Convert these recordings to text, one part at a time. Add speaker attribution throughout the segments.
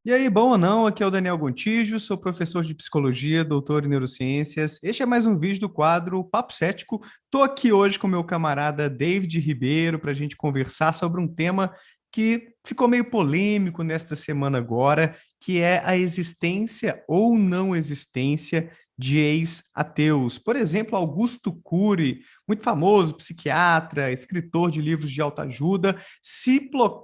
Speaker 1: E aí, bom ou não? Aqui é o Daniel Gontijo, sou professor de psicologia, doutor em neurociências. Este é mais um vídeo do quadro Papo Cético. Estou aqui hoje com meu camarada David Ribeiro para a gente conversar sobre um tema que ficou meio polêmico nesta semana agora, que é a existência ou não existência de ex-ateus. Por exemplo, Augusto Cury, muito famoso, psiquiatra, escritor de livros de autoajuda,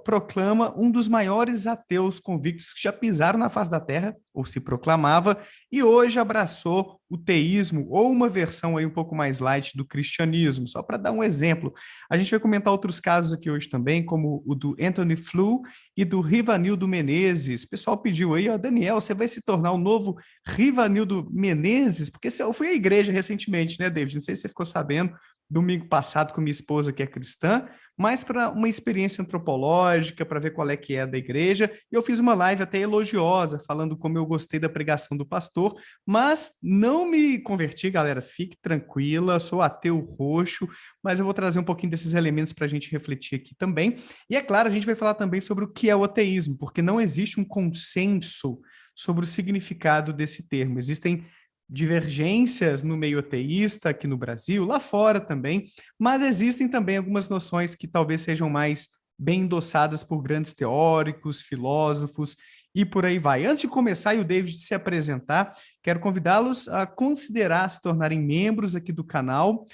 Speaker 1: proclama um dos maiores ateus convictos que já pisaram na face da Terra, ou se proclamava, e hoje abraçou o teísmo, ou uma versão aí um pouco mais light do cristianismo. Só para dar um exemplo, a gente vai comentar outros casos aqui hoje também, como o do Anthony Flew e do Rivanildo Menezes. O pessoal pediu aí, ó, Daniel, você vai se tornar o novo Rivanildo Menezes? Porque eu fui à igreja recentemente, né, David? Não sei se você ficou sabendo, domingo passado com minha esposa, que é cristã, mas para uma experiência antropológica, para ver qual é que é da igreja. E eu fiz uma live até elogiosa, falando como eu gostei da pregação do pastor, mas não me converti, galera. Fique tranquila, sou ateu roxo, mas eu vou trazer um pouquinho desses elementos para a gente refletir aqui também. E é claro, a gente vai falar também sobre o que é o ateísmo, porque não existe um consenso sobre o significado desse termo. Existem divergências no meio ateísta aqui no Brasil, lá fora também, mas existem também algumas noções que talvez sejam mais bem endossadas por grandes teóricos, filósofos e por aí vai. Antes de começar e o David se apresentar, quero convidá-los a considerar se tornarem membros aqui do canal.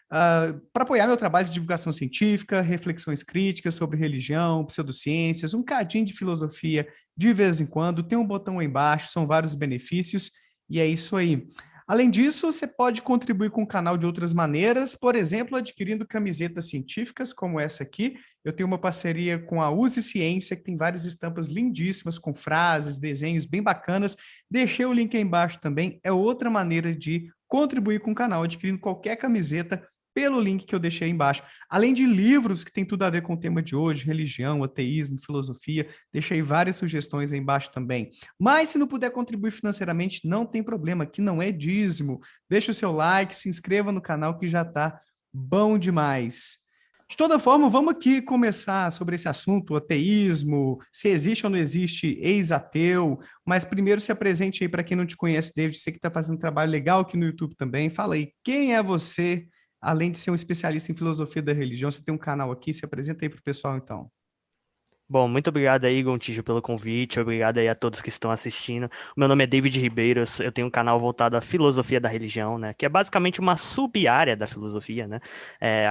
Speaker 1: Para apoiar meu trabalho de divulgação científica, reflexões críticas sobre religião, pseudociências, um cadinho de filosofia de vez em quando, tem um botão aí embaixo, são vários benefícios, e é isso aí. Além disso, você pode contribuir com o canal de outras maneiras, por exemplo, adquirindo camisetas científicas como essa aqui. Eu tenho uma parceria com a Use Ciência, que tem várias estampas lindíssimas, com frases, desenhos bem bacanas. Deixei o link aí embaixo também. É outra maneira de contribuir com o canal, adquirindo qualquer camiseta pelo link que eu deixei aí embaixo. Além de livros que tem tudo a ver com o tema de hoje, religião, ateísmo, filosofia, deixei várias sugestões aí embaixo também. Mas se não puder contribuir financeiramente, não tem problema, aqui não é dízimo. Deixa o seu like, se inscreva no canal que já tá bom demais. De toda forma, vamos aqui começar sobre esse assunto, o ateísmo, se existe ou não existe ex-ateu, mas primeiro se apresente aí para quem não te conhece, David, você que está fazendo um trabalho legal aqui no YouTube também, fala aí, quem é você? Além de ser um especialista em filosofia da religião, você tem um canal aqui, se apresenta aí para o pessoal, então.
Speaker 2: Bom, muito obrigado aí, Gontijo, pelo convite. Obrigado aí a todos que estão assistindo. O meu nome é David Ribeiro, eu tenho um canal voltado à filosofia da religião, né? Que é basicamente uma sub-área da filosofia, né?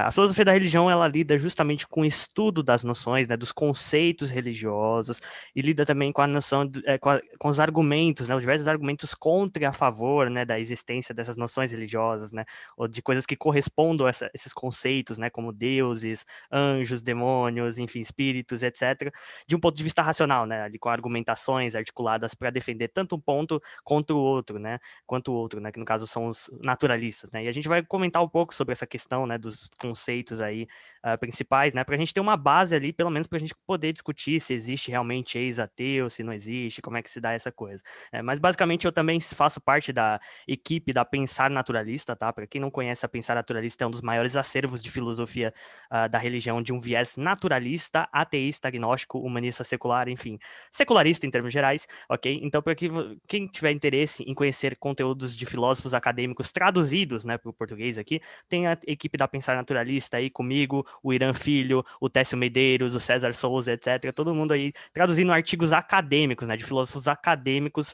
Speaker 2: A filosofia da religião, ela lida justamente com o estudo das noções, né? Dos conceitos religiosos e lida também com a noção, com os argumentos, né? Os diversos argumentos contra e a favor, né? Da existência dessas noções religiosas, né? Ou de coisas que correspondam a esses conceitos, né? Como deuses, anjos, demônios, enfim, espíritos, etc., de um ponto de vista racional, né, ali com argumentações articuladas para defender tanto um ponto quanto o outro, né, que no caso são os naturalistas, né, e a gente vai comentar um pouco sobre essa questão, né, dos conceitos aí principais, né, para a gente ter uma base ali, pelo menos para a gente poder discutir se existe realmente ex-ateu, se não existe, como é que se dá essa coisa. Mas basicamente eu também faço parte da equipe da Pensar Naturalista, tá? Para quem não conhece, a Pensar Naturalista é um dos maiores acervos de filosofia da religião de um viés naturalista, ateísta, agnóstico, humanista, secular, enfim, secularista em termos gerais, ok? Então, para quem tiver interesse em conhecer conteúdos de filósofos acadêmicos traduzidos, né, para o português aqui, tem a equipe da Pensar Naturalista aí comigo, o Irã Filho, o Técio Medeiros, o César Souza, etc., todo mundo aí traduzindo artigos acadêmicos, né, de filósofos acadêmicos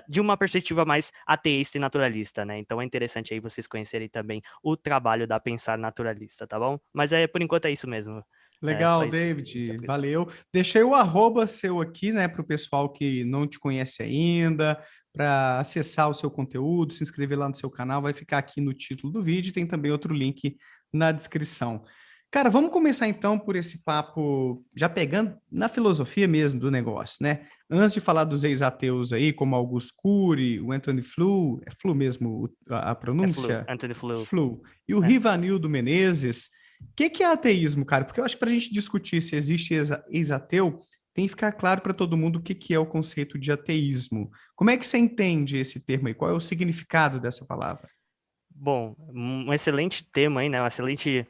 Speaker 2: de uma perspectiva mais ateísta e naturalista, né? Então é interessante aí vocês conhecerem também o trabalho da Pensar Naturalista, tá bom? Mas por enquanto é isso mesmo. É só
Speaker 1: Legal,
Speaker 2: isso que
Speaker 1: David,
Speaker 2: eu
Speaker 1: valeu. Deixei o arroba seu aqui, né, para o pessoal que não te conhece ainda, para acessar o seu conteúdo, se inscrever lá no seu canal, vai ficar aqui no título do vídeo, tem também outro link na descrição. Cara, vamos começar então por esse papo, já pegando na filosofia mesmo do negócio, né? Antes de falar dos ex-ateus aí, como Augusto Cury, o Anthony Flew, é Flew mesmo a
Speaker 2: É Flu,
Speaker 1: pronúncia?
Speaker 2: Anthony Flu.
Speaker 1: Flew. E o
Speaker 2: É.
Speaker 1: Rivanildo Menezes. O que é ateísmo, cara? Porque eu acho que para a gente discutir se existe ex-ateu, tem que ficar claro para todo mundo o que é o conceito de ateísmo. Como é que você entende esse termo aí? Qual é o significado dessa palavra?
Speaker 2: Bom, um excelente tema aí, né? Um excelente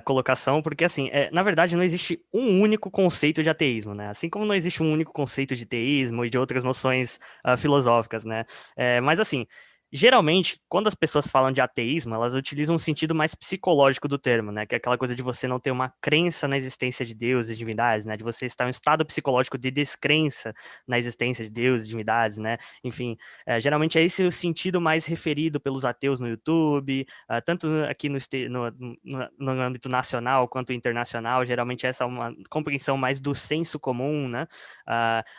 Speaker 2: colocação, porque assim, na verdade não existe um único conceito de ateísmo, né? Assim como não existe um único conceito de teísmo e de outras noções filosóficas, né? Mas assim, geralmente, quando as pessoas falam de ateísmo, elas utilizam um sentido mais psicológico do termo, né? Que é aquela coisa de você não ter uma crença na existência de Deus e divindades, né? De você estar em um estado psicológico de descrença na existência de Deus e divindades, né? Enfim, geralmente é esse o sentido mais referido pelos ateus no YouTube, tanto aqui no âmbito nacional quanto internacional, geralmente essa é uma compreensão mais do senso comum, né?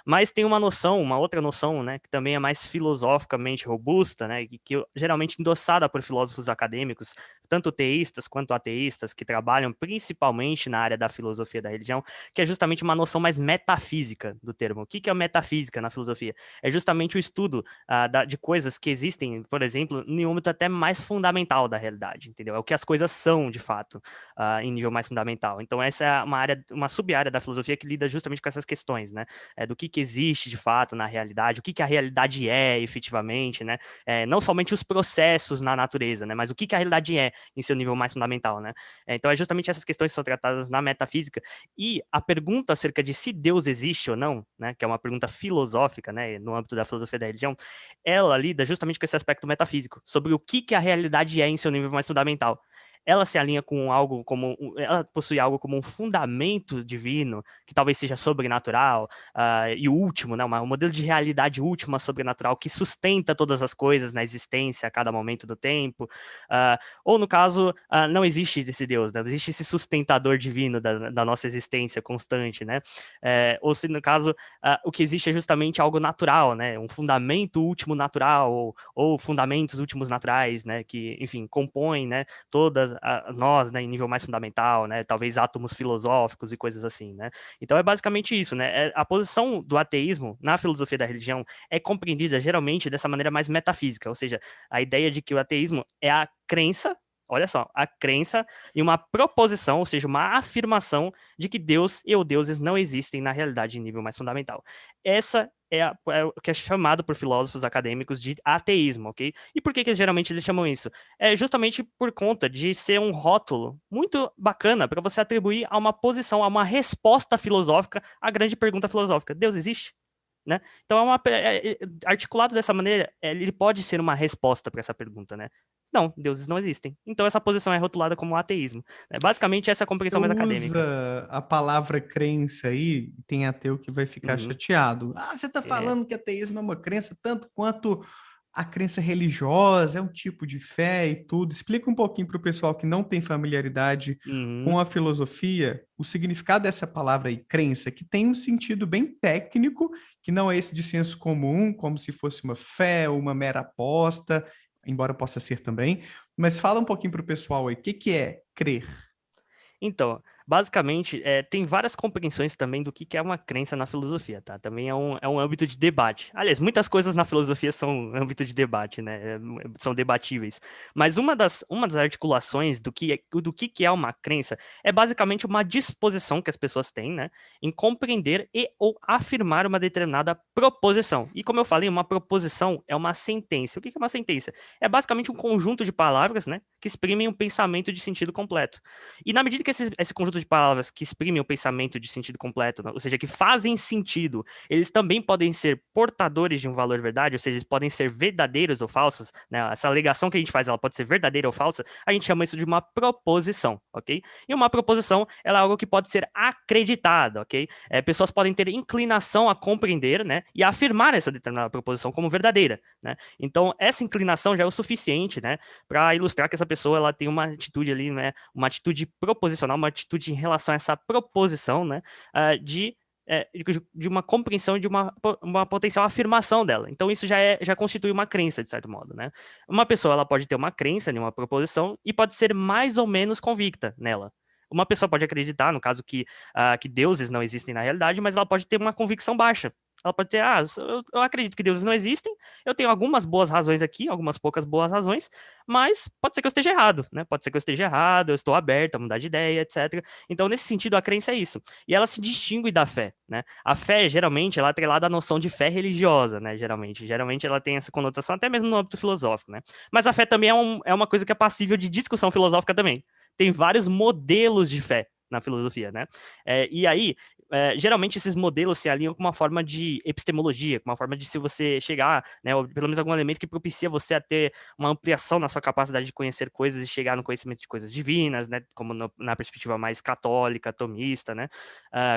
Speaker 2: Mas tem uma outra noção, né, que também é mais filosoficamente robusta, né, que geralmente endossada por filósofos acadêmicos, tanto teístas quanto ateístas, que trabalham principalmente na área da filosofia da religião, que é justamente uma noção mais metafísica do termo. O que é metafísica na filosofia? É justamente o estudo de coisas que existem, por exemplo, em um âmbito até mais fundamental da realidade, entendeu? É o que as coisas são, de fato, em nível mais fundamental. Então, essa é uma sub-área da filosofia que lida justamente com essas questões, né? Do que existe, de fato, na realidade, o que a realidade é, efetivamente, né? Não somente os processos na natureza, né? Mas o que a realidade é em seu nível mais fundamental, né? Então, é justamente essas questões que são tratadas na metafísica, e a pergunta acerca de se Deus existe ou não, né? Que é uma pergunta filosófica, né? No âmbito da filosofia da religião, ela lida justamente com esse aspecto metafísico, sobre o que a realidade é em seu nível mais fundamental. Ela se alinha com algo como. Ela possui algo como um fundamento divino, que talvez seja sobrenatural, e último, né? Um modelo de realidade última sobrenatural que sustenta todas as coisas na existência a cada momento do tempo. Ou, no caso, não existe esse Deus, né? Não existe esse sustentador divino da nossa existência constante, né? Ou se, no caso, o que existe é justamente algo natural, né? Um fundamento último natural, ou fundamentos últimos naturais, né? Que, enfim, compõem, né? Todas nós, né? Em nível mais fundamental, né? Talvez átomos filosóficos e coisas assim, né? Então é basicamente isso, né? A posição do ateísmo na filosofia da religião é compreendida geralmente dessa maneira mais metafísica, ou seja, a ideia de que o ateísmo é a crença. Olha só, a crença e uma proposição, ou seja, uma afirmação de que Deus e ou deuses não existem na realidade em nível mais fundamental. Essa é o que é chamado por filósofos acadêmicos de ateísmo, ok? E por que geralmente eles chamam isso? É justamente por conta de ser um rótulo muito bacana para você atribuir a uma posição, a uma resposta filosófica à grande pergunta filosófica: Deus existe? Né? Então, articulado dessa maneira, ele pode ser uma resposta para essa pergunta, né? Não, deuses não existem. Então, essa posição é rotulada como ateísmo. Basicamente, essa é a
Speaker 1: Você
Speaker 2: compreensão mais acadêmica.
Speaker 1: usa a palavra crença aí, tem ateu que vai ficar
Speaker 2: Uhum.
Speaker 1: chateado. Ah, você está
Speaker 2: É.
Speaker 1: falando que ateísmo é uma crença tanto quanto a crença religiosa, é um tipo de fé e tudo. Explica um pouquinho para o pessoal que não tem familiaridade
Speaker 2: Uhum.
Speaker 1: com a filosofia, o significado dessa palavra aí, crença, que tem um sentido bem técnico, que não é esse de senso comum, como se fosse uma fé ou uma mera aposta, embora possa ser também. Mas fala um pouquinho para o pessoal aí, o que que é crer?
Speaker 2: Então, basicamente, tem várias compreensões também do que é uma crença na filosofia, tá? Também é um âmbito de debate. Aliás, muitas coisas na filosofia são âmbito de debate, né? São debatíveis. Mas uma das articulações do que é uma crença é basicamente uma disposição que as pessoas têm, né? Em compreender e ou afirmar uma determinada proposição. E como eu falei, uma proposição é uma sentença. O que é uma sentença? É basicamente um conjunto de palavras, né? Que exprimem um pensamento de sentido completo. E na medida que esse conjunto de palavras que exprimem o pensamento de sentido completo, né, ou seja, que fazem sentido, eles também podem ser portadores de um valor verdade, ou seja, eles podem ser verdadeiros ou falsos, né? Essa alegação que a gente faz, ela pode ser verdadeira ou falsa, a gente chama isso de uma proposição, ok? E uma proposição, ela é algo que pode ser acreditado, ok? Pessoas podem ter inclinação a compreender, né? E a afirmar essa determinada proposição como verdadeira, né? Então, essa inclinação já é o suficiente, né? Para ilustrar que essa pessoa, ela tem uma atitude ali, né? Uma atitude proposicional, uma atitude em relação a essa proposição, né, de uma compreensão de uma potencial afirmação dela. Então, isso já constitui uma crença, de certo modo, né? Uma pessoa, ela pode ter uma crença em uma proposição e pode ser mais ou menos convicta nela. Uma pessoa pode acreditar, no caso, que deuses não existem na realidade, mas ela pode ter uma convicção baixa. Ela pode ter, eu acredito que deuses não existem, eu tenho algumas boas razões aqui, algumas poucas boas razões, mas pode ser que eu esteja errado, né? Pode ser que eu esteja errado, eu estou aberto a mudar de ideia, etc. Então, nesse sentido, a crença é isso. E ela se distingue da fé, né? A fé, geralmente, ela é atrelada à noção de fé religiosa, né? Geralmente ela tem essa conotação até mesmo no âmbito filosófico, né? Mas a fé também é uma coisa que é passível de discussão filosófica também. tem vários modelos de fé na filosofia, né? E aí, geralmente esses modelos se alinham com uma forma de epistemologia, com uma forma de se você chegar, né, ou pelo menos algum elemento que propicia você a ter uma ampliação na sua capacidade de conhecer coisas e chegar no conhecimento de coisas divinas, né, como na perspectiva mais católica, tomista, né,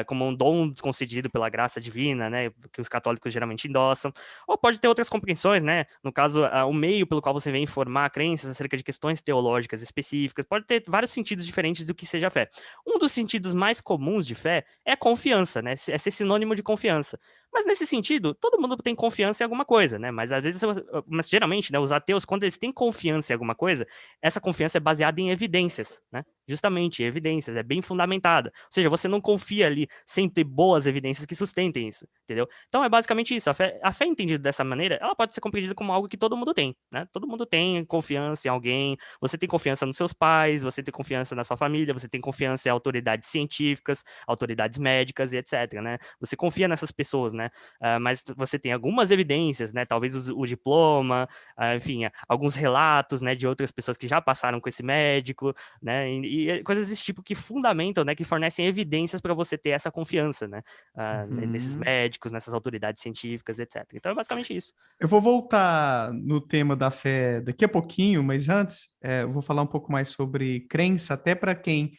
Speaker 2: como um dom concedido pela graça divina, né, que os católicos geralmente endossam, ou pode ter outras compreensões, né, no caso, o meio pelo qual você vem informar crenças acerca de questões teológicas específicas, pode ter vários sentidos diferentes do que seja fé. Um dos sentidos mais comuns de fé é confiança, né? É ser sinônimo de confiança. Mas nesse sentido, todo mundo tem confiança em alguma coisa, né? Mas às vezes, mas geralmente, né, os ateus, quando eles têm confiança em alguma coisa, essa confiança é baseada em evidências, né? Justamente, evidências, é bem fundamentada. Ou seja, você não confia ali sem ter boas evidências que sustentem isso, entendeu? Então é basicamente isso. A fé entendida dessa maneira, ela pode ser compreendida como algo que todo mundo tem, né? Todo mundo tem confiança em alguém, você tem confiança nos seus pais, você tem confiança na sua família, você tem confiança em autoridades científicas, autoridades médicas e etc, né? Você confia nessas pessoas, né? Mas você tem algumas evidências, né? Talvez o diploma, enfim, alguns relatos, né, de outras pessoas que já passaram com esse médico, né? E coisas desse tipo que fundamentam, né? Que fornecem evidências para você ter essa confiança, né? Nesses médicos, nessas autoridades científicas, etc. Então é basicamente isso.
Speaker 1: Eu vou voltar no tema da fé daqui a pouquinho, mas antes eu vou falar um pouco mais sobre crença, até para quem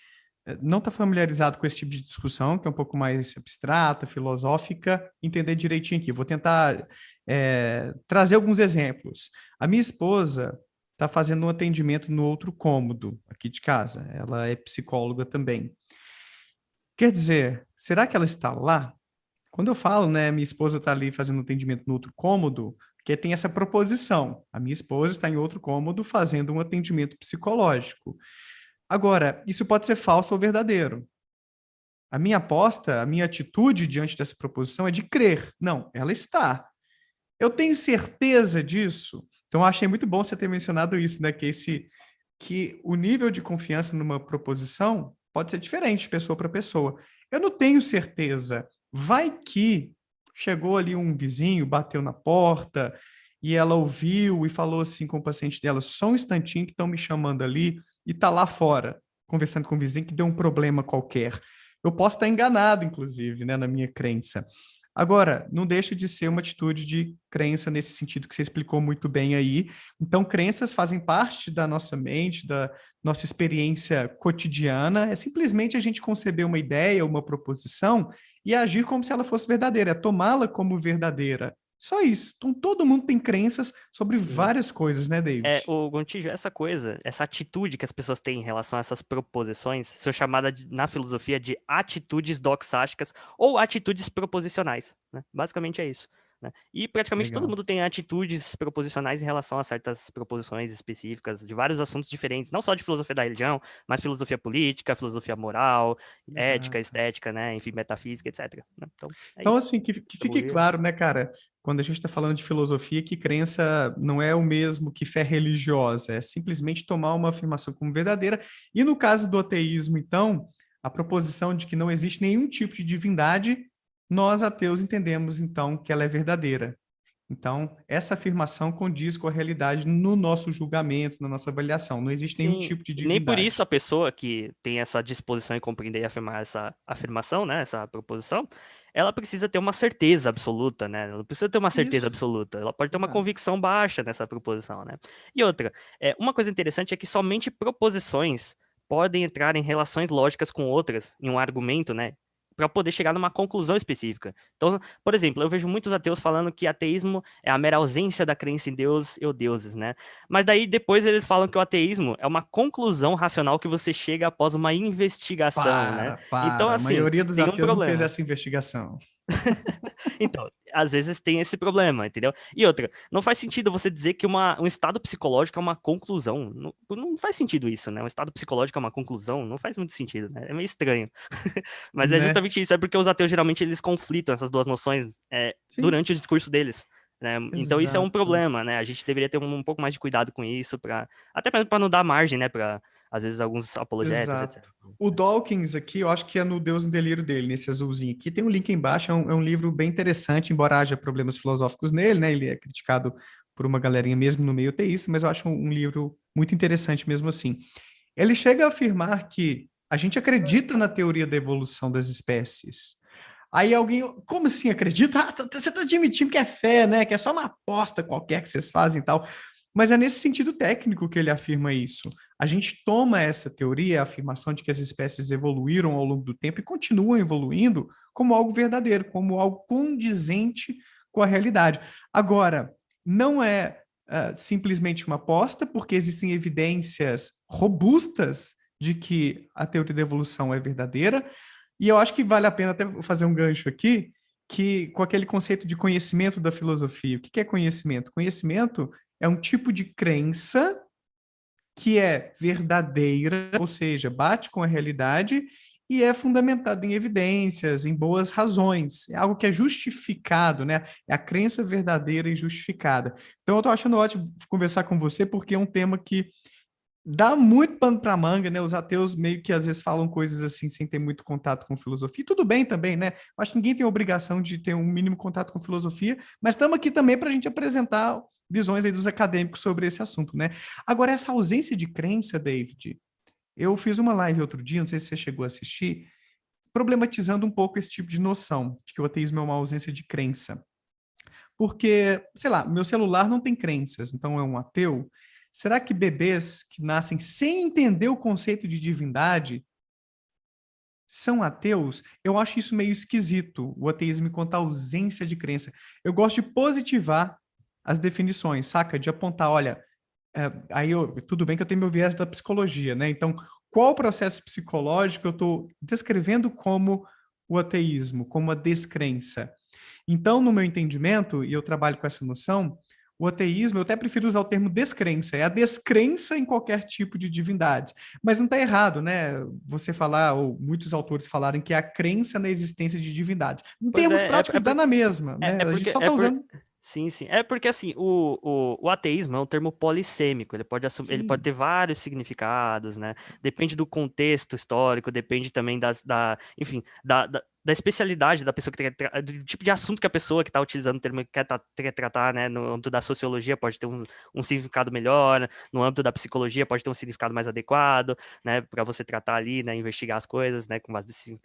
Speaker 1: não está familiarizado com esse tipo de discussão, que é um pouco mais abstrata, filosófica, entender direitinho aqui. Vou tentar trazer alguns exemplos. A minha esposa está fazendo um atendimento no outro cômodo aqui de casa. Ela é psicóloga também. Quer dizer, será que ela está lá? Quando eu falo, né, minha esposa está ali fazendo um atendimento no outro cômodo, porque tem essa proposição. A minha esposa está em outro cômodo fazendo um atendimento psicológico. Agora, isso pode ser falso ou verdadeiro. A minha aposta, a minha atitude diante dessa proposição é de crer. Não, ela está. Eu tenho certeza disso. Então, eu achei muito bom você ter mencionado isso, né? Que o nível de confiança numa proposição pode ser diferente de pessoa para pessoa. Eu não tenho certeza. Vai que chegou ali um vizinho, bateu na porta e ela ouviu e falou assim com o paciente dela, só um instantinho que estão me chamando ali e está lá fora, conversando com o vizinho que deu um problema qualquer. Eu posso estar enganado, inclusive, né, na minha crença. Agora, não deixa de ser uma atitude de crença nesse sentido que você explicou muito bem aí. Então, crenças fazem parte da nossa mente, da nossa experiência cotidiana. É simplesmente a gente conceber uma ideia, uma proposição e agir como se ela fosse verdadeira, é tomá-la como verdadeira. Só isso. Então, todo mundo tem crenças sobre
Speaker 2: Sim.
Speaker 1: várias coisas, né, David?
Speaker 2: O Gontijo, essa coisa, essa atitude que as pessoas têm em relação a essas proposições, são chamadas na filosofia de atitudes doxásticas ou atitudes proposicionais, né? Basicamente é isso, né? E praticamente todo
Speaker 1: Legal.
Speaker 2: mundo tem atitudes proposicionais em relação a certas proposições específicas de vários assuntos diferentes, não só de filosofia da religião, mas filosofia política, filosofia moral, ética,
Speaker 1: Exato.
Speaker 2: estética, né? Enfim, metafísica, etc, né? Então, é
Speaker 1: Então,
Speaker 2: isso.
Speaker 1: assim, que fique
Speaker 2: Evoluir.
Speaker 1: claro, né, cara, quando a gente está falando de filosofia, que crença não é o mesmo que fé religiosa, é simplesmente tomar uma afirmação como verdadeira. E no caso do ateísmo, então, a proposição de que não existe nenhum tipo de divindade, nós ateus entendemos, então, que ela é verdadeira. Então, essa afirmação condiz com a realidade no nosso julgamento, na nossa avaliação. Não existe nenhum
Speaker 2: Sim,
Speaker 1: tipo de
Speaker 2: e nem por isso
Speaker 1: divindade.
Speaker 2: a pessoa que tem essa disposição em compreender e afirmar essa afirmação, né, essa proposição, ela precisa ter uma certeza absoluta, né? Ela não precisa ter uma certeza
Speaker 1: Isso,
Speaker 2: absoluta, ela pode ter uma
Speaker 1: exato.
Speaker 2: convicção baixa nessa proposição, né? E outra, uma coisa interessante é que somente proposições podem entrar em relações lógicas com outras, em um argumento, né? Para poder chegar numa conclusão específica. Então, por exemplo, eu vejo muitos ateus falando que ateísmo é a mera ausência da crença em Deus e ou deuses, né? Mas daí depois eles falam que o ateísmo é uma conclusão racional que você chega após uma investigação, né? Então,
Speaker 1: Para. A
Speaker 2: assim,
Speaker 1: maioria dos
Speaker 2: tem um
Speaker 1: ateus não fez
Speaker 2: problema.
Speaker 1: essa investigação.
Speaker 2: Então, às vezes tem esse problema, entendeu? E outra, não faz sentido você dizer que um estado psicológico é uma conclusão. Não, não faz sentido isso, né? Um estado psicológico é uma conclusão, não faz muito sentido, né? É meio estranho. Mas é
Speaker 1: Né?
Speaker 2: justamente isso, é porque os ateus geralmente eles conflitam essas duas noções
Speaker 1: Sim,
Speaker 2: durante o discurso deles. Né? Então isso é um
Speaker 1: exato.
Speaker 2: problema, né? A gente deveria ter um pouco mais de cuidado com isso, até para não dar margem, né? Para, às vezes, alguns apologetas, etc.
Speaker 1: Exato. O Dawkins aqui, eu acho que é no Deus no Delírio dele, nesse azulzinho aqui. Tem um link embaixo, é um livro bem interessante, embora haja problemas filosóficos nele, né? Ele é criticado por uma galerinha mesmo no meio teísta, mas eu acho um livro muito interessante mesmo assim. Ele chega a afirmar que a gente acredita na teoria da evolução das espécies. Aí alguém, como assim acredita? Ah, você está admitindo que é fé, né? Que é só uma aposta qualquer que vocês fazem e tal. Mas é nesse sentido técnico que ele afirma isso. A gente toma essa teoria, a afirmação de que as espécies evoluíram ao longo do tempo e continuam evoluindo, como algo verdadeiro, como algo condizente com a realidade. Agora, não é simplesmente uma aposta, porque existem evidências robustas de que a teoria da evolução é verdadeira, e eu acho que vale a pena até fazer um gancho aqui, que com aquele conceito de conhecimento da filosofia. O que é conhecimento? Conhecimento é um tipo de crença que é verdadeira, ou seja, bate com a realidade e é fundamentada em evidências, em boas razões. É algo que é justificado, né? É a crença verdadeira e justificada. Então, eu estou achando ótimo conversar com você, porque é um tema que dá muito pano para manga, né? Os ateus meio que às vezes falam coisas assim sem ter muito contato com filosofia. E tudo bem também, né? Acho que ninguém tem a obrigação de ter um mínimo contato com filosofia, mas estamos aqui também para a gente apresentar visões aí dos acadêmicos sobre esse assunto, né? Agora, essa ausência de crença, David, eu fiz uma live outro dia, não sei se você chegou a assistir, problematizando um pouco esse tipo de noção, de que o ateísmo é uma ausência de crença. Porque, sei lá, meu celular não tem crenças, então é um ateu. Será que bebês que nascem sem entender o conceito de divindade são ateus? Eu acho isso meio esquisito, o ateísmo quanto à ausência de crença. Eu gosto de positivar as definições, saca? De apontar, olha, tudo bem que eu tenho meu viés da psicologia, né? Então, qual o processo psicológico eu estou descrevendo como o ateísmo, como a descrença? Então, no meu entendimento, e eu trabalho com essa noção, o ateísmo, eu até prefiro usar o termo descrença, é a descrença em qualquer tipo de divindades. Mas não está errado, né? Você falar, ou muitos autores falarem que é a crença na existência de divindades. Em
Speaker 2: Pois
Speaker 1: termos
Speaker 2: é,
Speaker 1: práticos, dá na mesma, né?
Speaker 2: é
Speaker 1: A gente
Speaker 2: porque
Speaker 1: só está usando.
Speaker 2: sim, sim. É porque assim, o ateísmo é um termo polissêmico, ele pode
Speaker 1: Sim,
Speaker 2: ter vários significados, né? Depende do contexto histórico, depende também enfim, da especialidade da pessoa que do tipo de assunto que a pessoa que está utilizando o termo quer tratar, né? No âmbito da sociologia pode ter um significado melhor, no âmbito da psicologia pode ter um significado mais adequado, né? Para você tratar ali, né? Investigar as coisas, né? Com base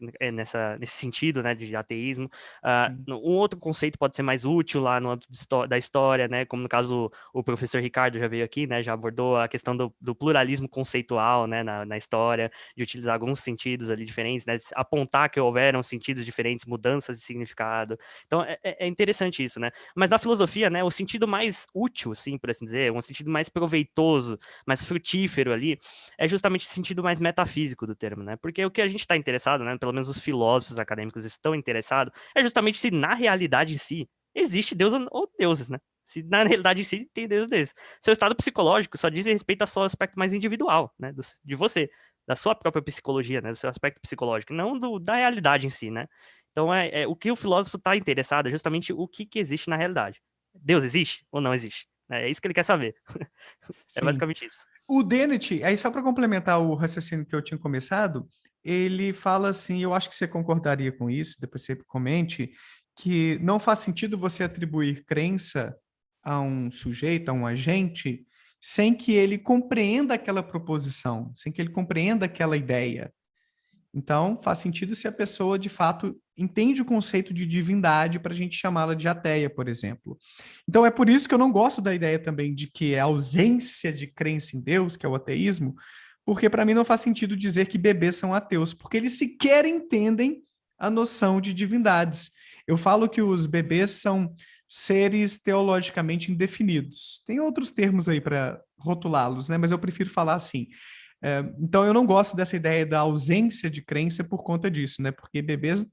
Speaker 2: nesse sentido, né? De ateísmo.
Speaker 1: sim,
Speaker 2: Um outro conceito pode ser mais útil lá no âmbito da história, né? Como no caso o professor Ricardo já veio aqui, né? Já abordou a questão do pluralismo conceitual, né? Na história, de utilizar alguns sentidos ali diferentes, né? Apontar que houveram sentidos diferentes, mudanças de significado. Então é interessante isso, né? Mas na filosofia, né? O sentido mais útil, sim, por assim dizer, um sentido mais proveitoso, mais frutífero ali, é justamente o sentido mais metafísico do termo, né? Porque o que a gente está interessado, né? Pelo menos os filósofos acadêmicos estão interessados é justamente se na realidade em si existe Deus ou deuses, né? Se na realidade em si tem Deus desses. Seu estado psicológico só diz respeito ao seu aspecto mais individual, né? De você, da sua própria psicologia, né? Do seu aspecto psicológico, não da realidade em si, né? Então, o que o filósofo está interessado é justamente o que existe na realidade. Deus existe ou não existe? É isso que ele quer saber. É
Speaker 1: sim.
Speaker 2: basicamente isso.
Speaker 1: O Dennett, aí só para complementar o raciocínio que eu tinha começado, ele fala assim, eu acho que você concordaria com isso, depois você comente, que não faz sentido você atribuir crença a um sujeito, a um agente, sem que ele compreenda aquela proposição, sem que ele compreenda aquela ideia. Então, faz sentido se a pessoa, de fato, entende o conceito de divindade para a gente chamá-la de ateia, por exemplo. Então, é por isso que eu não gosto da ideia também de que é a ausência de crença em Deus, que é o ateísmo, porque para mim não faz sentido dizer que bebês são ateus, porque eles sequer entendem a noção de divindades. Eu falo que os bebês são seres teologicamente indefinidos. Tem outros termos aí para rotulá-los, né? Mas eu prefiro falar assim. Então, eu não gosto dessa ideia da ausência de crença por conta disso, né? Porque bebês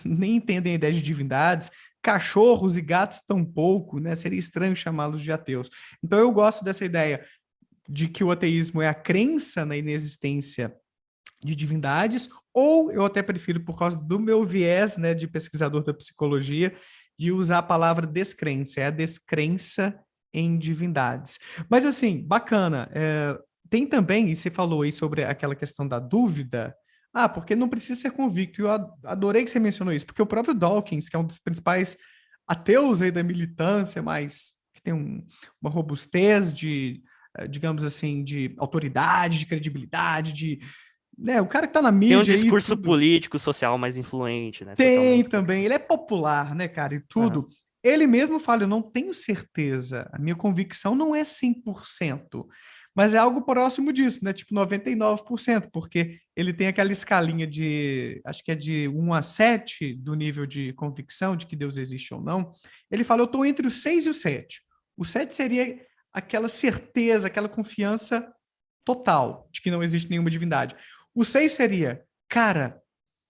Speaker 1: nem entendem a ideia de divindades, cachorros e gatos tampouco, né? Seria estranho chamá-los de ateus. Então, eu gosto dessa ideia de que o ateísmo é a crença na inexistência de divindades, ou eu até prefiro, por causa do meu viés, né, de pesquisador da psicologia, de usar a palavra descrença, é a descrença em divindades. Mas assim, bacana. Tem também, e você falou aí sobre aquela questão da dúvida. Ah, porque não precisa ser convicto. Eu adorei que você mencionou isso, porque o próprio Dawkins, que é um dos principais ateus aí da militância, mas que tem uma robustez digamos assim, de autoridade, de credibilidade, né, o cara que está na
Speaker 2: Tem um
Speaker 1: mídia aí,
Speaker 2: discurso
Speaker 1: tudo.
Speaker 2: político, social mais influente, né?
Speaker 1: Tem
Speaker 2: Socialmente.
Speaker 1: também, ele é popular, né, cara, e
Speaker 2: Aham.
Speaker 1: tudo. Ele mesmo fala, eu não tenho certeza, a minha convicção não é 100%, mas é algo próximo disso, né, tipo 99%, porque ele tem aquela escalinha de, acho que é de 1 a 7 do nível de convicção de que Deus existe ou não. Ele fala, eu estou entre o 6 e o 7. O 7 seria aquela certeza, aquela confiança total de que não existe nenhuma divindade. O 6 seria, cara,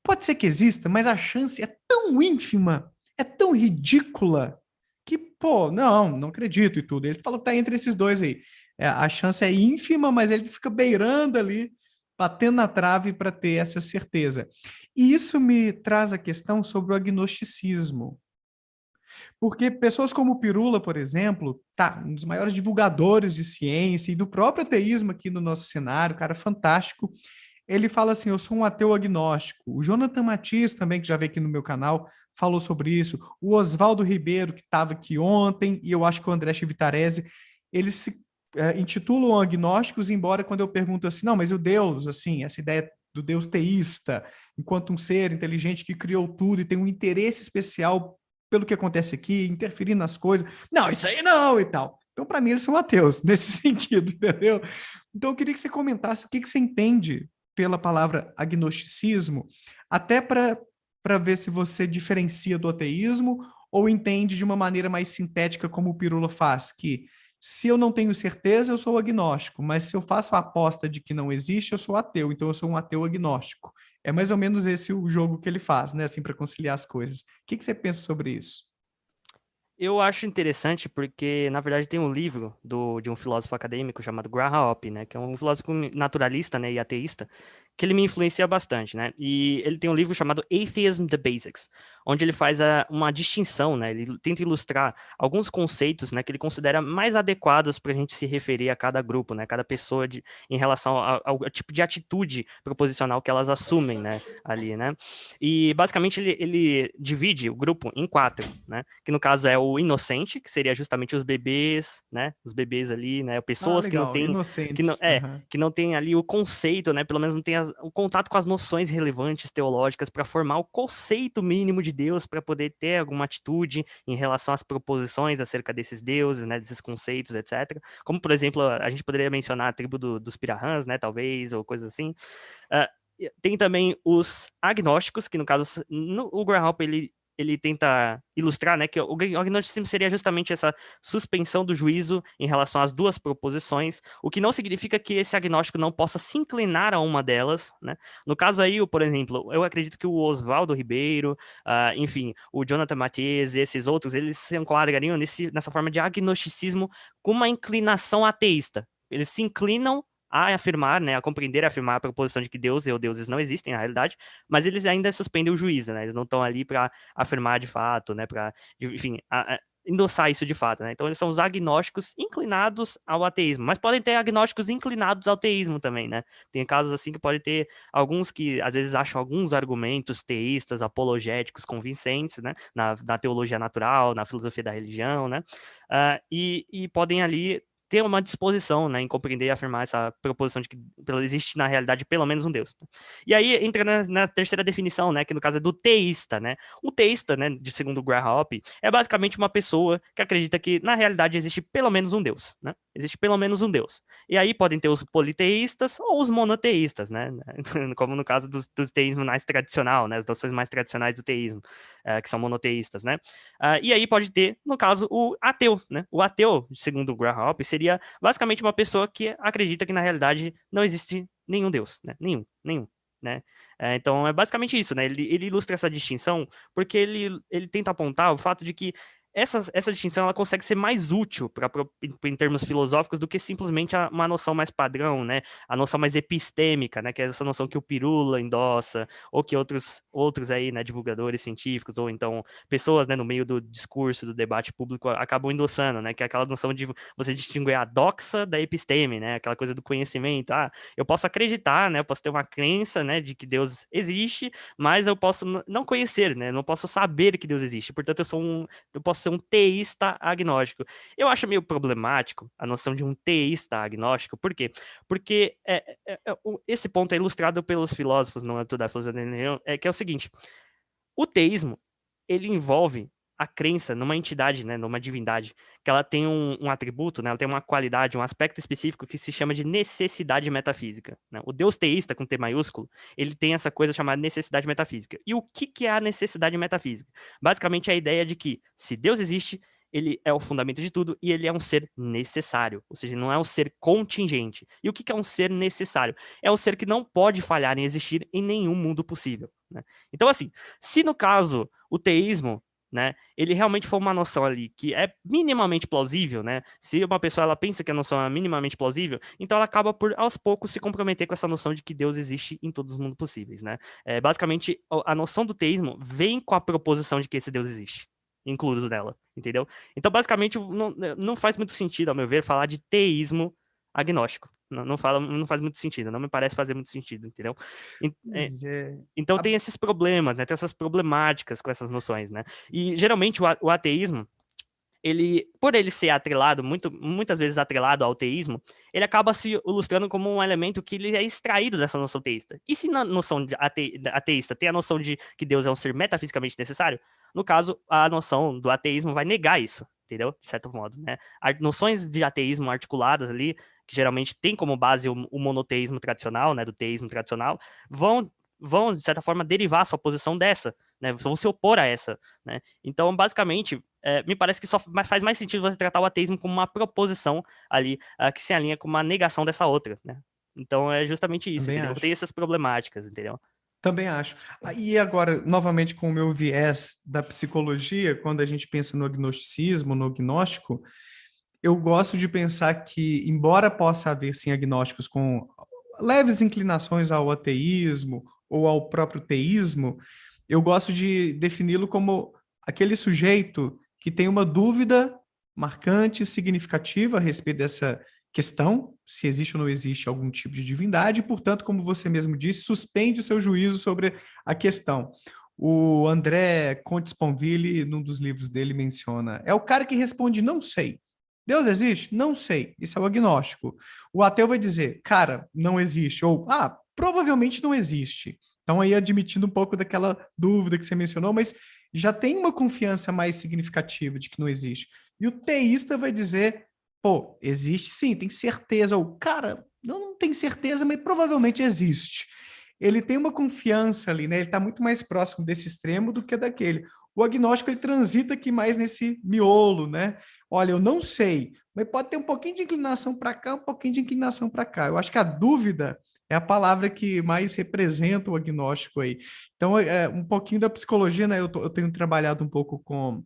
Speaker 1: pode ser que exista, mas a chance é tão ínfima, é tão ridícula, que, pô, não acredito e tudo. Ele falou que tá entre esses dois aí. A chance é ínfima, mas ele fica beirando ali, batendo na trave para ter essa certeza. E isso me traz a questão sobre o agnosticismo. Porque pessoas como o Pirula, por exemplo, tá, um dos maiores divulgadores de ciência e do próprio ateísmo aqui no nosso cenário, cara fantástico, ele fala assim: eu sou um ateu agnóstico. O Jonathan Matias, também, que já veio aqui no meu canal, falou sobre isso. O Oswaldo Ribeiro, que estava aqui ontem, e eu acho que o André Chivitarese, eles se intitulam agnósticos, embora quando eu pergunto assim, não, mas o Deus, assim, essa ideia do Deus teísta, enquanto um ser inteligente que criou tudo e tem um interesse especial pelo que acontece aqui, interferir nas coisas. Não, isso aí não, e tal. Então, para mim, eles são ateus, nesse sentido, entendeu? Então, eu queria que você comentasse o que você entende pela palavra agnosticismo, até para ver se você diferencia do ateísmo ou entende de uma maneira mais sintética, como o Pirula faz, que se eu não tenho certeza, eu sou agnóstico, mas se eu faço a aposta de que não existe, eu sou ateu, então eu sou um ateu agnóstico. É mais ou menos esse o jogo que ele faz, né, assim, para conciliar as coisas. O que você pensa sobre isso?
Speaker 2: Eu acho interessante porque, na verdade, tem um livro de um filósofo acadêmico chamado Graham Hoppe, né, que é um filósofo naturalista, né, e ateísta, que ele me influencia bastante, né, e ele tem um livro chamado Atheism: The Basics, onde ele faz uma distinção, né, ele tenta ilustrar alguns conceitos, né, que ele considera mais adequados para a gente se referir a cada grupo, né, cada pessoa em relação ao tipo de atitude proposicional que elas assumem, né, ali, né, e basicamente ele divide o grupo em quatro, né, que no caso é o inocente, que seria justamente os bebês, né? Os bebês ali, né?
Speaker 1: Ah,
Speaker 2: Pessoas que não
Speaker 1: legal,
Speaker 2: têm,
Speaker 1: inocentes. Uhum.
Speaker 2: que não tem ali o conceito, né? Pelo menos não tem o contato com as noções relevantes teológicas para formar o conceito mínimo de Deus, para poder ter alguma atitude em relação às proposições acerca desses deuses, né? Desses conceitos, etc. Como, por exemplo, a gente poderia mencionar a tribo dos Pirahãs, né? Talvez, ou coisas assim. Uh, tem também os agnósticos, que no caso, o Graham Hoppe, ele tenta ilustrar, né, que o agnosticismo seria justamente essa suspensão do juízo em relação às duas proposições, o que não significa que esse agnóstico não possa se inclinar a uma delas, né? No caso aí, por exemplo, eu acredito que o Oswaldo Ribeiro, enfim, o Jonathan Matias e esses outros, eles se enquadrariam nessa forma de agnosticismo com uma inclinação ateísta. Eles se inclinam a afirmar, né, a compreender e afirmar a proposição de que Deus ou deuses não existem na realidade, mas eles ainda suspendem o juízo, né? Eles não estão ali para afirmar de fato, né, para, enfim, endossar isso de fato, né? Então eles são os agnósticos inclinados ao ateísmo, mas podem ter agnósticos inclinados ao teísmo também, né? Tem casos assim que pode ter alguns que às vezes acham alguns argumentos teístas, apologéticos, convincentes, né? Na teologia natural, na filosofia da religião, né? E podem ali ter uma disposição, né, em compreender e afirmar essa proposição de que existe na realidade pelo menos um Deus. E aí entra na terceira definição, né, que no caso é do teísta, né? O teísta, né, de segundo o Graham Hoppe, é basicamente uma pessoa que acredita que na realidade existe pelo menos um Deus, né? Existe pelo menos um Deus. E aí podem ter os politeístas ou os monoteístas, né? Como no caso do teísmo mais tradicional, né? As noções mais tradicionais do teísmo, que são monoteístas, né? E aí pode ter, no caso, o ateu, né? O ateu, segundo o Graham Hoppe, seria basicamente uma pessoa que acredita que na realidade não existe nenhum Deus, né? Nenhum. Né? Então é basicamente isso, né? Ele ilustra essa distinção porque ele tenta apontar o fato de que essa distinção ela consegue ser mais útil em termos filosóficos do que simplesmente uma noção mais padrão, né? A noção mais epistêmica, né? Que é essa noção que o Pirula endossa, ou que outros aí, né, divulgadores científicos, ou então pessoas, né, no meio do discurso, do debate público, acabam endossando, né? Que é aquela noção de você distinguir a doxa da episteme, né? Aquela coisa do conhecimento. Eu posso acreditar, né? Eu posso ter uma crença, né, de que Deus existe, mas eu posso não conhecer, né? Não posso saber que Deus existe. Portanto, eu posso posso ser um teísta agnóstico. Eu acho meio problemático a noção de um teísta agnóstico, por quê? Porque esse ponto é ilustrado pelos filósofos no âmbito da filosofia da religião, que é o seguinte: o teísmo, ele envolve a crença numa entidade, né, numa divindade, que ela tem um atributo, né, ela tem uma qualidade, um aspecto específico que se chama de necessidade metafísica, né? O Deus teísta, com T maiúsculo, ele tem essa coisa chamada necessidade metafísica. E o que é a necessidade metafísica? Basicamente, é a ideia de que, se Deus existe, ele é o fundamento de tudo e ele é um ser necessário, ou seja, não é um ser contingente. E o que é um ser necessário? É um ser que não pode falhar em existir em nenhum mundo possível, né? Então, assim, se no caso o teísmo, né, ele realmente for uma noção ali que é minimamente plausível, né? Se uma pessoa ela pensa que a noção é minimamente plausível, então ela acaba por aos poucos se comprometer com essa noção de que Deus existe em todos os mundos possíveis, né? Basicamente, a noção do teísmo vem com a proposição de que esse Deus existe, incluso nela, entendeu? Então, basicamente, não faz muito sentido, ao meu ver, falar de teísmo agnóstico. Não faz muito sentido, não me parece fazer muito sentido, entendeu?
Speaker 1: Pois é.
Speaker 2: Então tem esses problemas, né? Tem essas problemáticas com essas noções, né? E geralmente o ateísmo, por ele ser atrelado, muitas vezes atrelado ao teísmo, ele acaba se ilustrando como um elemento que ele é extraído dessa noção teísta. E se na noção de ateísta tem a noção de que Deus é um ser metafisicamente necessário, no caso, a noção do ateísmo vai negar isso, entendeu? De certo modo, né? Noções de ateísmo articuladas ali, que geralmente tem como base o monoteísmo tradicional, né, do teísmo tradicional, vão, de certa forma, derivar a sua posição dessa, né? Vão se opor a essa, né? Então, basicamente, me parece que só faz mais sentido você tratar o ateísmo como uma proposição ali, que se alinha com uma negação dessa outra, né? Então, é justamente isso,
Speaker 1: Também
Speaker 2: entendeu? Tem
Speaker 1: acho.
Speaker 2: essas problemáticas, entendeu?
Speaker 1: Também acho. E agora, novamente, com o meu viés da psicologia, quando a gente pensa no agnosticismo, no gnóstico, eu gosto de pensar que, embora possa haver, sim, agnósticos com leves inclinações ao ateísmo ou ao próprio teísmo, eu gosto de defini-lo como aquele sujeito que tem uma dúvida marcante, significativa a respeito dessa questão, se existe ou não existe algum tipo de divindade, e, portanto, como você mesmo disse, suspende seu juízo sobre a questão. O André Comte Sponville, num dos livros dele, menciona: é o cara que responde não sei. Deus existe? Não sei. Isso é o agnóstico. O ateu vai dizer, cara, não existe. Ou, provavelmente não existe. Então, aí admitindo um pouco daquela dúvida que você mencionou, mas já tem uma confiança mais significativa de que não existe. E o teísta vai dizer, pô, existe sim, tem certeza. Ou, cara, eu não tenho certeza, mas provavelmente existe. Ele tem uma confiança ali, né? Ele está muito mais próximo desse extremo do que daquele. O agnóstico, ele transita aqui mais nesse miolo, né? Olha, eu não sei, mas pode ter um pouquinho de inclinação para cá, um pouquinho de inclinação para cá. Eu acho que a dúvida é a palavra que mais representa o agnóstico aí. Então, um pouquinho da psicologia, né? Eu tenho trabalhado um pouco com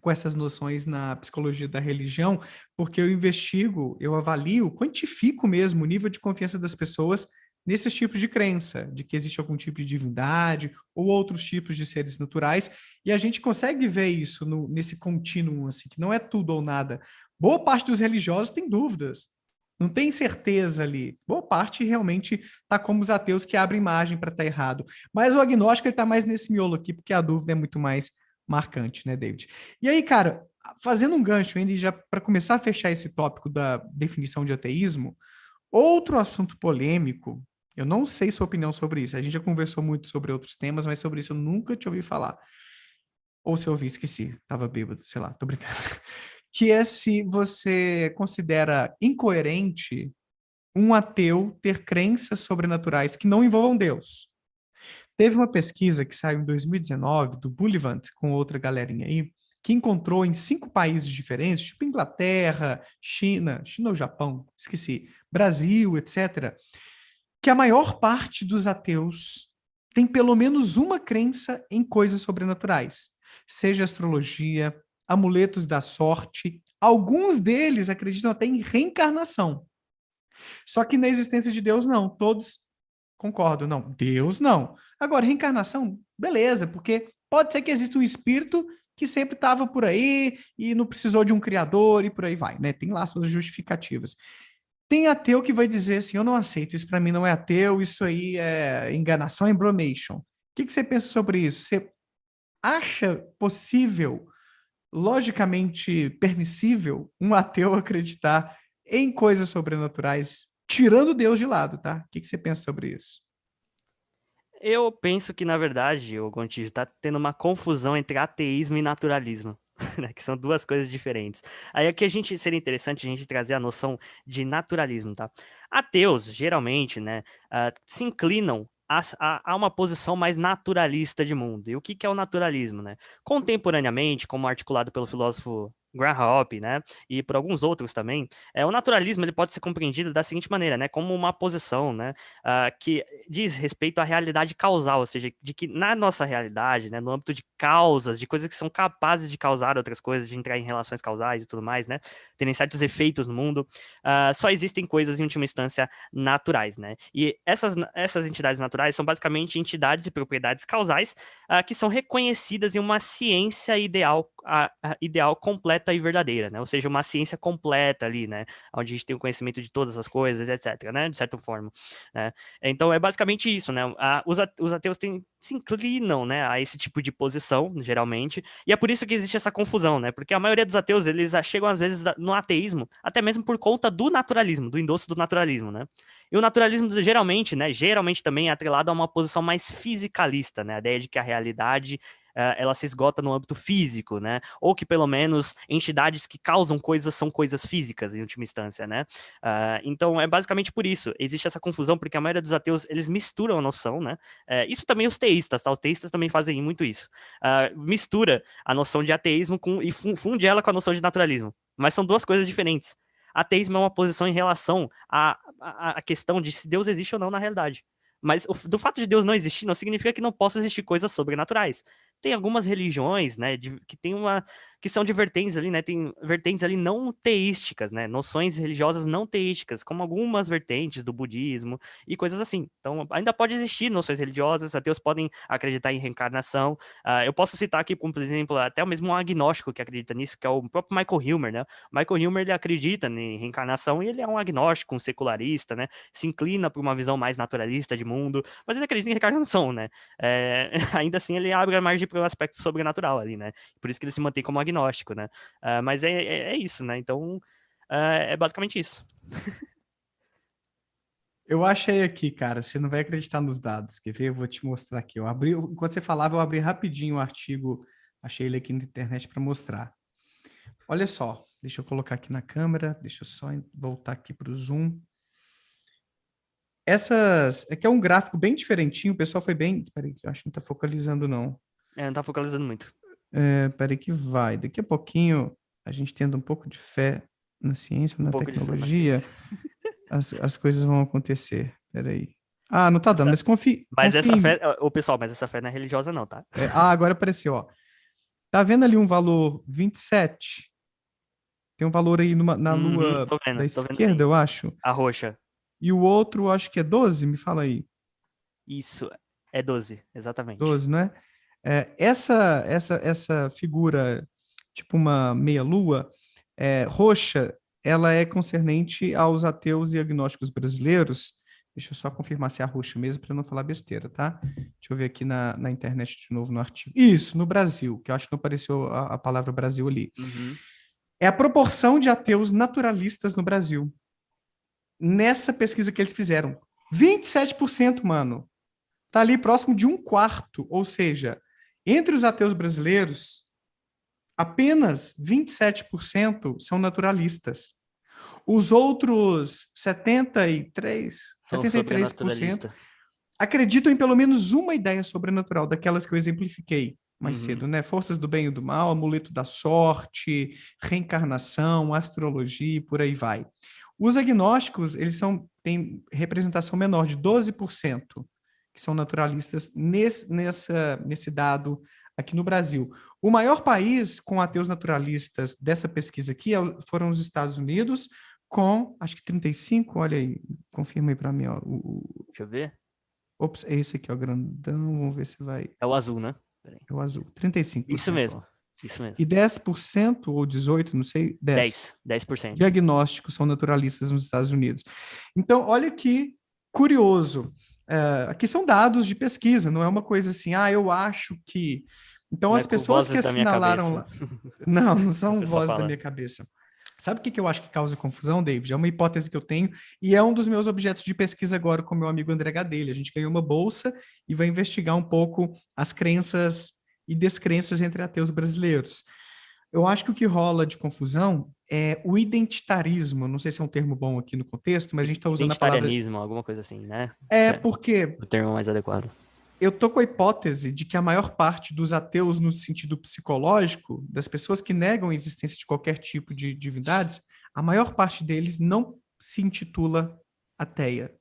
Speaker 1: essas noções na psicologia da religião, porque eu investigo, eu avalio, quantifico mesmo o nível de confiança das pessoas nesses tipos de crença, de que existe algum tipo de divindade ou outros tipos de seres naturais, e a gente consegue ver isso nesse contínuo, assim, que não é tudo ou nada. Boa parte dos religiosos tem dúvidas, não tem certeza ali. Boa parte realmente está como os ateus que abrem margem para estar errado. Mas o agnóstico está mais nesse miolo aqui, porque a dúvida é muito mais marcante, né, David? E aí, cara, fazendo um gancho ainda, já para começar a fechar esse tópico da definição de ateísmo, outro assunto polêmico, eu não sei sua opinião sobre isso, a gente já conversou muito sobre outros temas, mas sobre isso eu nunca te ouvi falar. Ou se eu ouvi, esqueci, estava bêbado, sei lá, tô brincando. Que é se você considera incoerente um ateu ter crenças sobrenaturais que não envolvam Deus. Teve uma pesquisa que saiu em 2019, do Bullivant, com outra galerinha aí, que encontrou em 5 países diferentes, tipo Inglaterra, China ou Japão, esqueci, Brasil, etc., que a maior parte dos ateus tem pelo menos uma crença em coisas sobrenaturais, seja astrologia, amuletos da sorte, alguns deles acreditam até em reencarnação. Só que na existência de Deus, não. Todos concordam. Não, Deus não. Agora, reencarnação, beleza, porque pode ser que exista um espírito que sempre estava por aí e não precisou de um criador e por aí vai, né? Tem lá suas justificativas. Tem ateu que vai dizer assim, eu não aceito, isso para mim não é ateu, isso aí é enganação, embromation. O que você pensa sobre isso? Você acha possível logicamente permissível um ateu acreditar em coisas sobrenaturais, tirando Deus de lado, tá? O que você pensa sobre isso?
Speaker 2: Eu penso que, na verdade, o Gontijo está tendo uma confusão entre ateísmo e naturalismo, né, que são duas coisas diferentes. Aí aqui seria interessante a gente trazer a noção de naturalismo, tá? Ateus, geralmente, né, se inclinam a uma posição mais naturalista de mundo. E o que é o naturalismo, né? Contemporaneamente, como articulado pelo filósofo Graham Hoppe, né, e por alguns outros também, o naturalismo ele pode ser compreendido da seguinte maneira, né, como uma posição, né, que diz respeito à realidade causal, ou seja, de que na nossa realidade, né, no âmbito de causas, de coisas que são capazes de causar outras coisas, de entrar em relações causais e tudo mais, né, terem certos efeitos no mundo, só existem coisas em última instância naturais, né? E essas entidades naturais são basicamente entidades e propriedades causais que são reconhecidas em uma ciência ideal, ideal completa e verdadeira, né? Ou seja, uma ciência completa ali, né? Onde a gente tem o conhecimento de todas as coisas, etc, né? De certa forma, né? Então é basicamente isso, né? Os ateus se inclinam, né, a esse tipo de posição, geralmente, e é por isso que existe essa confusão, né? Porque a maioria dos ateus, eles chegam às vezes no ateísmo, até mesmo por conta do naturalismo, do endosso do naturalismo, né? E o naturalismo geralmente, né, geralmente também é atrelado a uma posição mais fisicalista, né? A ideia de que a realidade ela se esgota no âmbito físico, né? Ou que pelo menos entidades que causam coisas são coisas físicas, em última instância, né? Então é basicamente por isso. Existe essa confusão, porque a maioria dos ateus, eles misturam a noção, né? Isso também os teístas, tá? Os teístas também fazem muito isso. Mistura a noção de ateísmo e funde ela com a noção de naturalismo. Mas são duas coisas diferentes. Ateísmo é uma posição em relação à questão de se Deus existe ou não na realidade. Mas do fato de Deus não existir não significa que não possa existir coisas sobrenaturais. Tem algumas religiões, né, que tem que são de vertentes ali, né, tem vertentes ali não teísticas, né, noções religiosas não teísticas, como algumas vertentes do budismo e coisas assim. Então, ainda pode existir noções religiosas, ateus podem acreditar em reencarnação. Eu posso citar aqui, como, por exemplo, até o mesmo um agnóstico que acredita nisso, que é o próprio Michael Hilmer, né? Michael Hilmer, ele acredita em reencarnação e ele é um agnóstico, um secularista, né? Se inclina por uma visão mais naturalista de mundo, mas ele acredita em reencarnação, né? Ainda assim, ele abre a margem para um aspecto sobrenatural ali, né? Por isso que ele se mantém como agnóstico, né? Mas é isso, né? Então, é basicamente isso.
Speaker 1: Eu achei aqui, cara, você não vai acreditar nos dados, quer ver? Eu vou te mostrar aqui. Enquanto você falava, eu abri rapidinho o artigo, achei ele aqui na internet para mostrar. Olha só, deixa eu colocar aqui na câmera, deixa eu só voltar aqui para o Zoom. Aqui é um gráfico bem diferentinho, o pessoal foi bem. Peraí, eu acho que não está focalizando, não.
Speaker 2: Não tá focalizando muito.
Speaker 1: Peraí que vai. Daqui a pouquinho, a gente tendo um pouco de fé na ciência, na
Speaker 2: pouco de fé na
Speaker 1: tecnologia,
Speaker 2: ciência.
Speaker 1: as coisas vão acontecer. Peraí. Ah, não tá dando, mas confia
Speaker 2: Mas
Speaker 1: confia
Speaker 2: essa
Speaker 1: em
Speaker 2: fé,
Speaker 1: mim.
Speaker 2: pessoal, mas essa fé não é religiosa não, tá?
Speaker 1: Agora apareceu, ó. Tá vendo ali um valor 27? Tem um valor aí na
Speaker 2: Uhum,
Speaker 1: lua da
Speaker 2: tô vendo sim.
Speaker 1: esquerda, eu acho.
Speaker 2: A roxa.
Speaker 1: E o outro, acho que é 12, me fala aí.
Speaker 2: Isso, é 12, exatamente.
Speaker 1: 12, não é? Essa figura, tipo uma meia-lua, roxa, ela é concernente aos ateus e agnósticos brasileiros. Deixa eu só confirmar se é a roxa mesmo, para não falar besteira, tá? Deixa eu ver aqui na internet de novo no artigo. Isso, no Brasil, que eu acho que não apareceu a palavra Brasil ali.
Speaker 2: Uhum.
Speaker 1: É a proporção de ateus naturalistas no Brasil. Nessa pesquisa que eles fizeram. 27%, mano. Tá ali próximo de um quarto, ou seja, entre os ateus brasileiros, apenas 27% são naturalistas. Os outros
Speaker 2: São
Speaker 1: 73%
Speaker 2: sobrenaturalista.
Speaker 1: acreditam em pelo menos uma ideia sobrenatural, daquelas que eu exemplifiquei mais
Speaker 2: Uhum.
Speaker 1: cedo, né? Forças do bem e do mal, amuleto da sorte, reencarnação, astrologia e por aí vai. Os agnósticos, têm representação menor de 12%, que são naturalistas nesse dado aqui no Brasil. O maior país com ateus naturalistas dessa pesquisa aqui foram os Estados Unidos, com, acho que 35, olha aí, confirma aí para mim, ó,
Speaker 2: Deixa eu ver.
Speaker 1: ops, é esse aqui, ó, grandão, vamos ver se vai,
Speaker 2: É o azul, né? Peraí.
Speaker 1: é o azul,
Speaker 2: Isso
Speaker 1: 35%, ó.
Speaker 2: mesmo. Isso mesmo.
Speaker 1: E 10% ou 18%, não sei, 10%,
Speaker 2: 10%.
Speaker 1: diagnósticos são naturalistas nos Estados Unidos. Então, olha que curioso. Aqui são dados de pesquisa, não é uma coisa assim, eu acho que. Então,
Speaker 2: Não
Speaker 1: as
Speaker 2: é com
Speaker 1: pessoas que
Speaker 2: vozes da minha
Speaker 1: assinalaram
Speaker 2: cabeça.
Speaker 1: lá. Não, não
Speaker 2: O
Speaker 1: são
Speaker 2: pessoal
Speaker 1: vozes da
Speaker 2: fala.
Speaker 1: minha cabeça. Sabe o que que eu acho que causa confusão, David? É uma hipótese que eu tenho e é um dos meus objetos de pesquisa agora com meu amigo André Gadelha. A gente ganhou uma bolsa e vai investigar um pouco as crenças e descrenças entre ateus brasileiros. Eu acho que o que rola de confusão é o identitarismo. Não sei se é um termo bom aqui no contexto, mas a gente está usando a palavra.
Speaker 2: Identitarianismo, alguma coisa assim, né?
Speaker 1: É
Speaker 2: É
Speaker 1: porque
Speaker 2: o termo mais adequado.
Speaker 1: eu tô com a hipótese de que a maior parte dos ateus, no sentido psicológico, das pessoas que negam a existência de qualquer tipo de divindades, a maior parte deles não se intitula ateia.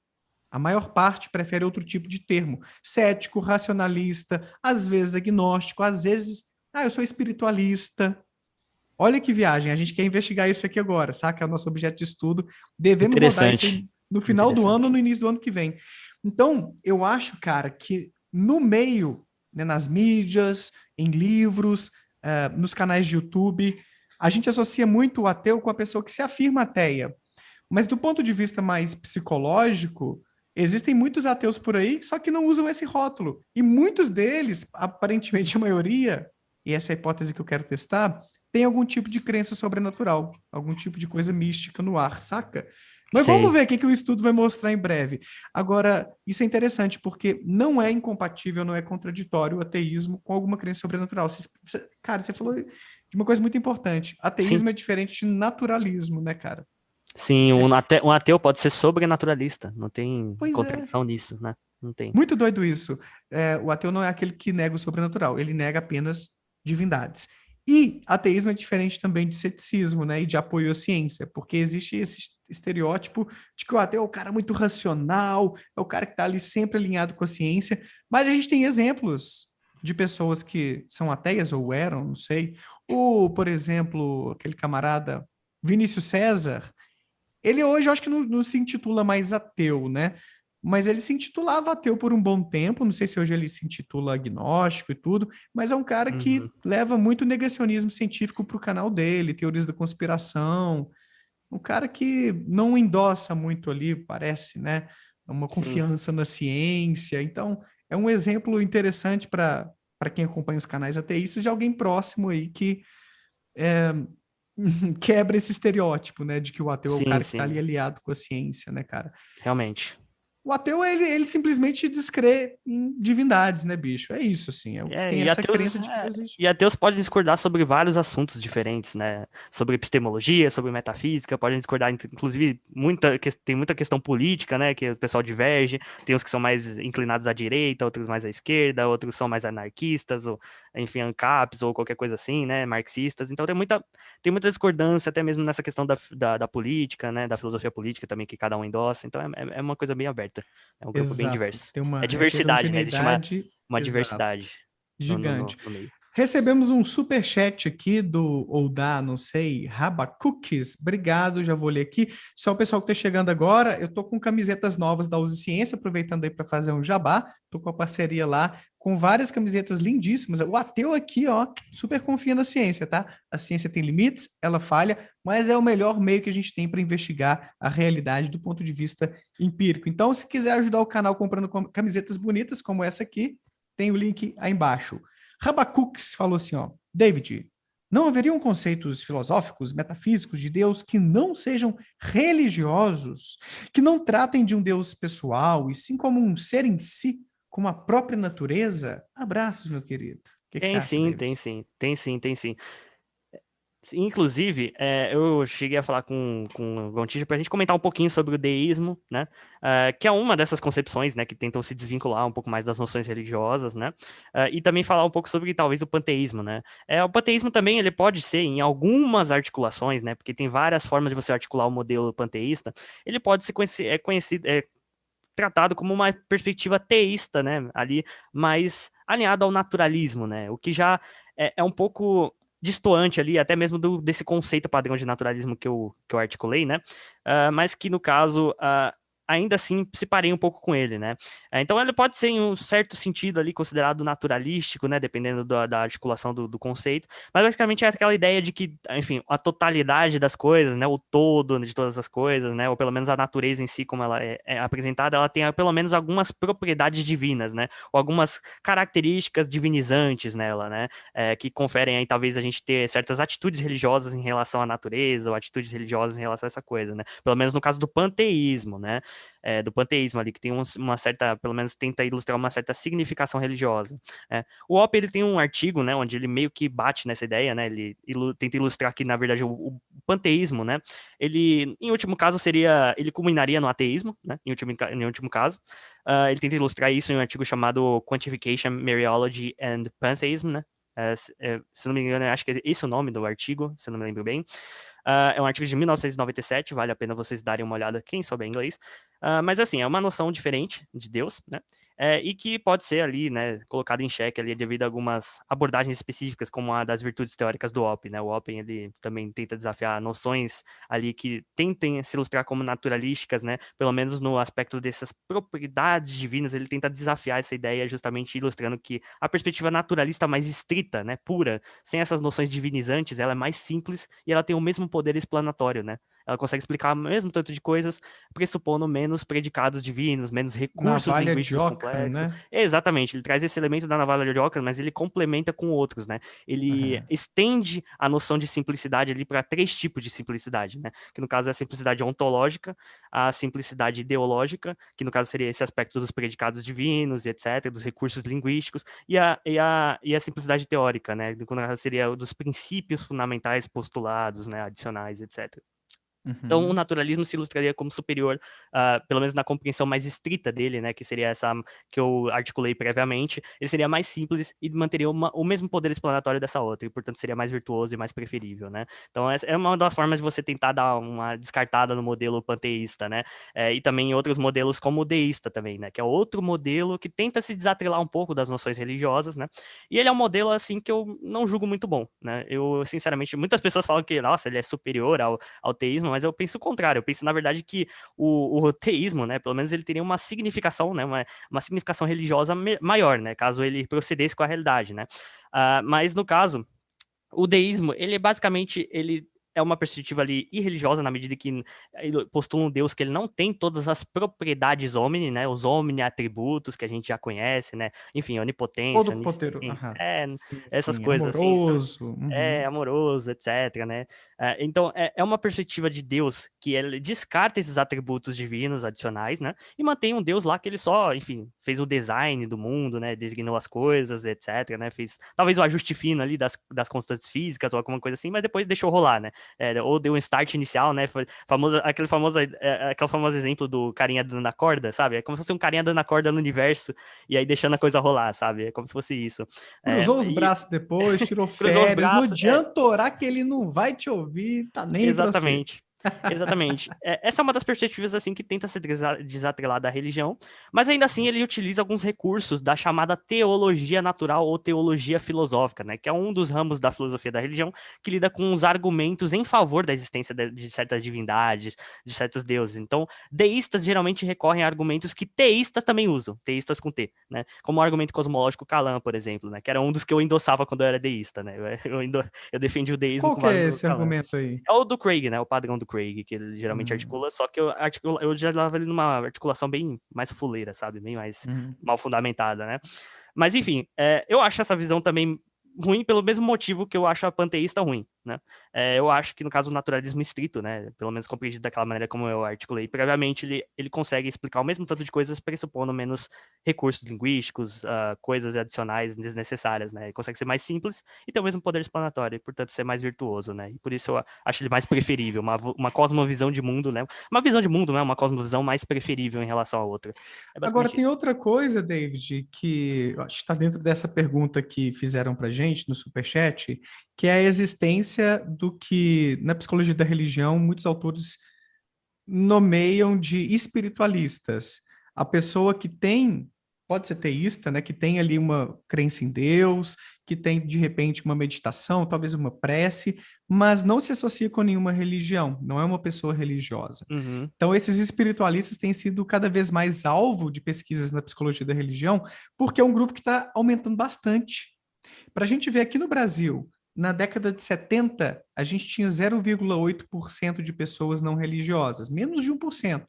Speaker 1: A maior parte prefere outro tipo de termo, cético, racionalista, às vezes agnóstico, às vezes, eu sou espiritualista. Olha que viagem, a gente quer investigar isso aqui agora, saca? É o nosso objeto de estudo. Devemos rodar isso
Speaker 2: Interessante.
Speaker 1: aí no final do ano ou
Speaker 2: Interessante.
Speaker 1: no início do ano que vem. Então, eu acho, cara, que no meio, né, nas mídias, em livros, nos canais de YouTube, a gente associa muito o ateu com a pessoa que se afirma ateia. Mas do ponto de vista mais psicológico, existem muitos ateus por aí, só que não usam esse rótulo. E muitos deles, aparentemente a maioria, e essa é a hipótese que eu quero testar, tem algum tipo de crença sobrenatural, algum tipo de coisa mística no ar, saca? Mas vamos
Speaker 2: Sei.
Speaker 1: ver o que o estudo vai mostrar em breve. Agora, isso é interessante porque não é incompatível, não é contraditório o ateísmo com alguma crença sobrenatural. Cara, você falou de uma coisa muito importante.
Speaker 2: Sim.
Speaker 1: Ateísmo é diferente de naturalismo, né, cara?
Speaker 2: Sim,
Speaker 1: Você...
Speaker 2: um ateu pode ser sobrenaturalista. Não tem
Speaker 1: Pois é.
Speaker 2: contradição nisso, né? Não tem.
Speaker 1: Muito doido isso. O ateu não é aquele que nega o sobrenatural, ele nega apenas divindades. E ateísmo é diferente também de ceticismo, né, e de apoio à ciência, porque existe esse estereótipo de que o ateu é o cara muito racional, é o cara que está ali sempre alinhado com a ciência, mas a gente tem exemplos de pessoas que são ateias ou eram, não sei. Por exemplo, aquele camarada Vinícius César, ele hoje eu acho que não se intitula mais ateu, né? Mas ele se intitulava ateu por um bom tempo, não sei se hoje ele se intitula agnóstico e tudo, mas é um cara que
Speaker 2: Uhum.
Speaker 1: leva muito negacionismo científico para o canal dele, teorias da conspiração, um cara que não endossa muito ali, parece, né? Uma
Speaker 2: Sim.
Speaker 1: confiança na ciência. Então, é um exemplo interessante para quem acompanha os canais ateístas de alguém próximo aí que quebra esse estereótipo, né, de que o ateu é o
Speaker 2: Sim,
Speaker 1: cara que está
Speaker 2: sim.
Speaker 1: ali aliado com a ciência, né, cara?
Speaker 2: Realmente.
Speaker 1: O ateu, ele simplesmente descrê em divindades, né, bicho? É isso, assim, é o que tem essa crença de que Deus existe.
Speaker 2: E ateus podem discordar sobre vários assuntos diferentes, né? Sobre epistemologia, sobre metafísica, podem discordar, inclusive, tem muita questão política, né? Que o pessoal diverge. Tem uns que são mais inclinados à direita, outros mais à esquerda, outros são mais anarquistas, ou, enfim, ANCAPs, ou qualquer coisa assim, né? Marxistas. Então tem muita discordância, até mesmo nessa questão da política, né? Da filosofia política também, que cada um endossa. Então é uma coisa bem aberta. É um grupo bem
Speaker 1: Exato.
Speaker 2: diverso.
Speaker 1: Tem
Speaker 2: É
Speaker 1: uma
Speaker 2: diversidade, né? Existe
Speaker 1: heterogeneidade,
Speaker 2: uma
Speaker 1: exato,
Speaker 2: diversidade
Speaker 1: gigante.
Speaker 2: no meio.
Speaker 1: Recebemos um super chat aqui ou da, não sei, Rabacookies. Obrigado, já vou ler aqui. Só o pessoal que está chegando agora, eu tô com camisetas novas da Uzi Ciência, aproveitando aí para fazer um jabá. Tô com a parceria lá com várias camisetas lindíssimas. O ateu aqui, ó, super confia na ciência, tá? A ciência tem limites, ela falha, mas é o melhor meio que a gente tem para investigar a realidade do ponto de vista empírico. Então, se quiser ajudar o canal comprando camisetas bonitas como essa aqui, tem o link aí embaixo. Rabacooks falou assim, ó, David, não haveriam conceitos filosóficos, metafísicos de Deus que não sejam religiosos, que não tratem de um Deus pessoal, e sim como um ser em si, como a própria natureza? Abraços, meu querido. O que você
Speaker 2: Tem
Speaker 1: acha,
Speaker 2: sim,
Speaker 1: David?
Speaker 2: tem sim, tem sim, tem sim. Inclusive, eu cheguei a falar com o Gontijo para a gente comentar um pouquinho sobre o deísmo, né? Que é uma dessas concepções, né, que tentam se desvincular um pouco mais das noções religiosas, né? E também falar um pouco sobre talvez o panteísmo, né? O panteísmo também ele pode ser em algumas articulações, né? Porque tem várias formas de você articular o modelo panteísta. Ele pode ser conhecido, tratado como uma perspectiva teísta, né? Ali mais alinhado ao naturalismo, né? O que já é um pouco distoante ali, até mesmo desse conceito padrão de naturalismo que eu articulei, né? Mas que, no caso, ainda assim se parei um pouco com ele, né? Então ele pode ser em um certo sentido ali considerado naturalístico, né? Dependendo da articulação do conceito, mas basicamente é aquela ideia de que, enfim, a totalidade das coisas, né? O todo de todas as coisas, né? Ou pelo menos a natureza em si, como ela é apresentada, ela tem pelo menos algumas propriedades divinas, né? Ou algumas características divinizantes nela, né? Que conferem aí talvez a gente ter certas atitudes religiosas em relação à natureza, ou atitudes religiosas em relação a essa coisa, né? Pelo menos no caso do panteísmo, né? Do panteísmo ali, que tem uma certa, pelo menos tenta ilustrar uma certa significação religiosa. O Hoppe, ele tem um artigo, né, onde ele meio que bate nessa ideia, né, ele tenta ilustrar que, na verdade, o panteísmo, né, ele, em último caso, ele culminaria no ateísmo, né, em último caso. Ele tenta ilustrar isso em um artigo chamado Quantification, Mariology and Pantheism, né, se não me engano, acho que é esse o nome do artigo, se não me lembro bem. É um artigo de 1997, vale a pena vocês darem uma olhada quem souber inglês. Mas assim, é uma noção diferente de Deus, né? E que pode ser ali, né, colocada em xeque ali devido a algumas abordagens específicas, como a das virtudes teóricas do Oppen, né? O Oppen, ele também tenta desafiar noções ali que tentem se ilustrar como naturalísticas, né? Pelo menos no aspecto dessas propriedades divinas, ele tenta desafiar essa ideia, justamente ilustrando que a perspectiva naturalista mais estrita, né, pura, sem essas noções divinizantes, ela é mais simples e ela tem o mesmo poder explanatório, né? Ela consegue explicar o mesmo tanto de coisas, pressupondo menos predicados divinos, menos recursos
Speaker 1: Navalha de
Speaker 2: linguísticos
Speaker 1: Ockham,
Speaker 2: complexos.
Speaker 1: né?
Speaker 2: Exatamente, ele traz esse elemento da navalha de Ockham, mas ele complementa com outros, né? Ele
Speaker 1: Aham.
Speaker 2: estende a noção de simplicidade ali para 3 tipos de simplicidade, né? Que no caso é a simplicidade ontológica, a simplicidade ideológica, que no caso seria esse aspecto dos predicados divinos e etc., dos recursos linguísticos, e a simplicidade teórica, né? Que no caso seria dos princípios fundamentais postulados, né? Adicionais, etc. Então, o
Speaker 1: Uhum.
Speaker 2: naturalismo se ilustraria como superior, pelo menos na compreensão mais estrita dele, né, que seria essa que eu articulei previamente. Ele seria mais simples e manteria o mesmo poder explanatório dessa outra, e, portanto, seria mais virtuoso e mais preferível, né? Então, essa é uma das formas de você tentar dar uma descartada no modelo panteísta, né? E também em outros modelos como o deísta também, né? Que é outro modelo que tenta se desatrelar um pouco das noções religiosas, né? E ele é um modelo, assim, que eu não julgo muito bom, né? Eu, sinceramente, muitas pessoas falam que, nossa, ele é superior ao teísmo, mas eu penso o contrário. Eu penso, na verdade, que o teísmo, né, pelo menos ele teria uma significação, né, uma significação religiosa maior, né, caso ele procedesse com a realidade, né. Mas, no caso, o deísmo, ele basicamente, ele é uma perspectiva ali irreligiosa na medida que ele postula um Deus que ele não tem todas as propriedades omni, né, os omni atributos que a gente já conhece, né, enfim, onipotência,
Speaker 1: Todo poderoso.
Speaker 2: onisciência,
Speaker 1: Aham. Sim,
Speaker 2: essas
Speaker 1: sim.
Speaker 2: coisas assim, sabe?
Speaker 1: Amoroso. Uhum.
Speaker 2: Amoroso, etc, né? Então, é uma perspectiva de Deus que ele descarta esses atributos divinos adicionais, né? E mantém um Deus lá que ele só, enfim, fez o design do mundo, né? Designou as coisas, etc, né? Fez talvez o ajuste fino ali das constantes físicas ou alguma coisa assim, mas depois deixou rolar, né? Ou deu um start inicial, né? Foi aquele famoso exemplo do carinha dando a corda, sabe? É como se fosse um carinha dando a corda no universo e aí deixando a coisa rolar, sabe? É como se fosse isso.
Speaker 1: Cruzou os
Speaker 2: E
Speaker 1: braços depois, tirou
Speaker 2: cruzou os
Speaker 1: férias. Não
Speaker 2: braços,
Speaker 1: adianta orar que ele não vai te ouvir, tá nem aí pra você.
Speaker 2: exatamente. Exatamente. Essa é uma das perspectivas assim que tenta se desatrelar da religião, mas ainda assim ele utiliza alguns recursos da chamada teologia natural ou teologia filosófica, né, que é um dos ramos da filosofia da religião que lida com os argumentos em favor da existência de certas divindades, de certos deuses. Então, deístas geralmente recorrem a argumentos que teístas também usam, teístas com T, né, como o argumento cosmológico Kalam, por exemplo, né, que era um dos que eu endossava quando eu era deísta, né, eu defendi o deísmo
Speaker 1: Qual
Speaker 2: com
Speaker 1: que
Speaker 2: base
Speaker 1: é
Speaker 2: no
Speaker 1: esse
Speaker 2: Kalam.
Speaker 1: argumento aí?
Speaker 2: É o do Craig, né? O padrão do Craig, que ele geralmente
Speaker 1: Hum,
Speaker 2: articula, só que eu já levava ele numa articulação bem mais fuleira, sabe? Bem mais
Speaker 1: hum.
Speaker 2: mal fundamentada, né? Mas, enfim, eu acho essa visão também ruim pelo mesmo motivo que eu acho a panteísta ruim, né? Eu acho que, no caso, o naturalismo estrito, né? Pelo menos compreendido daquela maneira como eu articulei previamente, ele consegue explicar o mesmo tanto de coisas pressupondo menos recursos linguísticos, coisas adicionais desnecessárias, né? Ele consegue ser mais simples e ter o mesmo poder explanatório, e, portanto, ser mais virtuoso, né? E por isso eu acho ele mais preferível, uma cosmovisão de mundo, né? Uma visão de mundo, né? Uma cosmovisão mais preferível em relação à outra. É
Speaker 1: Agora,
Speaker 2: basicamente
Speaker 1: tem
Speaker 2: isso.
Speaker 1: outra coisa, David, que eu acho que está dentro dessa pergunta que fizeram para gente no Superchat, que é a existência do que, na psicologia da religião, muitos autores nomeiam de espiritualistas. A pessoa que tem pode ser teísta, né, que tem ali uma crença em Deus, que tem, de repente, uma meditação, talvez uma prece, mas não se associa com nenhuma religião, não é uma pessoa religiosa.
Speaker 2: Uhum.
Speaker 1: Então, esses espiritualistas têm sido cada vez mais alvo de pesquisas na psicologia da religião, porque é um grupo que está aumentando bastante. Para a gente ver aqui no Brasil, na década de 70, a gente tinha 0,8% de pessoas não religiosas, menos de 1%.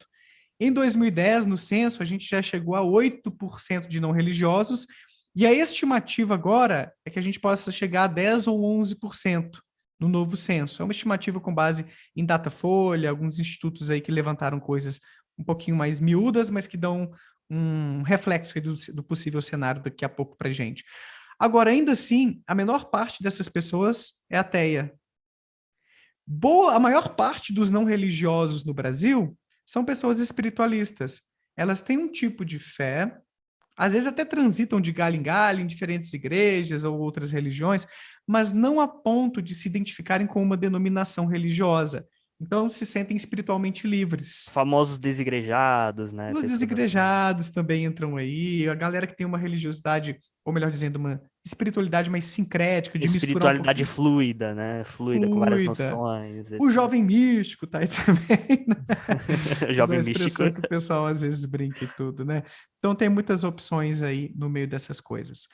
Speaker 1: Em 2010, no censo, a gente já chegou a 8% de não religiosos, e a estimativa agora é que a gente possa chegar a 10 ou 11% no novo censo. É uma estimativa com base em Datafolha, alguns institutos aí que levantaram coisas um pouquinho mais miúdas, mas que dão um reflexo do possível cenário daqui a pouco para a gente. Agora, ainda assim, a menor parte dessas pessoas é ateia. A maior parte dos não religiosos no Brasil são pessoas espiritualistas. Elas têm um tipo de fé, às vezes até transitam de galho em galho em diferentes igrejas ou outras religiões, mas não a ponto de se identificarem com uma denominação religiosa. Então, se sentem espiritualmente livres.
Speaker 2: Famosos desigrejados, né?
Speaker 1: Os
Speaker 2: Pessoas assim.
Speaker 1: desigrejados também entram aí, a galera que tem uma religiosidade, ou melhor dizendo, uma espiritualidade mais sincrética, de misturar um
Speaker 2: Espiritualidade
Speaker 1: pouquinho,
Speaker 2: fluida, né? Fluida, com várias
Speaker 1: fluida.
Speaker 2: noções,
Speaker 1: O
Speaker 2: etc.
Speaker 1: jovem místico tá aí também, né? Essa é
Speaker 2: Jovem
Speaker 1: uma
Speaker 2: místico.
Speaker 1: expressão que o pessoal às vezes brinca e tudo, né? Então tem muitas opções aí no meio dessas coisas.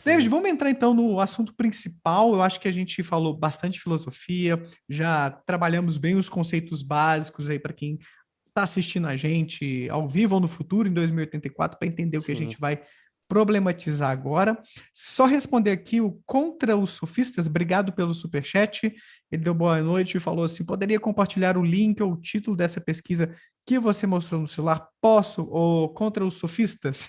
Speaker 1: David,
Speaker 2: Sim,
Speaker 1: vamos entrar então no assunto principal. Eu acho que a gente falou bastante filosofia, já trabalhamos bem os conceitos básicos aí para quem está assistindo a gente ao vivo ou no futuro, em 2084, para entender o que a
Speaker 2: sim.
Speaker 1: gente vai problematizar agora. Só responder aqui o Contra os Sofistas, obrigado pelo superchat. Ele deu boa noite e falou assim: poderia compartilhar o link ou o título dessa pesquisa que você mostrou no celular? Posso? Ou Contra os Sofistas?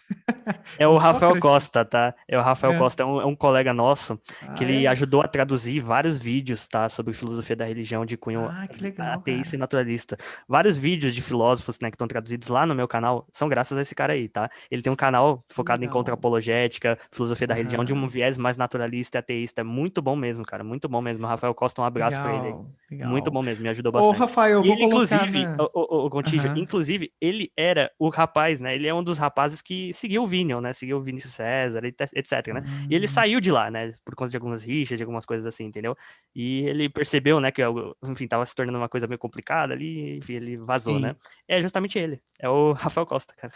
Speaker 2: É o
Speaker 1: Do
Speaker 2: Rafael
Speaker 1: Sócrates?
Speaker 2: Costa, tá? É o Rafael
Speaker 1: É.
Speaker 2: Costa, é um colega nosso que
Speaker 1: Ah,
Speaker 2: ele
Speaker 1: é?
Speaker 2: ajudou a traduzir vários vídeos, tá? Sobre filosofia da religião de cunho
Speaker 1: Ah, que legal,
Speaker 2: ateísta e
Speaker 1: cara.
Speaker 2: naturalista. Vários vídeos de filósofos, né, que estão traduzidos lá no meu canal são graças a esse cara aí, tá? Ele tem um canal
Speaker 1: Que
Speaker 2: focado em
Speaker 1: legal.
Speaker 2: contra-apologética, filosofia da religião, de um
Speaker 1: Aham.
Speaker 2: viés mais naturalista e ateísta. É muito bom mesmo, cara. Muito bom mesmo. Rafael Costa, um abraço pra ele aí.
Speaker 1: Legal,
Speaker 2: Muito
Speaker 1: legal.
Speaker 2: bom mesmo, me ajudou
Speaker 1: Ô,
Speaker 2: bastante.
Speaker 1: Rafael, eu
Speaker 2: E
Speaker 1: vou
Speaker 2: ele,
Speaker 1: colocar
Speaker 2: inclusive,
Speaker 1: na.
Speaker 2: o Gontijo,
Speaker 1: Aham.
Speaker 2: inclusive, ele era o rapaz, né? Ele é um dos rapazes que seguiu o Vinion, né? Seguiu o Vinícius César, etc, né? E ele
Speaker 1: Ah,
Speaker 2: saiu de lá, né? Por conta de algumas rixas, de algumas coisas assim, entendeu? E ele percebeu, né, que, enfim, tava se tornando uma coisa meio complicada ali, enfim, ele vazou, né?
Speaker 1: sim.
Speaker 2: É justamente ele, é o Rafael Costa, cara.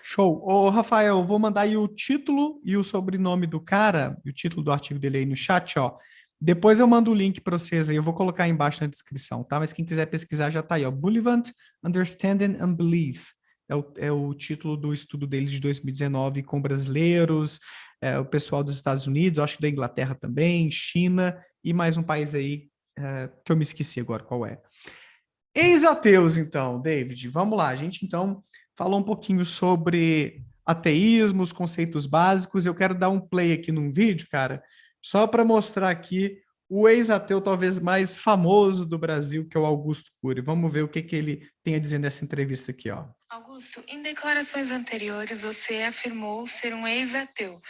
Speaker 1: Show. Ô, Rafael, eu vou mandar aí o título e o sobrenome do cara, e o título do artigo dele aí no chat, ó. Depois eu mando o link para vocês aí, eu vou colocar aí embaixo na descrição, tá? Mas quem quiser pesquisar já tá aí, ó. Bullivant, Understanding and Belief. É o título do estudo dele de 2019 com brasileiros, o pessoal dos Estados Unidos, acho que da Inglaterra também, China e mais um país aí que eu me esqueci agora qual é. Ex-ateus, então, David, vamos lá. A gente, então, falou um pouquinho sobre ateísmo, os conceitos básicos. Eu quero dar um play aqui num vídeo, cara, só para mostrar aqui o ex-ateu talvez mais famoso do Brasil, que é o Augusto Cury. Vamos ver o que, que ele tem a dizer nessa entrevista aqui, ó. Augusto, em declarações anteriores, você afirmou ser um ex-ateu.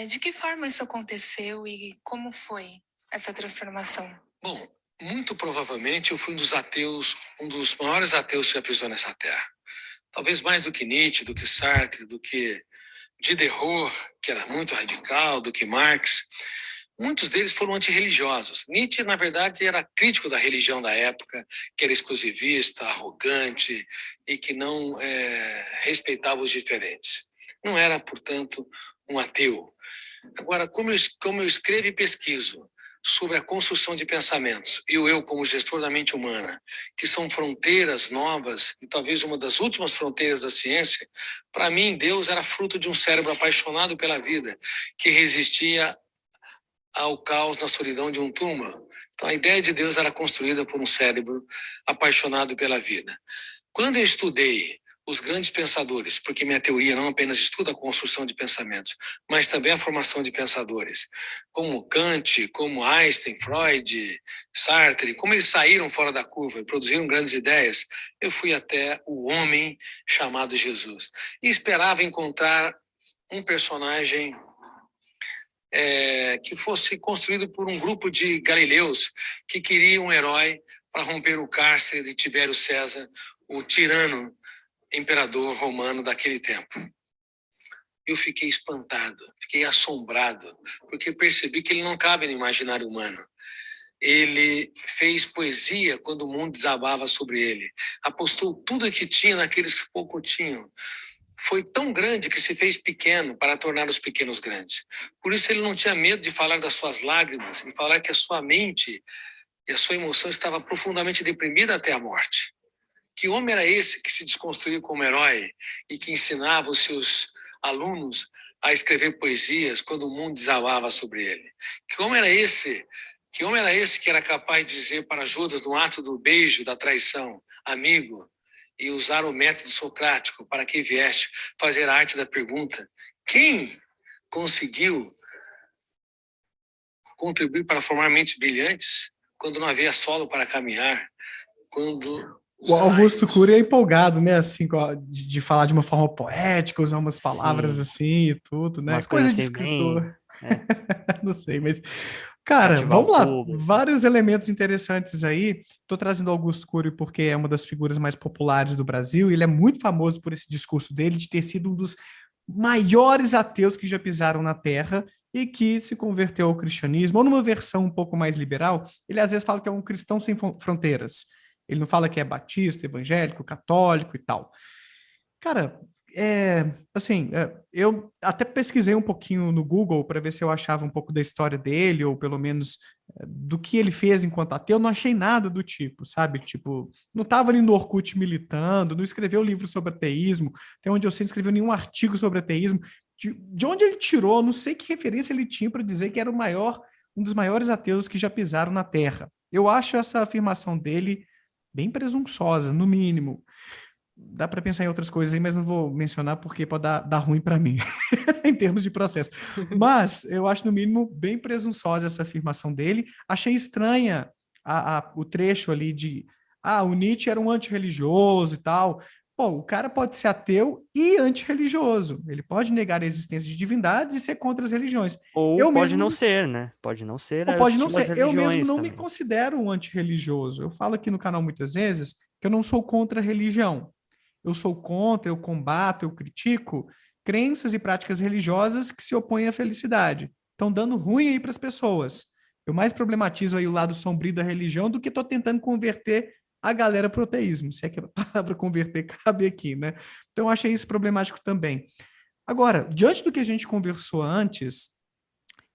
Speaker 1: De que forma isso aconteceu e como foi essa transformação? Bom, muito provavelmente eu fui um dos maiores ateus que já pisou nessa terra. Talvez mais do que Nietzsche, do que Sartre, do que Diderot, que era muito radical, do que Marx. Muitos deles foram antirreligiosos. Nietzsche, na verdade, era crítico da religião da época, que era exclusivista, arrogante e que não respeitava os diferentes. Não era, portanto, um ateu. Agora, como eu escrevo e pesquiso sobre a construção de pensamentos e o eu como gestor da mente humana, que são fronteiras novas e talvez uma das últimas fronteiras da ciência, para mim, Deus era fruto de um cérebro apaixonado pela vida, que resistia ao caos na solidão de um túmulo. Então, a ideia de Deus era construída por um cérebro apaixonado pela vida. Quando eu estudei os grandes pensadores, porque minha teoria não apenas estuda a construção de pensamentos, mas também a formação de pensadores, como Kant, como Einstein, Freud, Sartre, como eles saíram fora da curva e produziram grandes ideias, eu fui até o homem chamado Jesus e esperava encontrar um personagem que fosse construído por um grupo de galileus que queriam um herói para romper o cárcere de Tibério César, o tirano imperador romano daquele tempo.
Speaker 3: eu fiquei espantado, fiquei assombrado, porque percebi que ele não cabe no imaginário humano. Ele fez poesia quando o mundo desabava sobre ele. Apostou tudo que tinha naqueles que pouco tinham. Foi tão grande que se fez pequeno para tornar os pequenos grandes. Por isso ele não tinha medo de falar das suas lágrimas e falar que a sua mente e a sua emoção estava profundamente deprimida até a morte. Que homem era esse que se desconstruiu como herói e que ensinava os seus alunos a escrever poesias quando o mundo desabava sobre ele? Que homem era esse? Que homem era esse que era capaz de dizer para Judas, no ato do beijo, da traição, amigo, e usar o método socrático para que vieste fazer a arte da pergunta? Quem conseguiu contribuir para formar mentes brilhantes quando não havia solo para caminhar? Quando
Speaker 1: o Augusto Cury é empolgado, né? Assim, de falar de uma forma poética, usar umas palavras
Speaker 2: Sim,
Speaker 1: assim e tudo, né?
Speaker 2: umas
Speaker 1: Coisa
Speaker 2: coisas
Speaker 1: de
Speaker 2: assim bem,
Speaker 1: escritor.
Speaker 2: né,
Speaker 1: Não sei, mas, cara,
Speaker 2: cativar o
Speaker 1: vamos lá.
Speaker 2: público.
Speaker 1: Vários elementos interessantes aí. Estou trazendo Augusto Cury porque é uma das figuras mais populares do Brasil. E ele é muito famoso por esse discurso dele de ter sido um dos maiores ateus que já pisaram na Terra e que se converteu ao cristianismo, ou numa versão um pouco mais liberal. Ele às vezes fala que é um cristão sem fronteiras. Ele não fala que é batista, evangélico, católico e tal. Cara, eu até pesquisei um pouquinho no Google para ver se eu achava um pouco da história dele, ou pelo menos do que ele fez enquanto ateu. Não achei nada do tipo, sabe? Tipo, não estava ali no Orkut militando, não escreveu livro sobre ateísmo, até onde eu sei, não escreveu nenhum artigo sobre ateísmo. De onde ele tirou, não sei que referência ele tinha para dizer que era um dos maiores ateus que já pisaram na Terra. Eu acho essa afirmação dele bem presunçosa, no mínimo. Dá para pensar em outras coisas aí, mas não vou mencionar porque pode dar ruim para mim, em termos de processo. Mas eu acho, no mínimo, bem presunçosa essa afirmação dele. Achei estranha o trecho ali de o Nietzsche era um antirreligioso e tal. Pô, o cara pode ser ateu e antirreligioso. Ele pode negar a existência de divindades e ser contra as religiões.
Speaker 2: Ou
Speaker 1: Eu
Speaker 2: pode
Speaker 1: mesmo
Speaker 2: não
Speaker 1: não,
Speaker 2: ser, né? Pode não ser
Speaker 1: ou pode não
Speaker 2: as
Speaker 1: ser. Eu mesmo
Speaker 2: religiões
Speaker 1: não me
Speaker 2: também.
Speaker 1: considero um antirreligioso. Eu falo aqui no canal muitas vezes que eu não sou contra a religião. Eu sou contra, eu combato, eu critico crenças e práticas religiosas que se opõem à felicidade. Estão dando ruim aí para as pessoas. Eu mais problematizo aí o lado sombrio da religião do que estou tentando converter a galera para o ateísmo, se é que a palavra converter cabe aqui, né? Então eu achei isso problemático também. Agora, diante do que a gente conversou antes,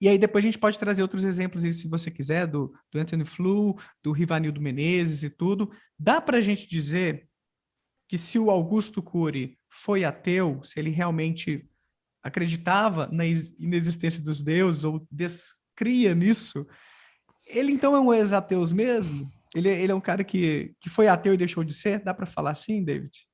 Speaker 1: e aí depois a gente pode trazer outros exemplos, se você quiser, do Anthony Flew, do Rivanildo Menezes e tudo, dá para a gente dizer que se o Augusto Cury foi ateu, se ele realmente acreditava na inexistência dos deuses ou descria nisso, ele então é um ex-ateu mesmo? Ele é um cara que foi ateu e deixou de ser? Dá para falar assim, David?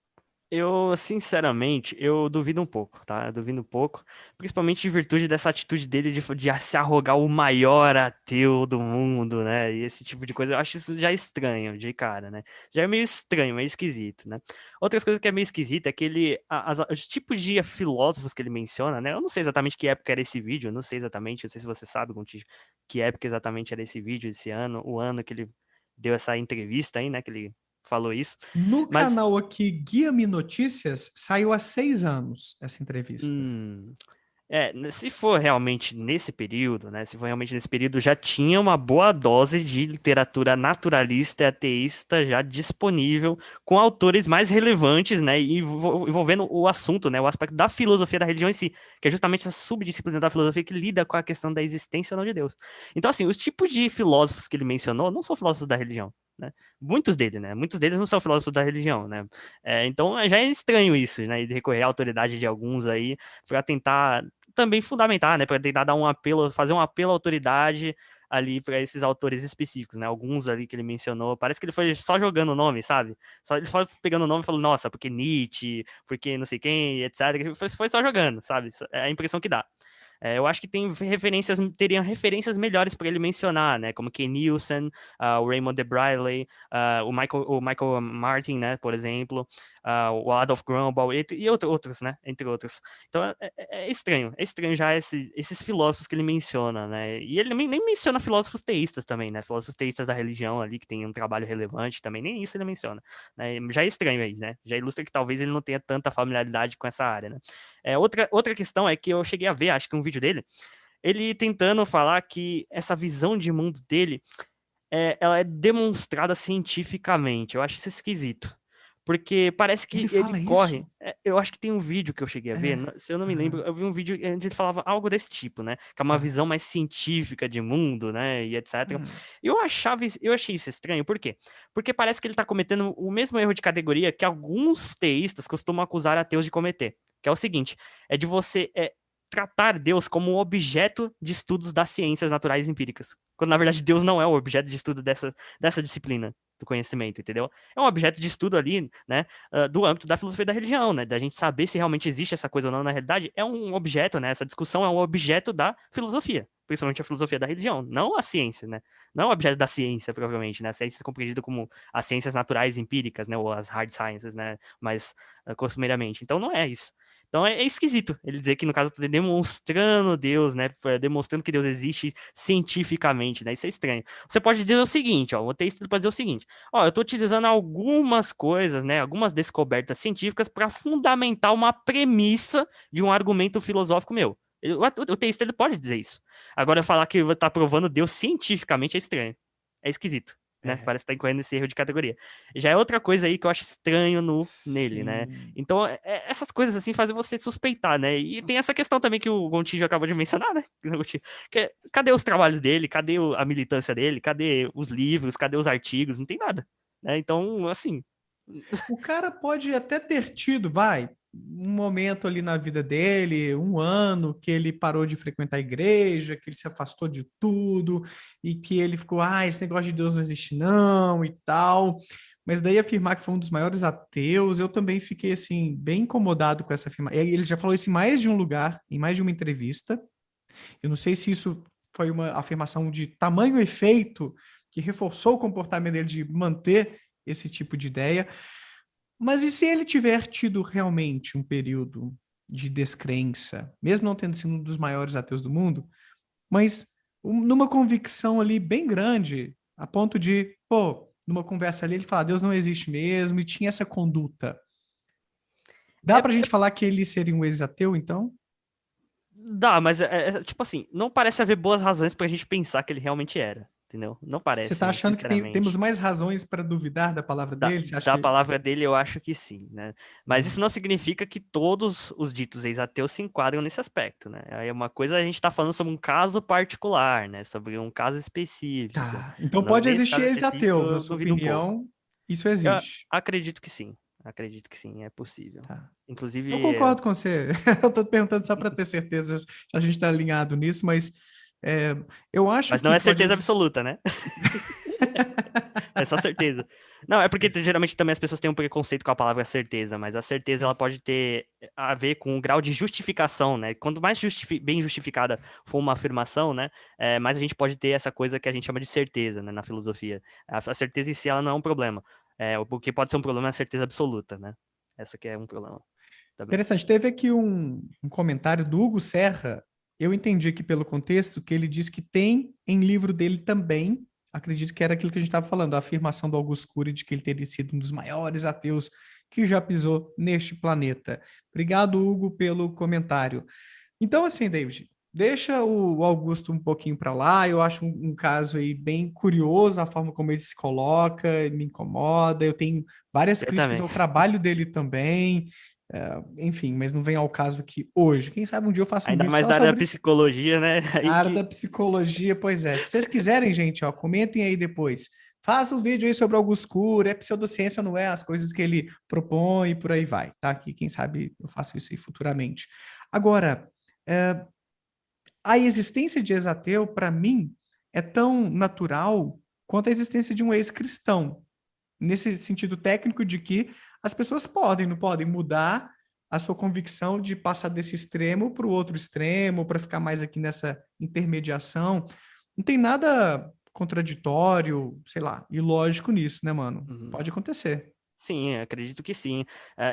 Speaker 2: Eu, sinceramente, eu duvido um pouco, tá? Eu duvido um pouco, principalmente em virtude dessa atitude dele de se arrogar o maior ateu do mundo, né? E esse tipo de coisa, eu acho isso já estranho, de cara, né? Já é meio estranho, meio esquisito, né? Outras coisas que é meio esquisito é que os tipos de filósofos que ele menciona, né? Eu não sei exatamente que época era esse vídeo, eu não sei exatamente, não sei se você sabe, Gontijo, que época exatamente era esse vídeo, esse ano, o ano que ele deu essa entrevista aí, né? Que ele falou isso.
Speaker 1: No
Speaker 2: Mas
Speaker 1: canal aqui, Guia-me Notícias, saiu há 6 anos essa entrevista.
Speaker 2: Se for realmente nesse período, né? Se for realmente nesse período, já tinha uma boa dose de literatura naturalista e ateísta já disponível, com autores mais relevantes, né? E envolvendo o assunto, né? O aspecto da filosofia da religião em si, que é justamente essa subdisciplina da filosofia que lida com a questão da existência ou não de Deus. Então, assim, os tipos de filósofos que ele mencionou não são filósofos da religião. Né? Muitos deles, né? Muitos deles não são filósofos da religião, né? Então já é estranho isso, né? De recorrer à autoridade de alguns aí para tentar também fundamentar, né, para tentar dar um apelo, fazer um apelo à autoridade ali para esses autores específicos, né? Alguns ali que ele mencionou, parece que ele foi só jogando o nome, sabe? Só ele foi pegando o nome e falou, nossa, porque Nietzsche, porque não sei quem, etc. Foi só jogando, sabe? É a impressão que dá. Eu acho que teriam referências melhores para ele mencionar, né? Como Ken Nielsen, o Raymond De Briley, o Michael Martin, né? Por exemplo, o Adolf Grunwald e outros, né? Entre outros. Então é estranho já esses filósofos que ele menciona, né? E ele nem menciona filósofos teístas também, né? Filósofos teístas da religião ali, que tem um trabalho relevante também, nem isso ele menciona, né? Já é estranho aí, né? Já ilustra que talvez ele não tenha tanta familiaridade com essa área, né? Outra questão é que eu cheguei a ver, acho que um vídeo dele, ele tentando falar que essa visão de mundo dele, ela é demonstrada cientificamente. Eu acho isso esquisito. Porque parece que
Speaker 1: Ele
Speaker 2: ele
Speaker 1: fala
Speaker 2: corre.
Speaker 1: isso?
Speaker 2: Eu acho que tem um vídeo que eu cheguei a ver,
Speaker 1: É.
Speaker 2: se eu não me lembro,
Speaker 1: Aham.
Speaker 2: eu vi um vídeo onde ele falava algo desse tipo, né? Que é uma
Speaker 1: Tá.
Speaker 2: visão mais científica de mundo, né? E etc.
Speaker 1: Hum.
Speaker 2: Eu achei isso estranho, por quê? Porque parece que ele tá cometendo o mesmo erro de categoria que alguns teístas costumam acusar ateus de cometer. Que é o seguinte: é de você tratar Deus como um objeto de estudos das ciências naturais empíricas. Quando, na verdade, Deus não é o objeto de estudo dessa disciplina do conhecimento, entendeu? É um objeto de estudo ali, né, do âmbito da filosofia da religião, né, da gente saber se realmente existe essa coisa ou não na realidade, é um objeto, né, essa discussão é um objeto da filosofia, principalmente a filosofia da religião, não a ciência, né, não é um objeto da ciência, provavelmente, né, a ciência é compreendida como as ciências naturais empíricas, né, ou as hard sciences, né, mais costumeiramente, então não é isso. Então é esquisito ele dizer que, no caso, está demonstrando Deus, né? Demonstrando que Deus existe cientificamente, né? Isso é estranho. Você pode dizer o seguinte, ó, o ateísta pode dizer o seguinte: ó, eu estou utilizando algumas coisas, né? Algumas descobertas científicas para fundamentar uma premissa de um argumento filosófico meu. O ateísta ele pode dizer isso. Agora, falar que está provando Deus cientificamente é estranho. É esquisito. Né?
Speaker 1: É.
Speaker 2: Parece que tá incorrendo nesse erro de categoria. Já é outra coisa aí que eu acho estranho nele, né?
Speaker 1: Sim.
Speaker 2: Então, essas coisas assim fazem você suspeitar, né? E tem essa questão também que o Gontijo acabou de mencionar, né? Cadê os trabalhos dele? Cadê a militância dele? Cadê os livros? Cadê os artigos? Não tem nada. Né? Então, assim.
Speaker 1: O cara pode até ter tido, vai, um momento ali na vida dele, um ano que ele parou de frequentar a igreja, que ele se afastou de tudo e que ele ficou, esse negócio de Deus não existe não e tal. Mas daí afirmar que foi um dos maiores ateus, eu também fiquei assim bem incomodado com essa afirmação. Ele já falou isso em mais de um lugar, em mais de uma entrevista. Eu não sei se isso foi uma afirmação de tamanho efeito que reforçou o comportamento dele de manter esse tipo de ideia. Mas e se ele tiver tido realmente um período de descrença, mesmo não tendo sido um dos maiores ateus do mundo, mas numa convicção ali bem grande, a ponto de, numa conversa ali, ele fala, Deus não existe mesmo, e tinha essa conduta. Dá pra gente falar que ele seria um ex-ateu, então?
Speaker 2: Dá, mas tipo assim, não parece haver boas razões pra gente pensar que ele realmente era, entendeu? Não
Speaker 1: Você está
Speaker 2: parece,
Speaker 1: achando que temos
Speaker 2: sinceramente.
Speaker 1: mais razões para duvidar da palavra dele? Você acha
Speaker 2: Da
Speaker 1: que...
Speaker 2: palavra dele, eu acho que sim, né? Mas isso
Speaker 1: Uhum.
Speaker 2: não significa que todos os ditos ex-ateus se enquadram nesse aspecto, né? Aí uma coisa a gente está falando sobre um caso particular, né? Sobre um caso específico.
Speaker 1: Tá, então pode
Speaker 2: Nesse
Speaker 1: existir
Speaker 2: caso específico,
Speaker 1: ex-ateu, na
Speaker 2: eu
Speaker 1: sua
Speaker 2: duvido um pouco.
Speaker 1: opinião, isso
Speaker 2: Eu
Speaker 1: existe.
Speaker 2: acredito que sim. Acredito que sim, é possível.
Speaker 1: Tá. Eu
Speaker 2: Inclusive,
Speaker 1: concordo com você. Eu estou perguntando só para ter certeza se a gente está alinhado nisso, mas é, eu acho
Speaker 2: mas não
Speaker 1: que
Speaker 2: é
Speaker 1: pode
Speaker 2: certeza
Speaker 1: existir.
Speaker 2: absoluta, né? É só certeza. Não, é porque geralmente também as pessoas têm um preconceito com a palavra certeza, mas a certeza ela pode ter a ver com o grau de justificação, né? Quanto mais bem justificada for uma afirmação, né, mais a gente pode ter essa coisa que a gente chama de certeza, né, na filosofia. A certeza em si ela não é um problema. O que pode ser um problema é a certeza absoluta, né? Essa que é um problema também.
Speaker 1: Interessante. Teve aqui um comentário do Hugo Serra. Eu entendi aqui pelo contexto que ele diz que tem em livro dele também, acredito que era aquilo que a gente estava falando, a afirmação do Augusto Cury de que ele teria sido um dos maiores ateus que já pisou neste planeta. Obrigado, Hugo, pelo comentário. Então, assim, David, deixa o Augusto um pouquinho para lá. Eu acho um caso aí bem curioso, a forma como ele se coloca, me incomoda. Eu tenho várias
Speaker 2: Eu
Speaker 1: críticas
Speaker 2: também.
Speaker 1: ao trabalho dele também. Enfim, mas não vem ao caso aqui hoje. Quem sabe um dia eu faço um
Speaker 2: Ainda
Speaker 1: vídeo
Speaker 2: mais
Speaker 1: só
Speaker 2: da área da
Speaker 1: sobre
Speaker 2: psicologia, né?
Speaker 1: a
Speaker 2: Aí
Speaker 1: área
Speaker 2: que
Speaker 1: da psicologia. Pois é, se vocês quiserem, gente, ó, comentem aí depois. Faça um vídeo aí sobre Augusto Cury, é pseudociência ou não é, as coisas que ele propõe e por aí vai, tá? Que quem sabe eu faço isso aí futuramente. Agora, a existência de ex-ateu, para mim, é tão natural quanto a existência de um ex-cristão, nesse sentido técnico de que as pessoas podem, não podem mudar a sua convicção de passar desse extremo para o outro extremo, para ficar mais aqui nessa intermediação. Não tem nada contraditório, sei lá, ilógico nisso, né, mano?
Speaker 2: Uhum.
Speaker 1: Pode acontecer.
Speaker 2: Sim, acredito que sim.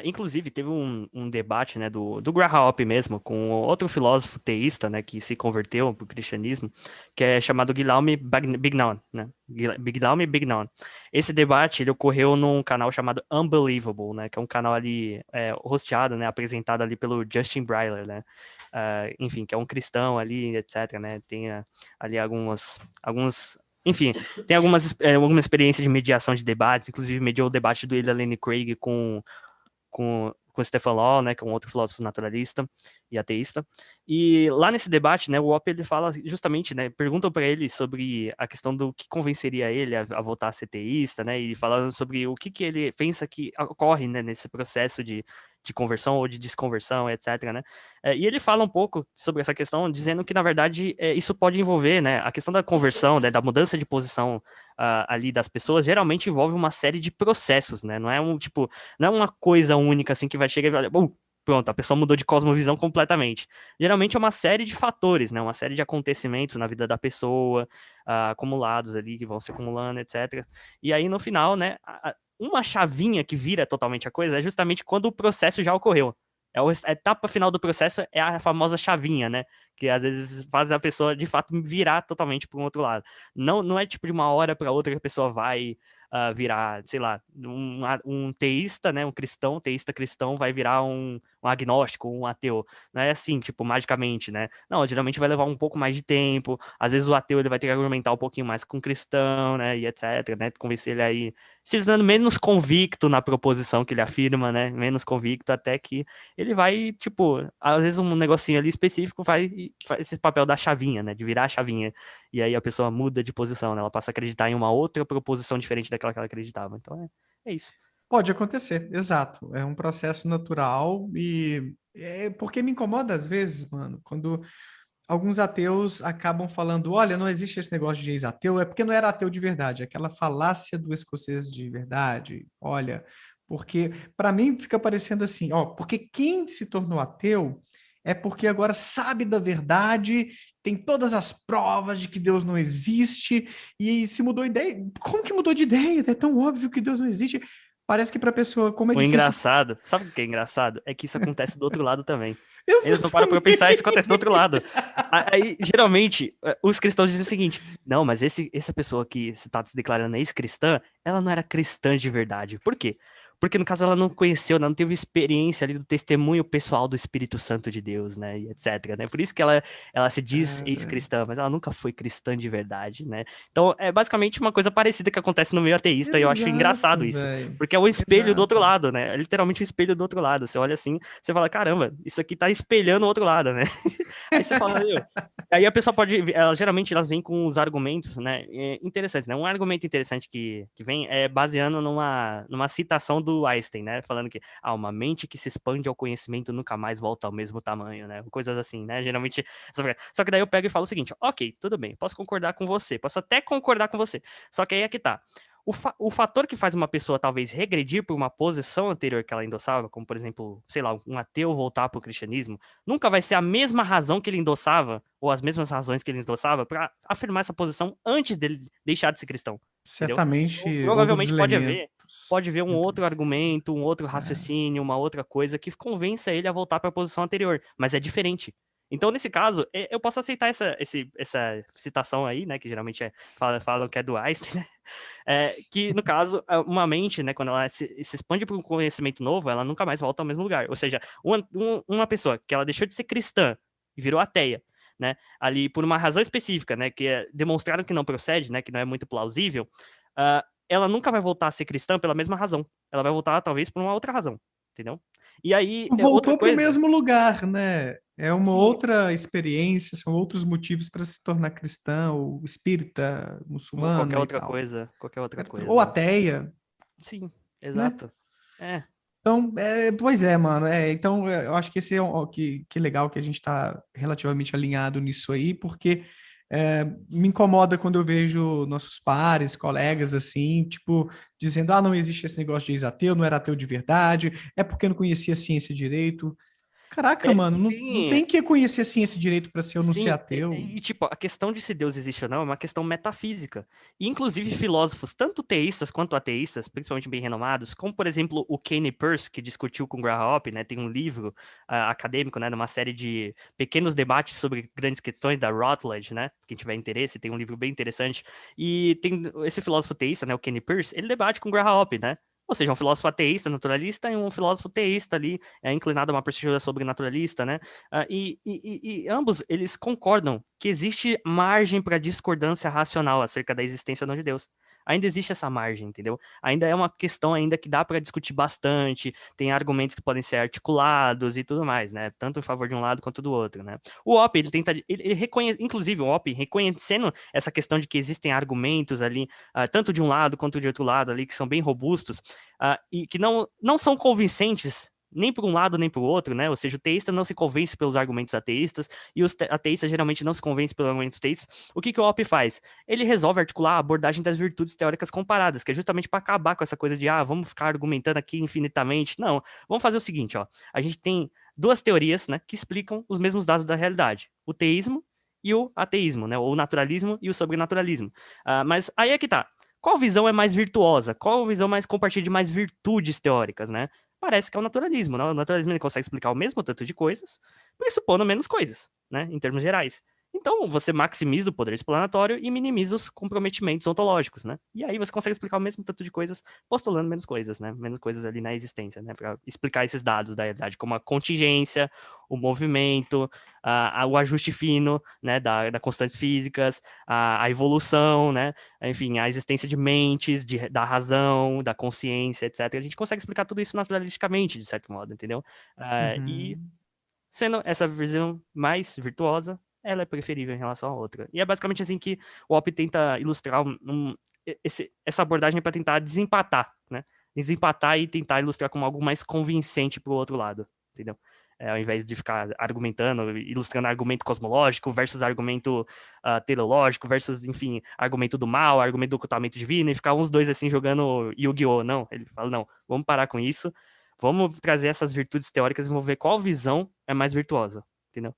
Speaker 2: Inclusive, teve um debate, né, do Graham Hoppe mesmo, com outro filósofo teísta, né, que se converteu para o cristianismo, que é chamado Guillaume Bignon, né? Guillaume Bignon. Esse debate, ele ocorreu num canal chamado Unbelievable, né, que é um canal ali hosteado, né, apresentado ali pelo Justin Brierley, né? Enfim, que é um cristão ali, etc, né? Tem ali alguns enfim, tem alguma experiência de mediação de debates, inclusive mediou o debate do William Lane Craig com Stephen Law, né, que é um outro filósofo naturalista e ateísta. E lá nesse debate, né, o Opp, ele fala justamente, né, perguntam para ele sobre a questão do que convenceria ele a voltar a ser teísta, né, e falando sobre o que ele pensa que ocorre, né, nesse processo de conversão ou de desconversão, etc, né? E ele fala um pouco sobre essa questão, dizendo que, na verdade, isso pode envolver, né, a questão da conversão, né, da mudança de posição ali das pessoas, geralmente envolve uma série de processos, né? Não é não é uma coisa única, assim, que vai chegar e vai, bom, pronto, a pessoa mudou de cosmovisão completamente. Geralmente é uma série de fatores, né? Uma série de acontecimentos na vida da pessoa, acumulados ali, que vão se acumulando, etc. E aí, no final, né, uma chavinha que vira totalmente a coisa é justamente quando o processo já ocorreu. A etapa final do processo é a famosa chavinha, né? Que às vezes faz a pessoa, de fato, virar totalmente para um outro lado. Não é tipo de uma hora para outra que a pessoa vai virar, sei lá, um teísta, né? Um cristão, teísta cristão, vai virar um agnóstico, um ateu. Não é assim, tipo, magicamente, né? Não, geralmente vai levar um pouco mais de tempo. Às vezes o ateu ele vai ter que argumentar um pouquinho mais com o cristão, né? E etc, né? Convencer ele aí, se tornando menos convicto na proposição que ele afirma, né? Menos convicto, até que ele vai, tipo, às vezes um negocinho ali específico faz esse papel da chavinha, né? De virar a chavinha. E aí a pessoa muda de posição, né? Ela passa a acreditar em uma outra proposição diferente daquela que ela acreditava. Então é isso.
Speaker 1: Pode acontecer, exato. É um processo natural e porque me incomoda às vezes, mano, quando alguns ateus acabam falando, olha, não existe esse negócio de ex-ateu, é porque não era ateu de verdade, aquela falácia do escocês de verdade. Olha, porque para mim fica parecendo assim, ó, porque quem se tornou ateu é porque agora sabe da verdade, tem todas as provas de que Deus não existe e se mudou ideia. Como que mudou de ideia? É tão óbvio que Deus não existe. Parece que para a pessoa, como é
Speaker 2: O
Speaker 1: difícil.
Speaker 2: engraçado, sabe o que é engraçado? É que isso acontece do outro lado também. Eles não param pra
Speaker 1: Exatamente.
Speaker 2: pensar, isso acontece do outro lado. Aí, geralmente, os cristãos dizem o seguinte: não, mas essa pessoa que se tá se declarando ex-cristã, ela não era cristã de verdade. Por quê? Porque, no caso, ela não conheceu, ela não teve experiência ali do testemunho pessoal do Espírito Santo de Deus, né? E etc, né? Por isso que ela se diz
Speaker 1: Ah, velho.
Speaker 2: ex-cristã, mas ela nunca foi cristã de verdade, né? Então, é basicamente uma coisa parecida que acontece no meio ateísta, e eu acho engraçado
Speaker 1: Exato,
Speaker 2: isso.
Speaker 1: velho.
Speaker 2: Porque é o espelho do outro
Speaker 1: Exato.
Speaker 2: lado, né? É literalmente o espelho do outro lado. Você olha assim, você fala, caramba, isso aqui tá espelhando o outro lado, né? Aí você fala, meu. Aí a pessoa pode. Geralmente elas vêm com os argumentos, né? Interessantes, né? Um argumento interessante que vem é baseando numa citação do Einstein, né? Falando que uma mente que se expande ao conhecimento nunca mais volta ao mesmo tamanho, né? Coisas assim, né? Geralmente. Só que daí eu pego e falo o seguinte: ok, tudo bem, posso concordar com você, posso até concordar com você. Só que aí é que tá. O fator que faz uma pessoa talvez regredir por uma posição anterior que ela endossava, como por exemplo, sei lá, um ateu voltar para o cristianismo, nunca vai ser a mesma razão que ele endossava, ou as mesmas razões que ele endossava, para afirmar essa posição antes dele deixar de ser cristão. Entendeu? Então,
Speaker 1: Certamente outros
Speaker 2: provavelmente
Speaker 1: elementos.
Speaker 2: pode haver um outro
Speaker 1: Outros.
Speaker 2: argumento, um outro
Speaker 1: É.
Speaker 2: raciocínio, uma outra coisa que convença ele a voltar para a posição anterior, mas é diferente. Então, nesse caso, eu posso aceitar essa citação aí, né, que geralmente falam que é do Einstein, né? Que, no caso, uma mente, né, quando ela se expande para um conhecimento novo, ela nunca mais volta ao mesmo lugar. Ou seja, uma pessoa que ela deixou de ser cristã e virou ateia, né, ali por uma razão específica, né, que demonstraram que não procede, né, que não é muito plausível, ela nunca vai voltar a ser cristã pela mesma razão. Ela vai voltar, talvez, por uma outra razão, entendeu? E aí, outra
Speaker 1: Voltou para o
Speaker 2: coisa,
Speaker 1: mesmo lugar, né? É uma
Speaker 2: sim,
Speaker 1: outra experiência, são outros motivos para se tornar cristão, ou espírita,
Speaker 2: qualquer
Speaker 1: muçulmana e
Speaker 2: outra
Speaker 1: tal.
Speaker 2: coisa, qualquer outra
Speaker 1: Ou
Speaker 2: coisa.
Speaker 1: ateia,
Speaker 2: Sim,
Speaker 1: né?
Speaker 2: exato. É,
Speaker 1: Então, pois é, mano. Então, eu acho que esse que legal que a gente está relativamente alinhado nisso aí, porque Me incomoda quando eu vejo nossos pares, colegas, assim, tipo, dizendo, não existe esse negócio de ex-ateu, não era ateu de verdade, é porque não conhecia a ciência direito. Caraca,
Speaker 2: É,
Speaker 1: mano, não
Speaker 2: sim,
Speaker 1: tem que conhecer a ciência direito para ser ou não ser
Speaker 2: sim,
Speaker 1: ateu.
Speaker 2: tipo, a questão de se Deus existe ou não é uma questão metafísica. E, inclusive, filósofos, tanto teístas quanto ateístas, principalmente bem renomados, como, por exemplo, o Kane Peirce, que discutiu com Graham Hoppe, né, tem um livro acadêmico, né, numa série de pequenos debates sobre grandes questões da Routledge, né, quem tiver interesse, tem um livro bem interessante. E tem esse filósofo teísta, né, o Kane Peirce, ele debate com Graham Hoppe, né, ou seja, um filósofo ateísta, naturalista, e um filósofo teísta ali, inclinado a uma perspectiva sobrenaturalista, né? E ambos, eles concordam que existe margem para discordância racional acerca da existência ou não de Deus. Ainda existe essa margem, entendeu? Ainda é uma questão ainda que dá para discutir bastante, tem argumentos que podem ser articulados e tudo mais, né? Tanto em favor de um lado quanto do outro, né? O Opp, ele tenta, ele reconhece, inclusive o Opp, reconhecendo essa questão de que existem argumentos ali, tanto de um lado quanto de outro lado ali, que são bem robustos, e que não são convincentes nem por um lado nem por outro, né? Ou seja, o teísta não se convence pelos argumentos ateístas e os ateístas geralmente não se convencem pelos argumentos teístas. O que o Opp faz? Ele resolve articular a abordagem das virtudes teóricas comparadas, que é justamente para acabar com essa coisa de vamos ficar argumentando aqui infinitamente. Não, vamos fazer o seguinte, ó. A gente tem duas teorias, né, que explicam os mesmos dados da realidade: o teísmo e o ateísmo, né? Ou o naturalismo e o sobrenaturalismo. Mas aí é que tá. Qual visão é mais virtuosa? Qual visão mais compartilha de mais virtudes teóricas, né? Parece que é o naturalismo, né? O naturalismo ele consegue explicar o mesmo tanto de coisas, pressupondo menos coisas, né? Em termos gerais. Então, você maximiza o poder explanatório e minimiza os comprometimentos ontológicos, né? E aí você consegue explicar o mesmo tanto de coisas, postulando menos coisas, né? Menos coisas ali na existência, né? Para explicar esses dados da realidade, como a contingência, o movimento, o ajuste fino, né? Da constantes físicas, a evolução, né? Enfim, a existência de mentes, da razão, da consciência, etc. A gente consegue explicar tudo isso naturalisticamente, de certo modo, entendeu? E
Speaker 1: Uhum.
Speaker 2: sendo essa visão mais virtuosa, ela é preferível em relação à outra. E é basicamente assim que o Opp tenta ilustrar essa abordagem para tentar desempatar, né? Desempatar e tentar ilustrar como algo mais convincente para o outro lado, entendeu? Ao invés de ficar argumentando, ilustrando argumento cosmológico versus argumento teleológico versus, enfim, argumento do mal, argumento do ocultamento divino, e ficar uns dois assim jogando Yu-Gi-Oh! Não, ele fala, não, vamos parar com isso, vamos trazer essas virtudes teóricas e vamos ver qual visão é mais virtuosa, entendeu?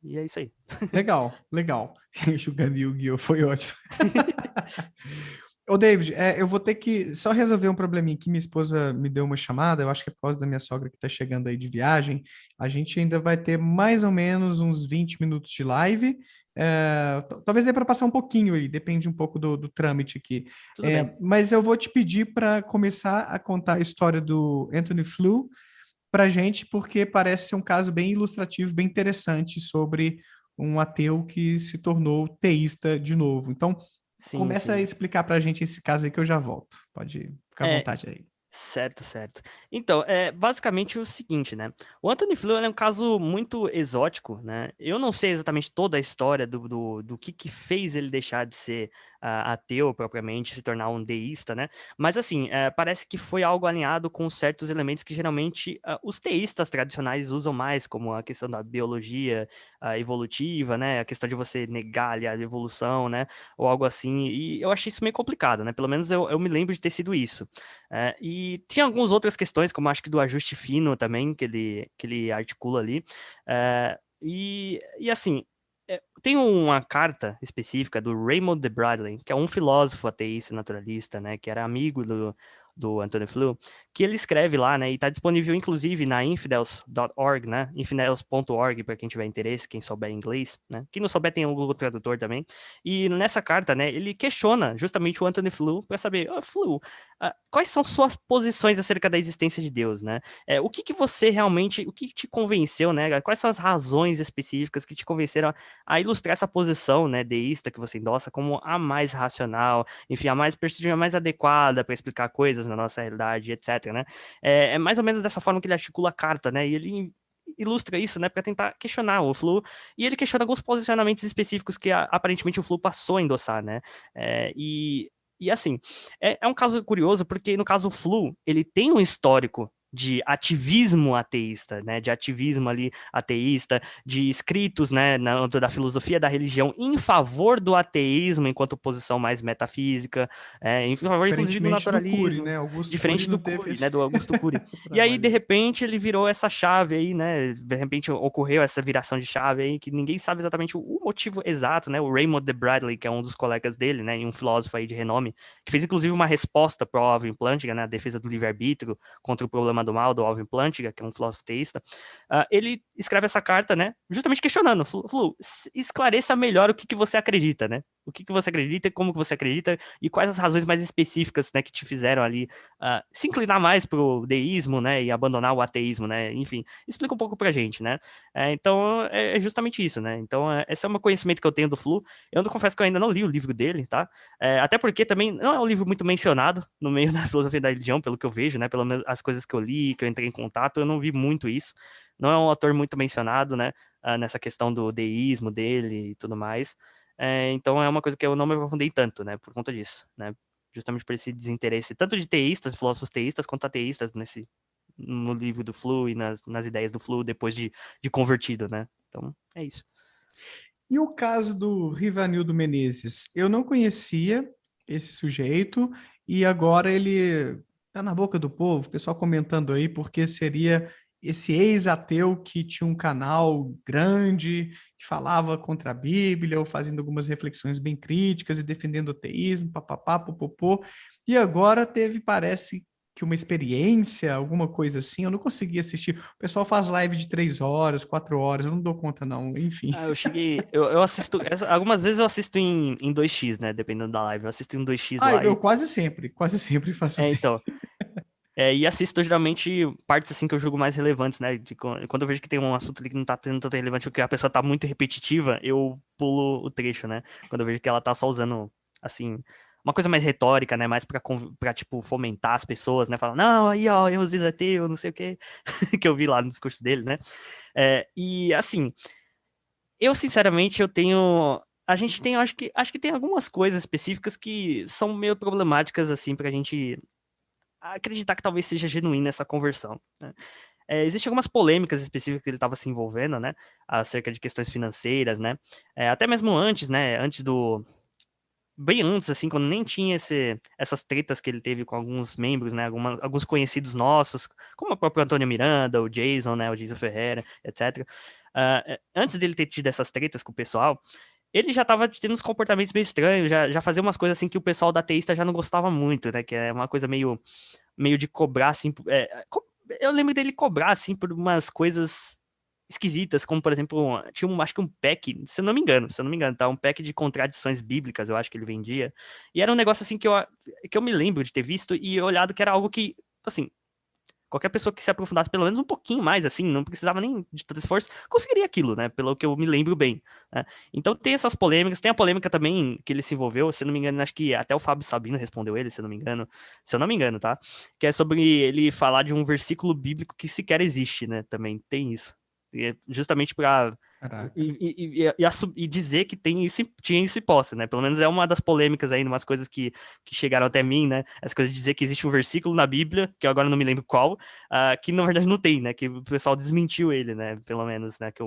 Speaker 2: E é isso aí.
Speaker 1: Legal, legal. Jogando Yu-Gi-Oh! Foi ótimo. Ô, David, eu vou ter que só resolver um probleminha aqui. Minha esposa me deu uma chamada, eu acho que é por causa da minha sogra que está chegando aí de viagem. A gente ainda vai ter mais ou menos uns 20 minutos de live. Talvez dê para passar um pouquinho aí, depende um pouco do trâmite aqui.
Speaker 2: Tudo bem.
Speaker 1: Mas eu vou te pedir para começar a contar a história do Anthony Flew para gente, porque parece ser um caso bem ilustrativo, bem interessante sobre um ateu que se tornou teísta de novo. Então,
Speaker 2: Sim,
Speaker 1: começa a
Speaker 2: sim.
Speaker 1: explicar para a gente esse caso aí que eu já volto. Pode ficar à
Speaker 2: É,
Speaker 1: vontade aí.
Speaker 2: certo, certo. Então, é basicamente o seguinte, né? O Anthony Flew é um caso muito exótico, né? Eu não sei exatamente toda a história do que fez ele deixar de ser ateu propriamente, se tornar um deísta, né? Mas assim, parece que foi algo alinhado com certos elementos que geralmente os teístas tradicionais usam mais, como a questão da biologia evolutiva, né? A questão de você negar ali a evolução, né? Ou algo assim. E eu achei isso meio complicado, né? Pelo menos eu me lembro de ter sido isso. E tinha algumas outras questões, como acho que do ajuste fino também, que ele articula ali. E assim, tem uma carta específica do Raymond de Bradley, que é um filósofo ateísta naturalista, né, que era amigo do Anthony Flew, que ele escreve lá, né, e está disponível inclusive na infidels.org, né, infidels.org para quem tiver interesse, quem souber inglês, né, quem não souber tem o Google Tradutor também, e nessa carta, né, ele questiona justamente o Anthony Flew para saber, Flew, quais são suas posições acerca da existência de Deus, né, o que você realmente, o que te convenceu, né, quais são as razões específicas que te convenceram a ilustrar essa posição, né, deísta que você endossa como a mais racional, enfim, a mais perspectiva mais adequada para explicar coisas na nossa realidade, etc, né? É mais ou menos dessa forma que ele articula a carta, né? E ele ilustra isso, né, para tentar questionar o Flu, e ele questiona alguns posicionamentos específicos que aparentemente o Flu passou a endossar, né? E assim, é um caso curioso porque no caso o Flu, ele tem um histórico de ativismo ateísta, né, de ativismo ali ateísta, de escritos, né, da filosofia da religião em favor do ateísmo enquanto posição mais metafísica, em favor, inclusive, do
Speaker 1: Diferentemente do Cury,
Speaker 2: naturalismo,
Speaker 1: né? Augusto Cury
Speaker 2: diferente
Speaker 1: não
Speaker 2: do
Speaker 1: teve
Speaker 2: Cury, né,
Speaker 1: esse
Speaker 2: do Augusto Cury. E aí, de
Speaker 1: trabalho.
Speaker 2: repente, ele virou essa chave aí, né, de repente ocorreu essa viração de chave aí, que ninguém sabe exatamente o motivo exato, né, o Raymond de Bradley, que é um dos colegas dele, né, e um filósofo aí de renome, que fez, inclusive, uma resposta para o Alvin Plantinga, né, a defesa do livre-arbítrio contra o problema do mal, do Alvin Plantinga, que é um filósofo teísta, ele escreve essa carta, né, justamente questionando, esclareça melhor o que você acredita, né, o que você acredita, como que você acredita, e quais as razões mais específicas, né, que te fizeram ali se inclinar mais pro deísmo, né, e abandonar o ateísmo, né, enfim, explica um pouco pra gente, né, então é justamente isso, né, então esse é um conhecimento que eu tenho do Flu, eu não confesso que eu ainda não li o livro dele, tá, até porque também não é um livro muito mencionado no meio da filosofia da religião, pelo que eu vejo, né, pelo menos as coisas que eu li, que eu entrei em contato, eu não vi muito isso, não é um autor muito mencionado, né, nessa questão do deísmo dele e tudo mais, então é uma coisa que eu não me aprofundei tanto, né, por conta disso, né, justamente por esse desinteresse, tanto de teístas, filósofos teístas, quanto ateístas no livro do Flu e nas ideias do Flu depois de convertido, né, então é isso.
Speaker 1: E o caso do Rivanildo Menezes? Eu não conhecia esse sujeito e agora ele está na boca do povo, o pessoal comentando aí porque seria esse ex-ateu que tinha um canal grande, que falava contra a Bíblia, ou fazendo algumas reflexões bem críticas e defendendo o teísmo, papapá, popopô, e agora teve, parece que uma experiência, alguma coisa assim, eu não consegui assistir. O pessoal faz live de 3 horas, 4 horas, eu não dou conta não, enfim.
Speaker 2: Eu cheguei, eu assisto, algumas vezes eu assisto em 2x, né, dependendo da live, eu assisto em 2x
Speaker 1: Ah,
Speaker 2: lá
Speaker 1: eu quase sempre faço assim.
Speaker 2: então, e assisto geralmente partes assim que eu julgo mais relevantes, né? Quando eu vejo que tem um assunto ali que não tá tendo tanto relevante, ou que a pessoa tá muito repetitiva, eu pulo o trecho, né? Quando eu vejo que ela tá só usando, assim, uma coisa mais retórica, né? Mais pra tipo, fomentar as pessoas, né? Falar, não, aí, ó, eu usei ateu, não sei o quê, que eu vi lá no discurso dele, né? E, assim, eu, sinceramente, eu tenho... A gente tem, acho que tem algumas coisas específicas que são meio problemáticas, assim, pra gente acreditar que talvez seja genuína essa conversão, né? Existem algumas polêmicas específicas que ele estava se envolvendo, né, acerca de questões financeiras, né, até mesmo antes, né, bem antes, assim, quando nem tinha essas tretas que ele teve com alguns membros, né, alguns conhecidos nossos, como o próprio Antônio Miranda, o Jason, né, o Jason Ferreira, etc. Antes dele ter tido essas tretas com o pessoal, ele já tava tendo uns comportamentos meio estranhos, já fazia umas coisas assim que o pessoal da ateísta já não gostava muito, né, que é uma coisa meio de cobrar, assim, eu lembro dele cobrar, assim, por umas coisas esquisitas, como, por exemplo, tinha acho que um pack, se eu não me engano, tá? Um pack de contradições bíblicas, eu acho que ele vendia, e era um negócio, assim, que eu me lembro de ter visto e olhado que era algo que, assim, qualquer pessoa que se aprofundasse pelo menos um pouquinho mais, assim, não precisava nem de tanto esforço, conseguiria aquilo, né? Pelo que eu me lembro bem, né? Então tem essas polêmicas, tem a polêmica também que ele se envolveu, se eu não me engano, acho que até o Fábio Sabino respondeu ele, se eu não me engano, tá? Que é sobre ele falar de um versículo bíblico que sequer existe, né? Também tem isso. E é justamente para
Speaker 1: Caraca.
Speaker 2: e dizer que tinha isso e posse, né? Pelo menos é uma das polêmicas aí, umas coisas que chegaram até mim, né? As coisas de dizer que existe um versículo na Bíblia, que eu agora não me lembro qual, que na verdade não tem, né? Que o pessoal desmentiu ele, né? Pelo menos, né? Que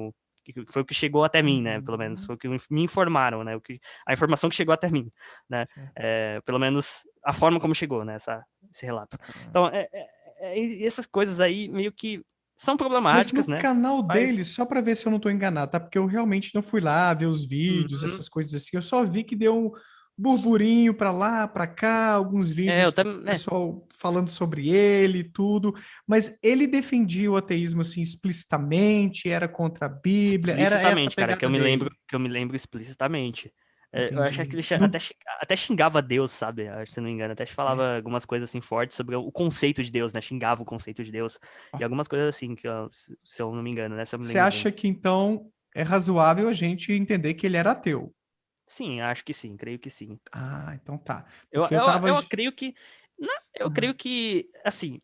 Speaker 2: foi o que chegou até mim, né? Pelo menos foi o que me informaram, né? A informação que chegou até mim, né?
Speaker 1: Certo.
Speaker 2: Pelo menos a forma como chegou, né? Esse relato. Então, essas coisas aí meio que são
Speaker 1: Mas
Speaker 2: problemáticas,
Speaker 1: no
Speaker 2: né?
Speaker 1: canal dele,
Speaker 2: Mas
Speaker 1: só para ver se eu não estou enganado, tá? Porque eu realmente não fui lá ver os vídeos,
Speaker 2: uhum.
Speaker 1: essas coisas assim. Eu só vi que deu um burburinho para lá, para cá, alguns vídeos
Speaker 2: Eu
Speaker 1: com o
Speaker 2: também.
Speaker 1: pessoal falando sobre ele e tudo. Mas ele defendia o ateísmo assim explicitamente, era contra a Bíblia, era essa a
Speaker 2: Explicitamente, cara,
Speaker 1: pegada dele.
Speaker 2: que eu me lembro explicitamente. Eu acho que
Speaker 1: Entendi.
Speaker 2: ele até xingava Deus, sabe? Se não me engano, até falava algumas coisas assim fortes sobre o conceito de Deus, né? Xingava o conceito de Deus
Speaker 1: Ó,
Speaker 2: e algumas coisas assim, se eu não me engano, né? Se eu me
Speaker 1: você
Speaker 2: lembro bem.
Speaker 1: acha que então é razoável a gente entender que ele era ateu?
Speaker 2: Sim, acho que sim, creio que sim.
Speaker 1: Ah, então tá.
Speaker 2: Eu,
Speaker 1: Porque eu
Speaker 2: eu,
Speaker 1: tava.
Speaker 2: eu creio que. Eu creio que, assim,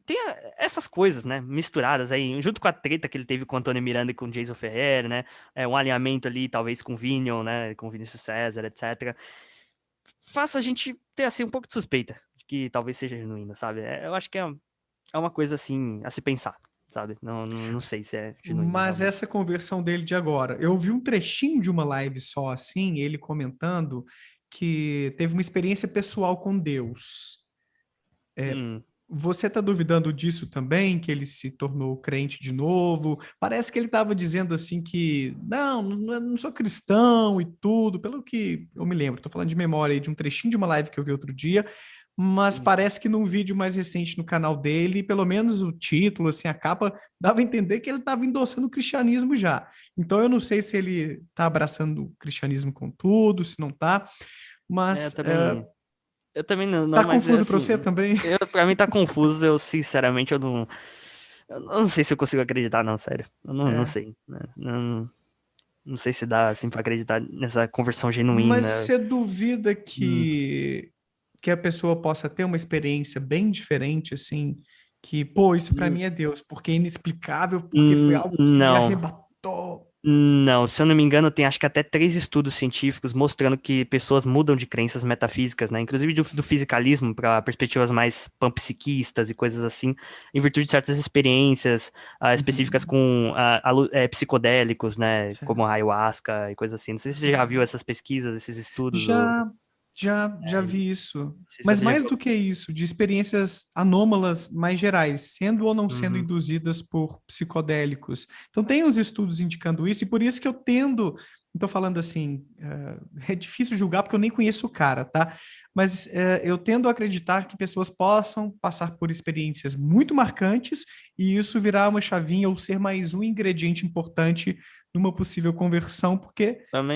Speaker 2: tem essas coisas, né, misturadas aí, junto com a treta que ele teve com o Antônio Miranda e com o Jason Ferreira, né, um alinhamento ali, talvez com o Vinion, né, com o Vinícius César, etc. Faça a gente ter, assim, um pouco de suspeita de que talvez seja genuíno, sabe? Eu acho que é uma coisa assim a se pensar, sabe? Não sei se é genuíno
Speaker 1: Mas
Speaker 2: realmente.
Speaker 1: essa conversão dele de agora, eu vi um trechinho de uma live só assim, ele comentando que teve uma experiência pessoal com Deus.
Speaker 2: Hum,
Speaker 1: Você está duvidando disso também, que ele se tornou crente de novo? Parece que ele estava dizendo assim que não sou cristão e tudo, pelo que eu me lembro. Estou falando de memória aí de um trechinho de uma live que eu vi outro dia, mas
Speaker 2: hum.
Speaker 1: parece que num vídeo mais recente no canal dele, pelo menos o título, assim, a capa, dava a entender que ele estava endossando o cristianismo já. Então eu não sei se ele está abraçando o cristianismo com tudo, se não está,
Speaker 2: É,
Speaker 1: mas
Speaker 2: eu também não,
Speaker 1: tá
Speaker 2: mas é
Speaker 1: confuso para você
Speaker 2: assim,
Speaker 1: também?
Speaker 2: pra mim tá confuso, eu sinceramente eu não sei se eu consigo acreditar, não, sério. Eu não
Speaker 1: É.
Speaker 2: sei, né? Não sei se dá, assim, pra acreditar nessa conversão
Speaker 1: Mas
Speaker 2: genuína.
Speaker 1: você duvida
Speaker 2: Hum,
Speaker 1: que a pessoa possa ter uma experiência bem diferente, assim, que, pô, isso para
Speaker 2: hum,
Speaker 1: mim é Deus, porque é inexplicável, porque foi algo que me
Speaker 2: não.
Speaker 1: arrebatou.
Speaker 2: Não, se eu não me engano, tem acho que até 3 estudos científicos mostrando que pessoas mudam de crenças metafísicas, né? Inclusive do fisicalismo para perspectivas mais panpsiquistas e coisas assim, em virtude de certas experiências específicas
Speaker 1: Uhum.
Speaker 2: com psicodélicos, né? Como a
Speaker 1: Certo.
Speaker 2: ayahuasca e coisas assim. Não sei se você já viu essas pesquisas, esses estudos, ou
Speaker 1: Já, já
Speaker 2: não
Speaker 1: vi isso.
Speaker 2: sei se
Speaker 1: Mas
Speaker 2: você já
Speaker 1: mais
Speaker 2: viu.
Speaker 1: do que isso, de experiências anômalas mais gerais, sendo ou não sendo
Speaker 2: Uhum,
Speaker 1: induzidas por psicodélicos. Então, tem os estudos indicando isso, e por isso que eu tendo. Estou falando assim, é difícil julgar porque eu nem conheço o cara, tá? Mas eu tendo a acreditar que pessoas possam passar por experiências muito marcantes e isso virar uma chavinha ou ser mais um ingrediente importante numa possível conversão, porque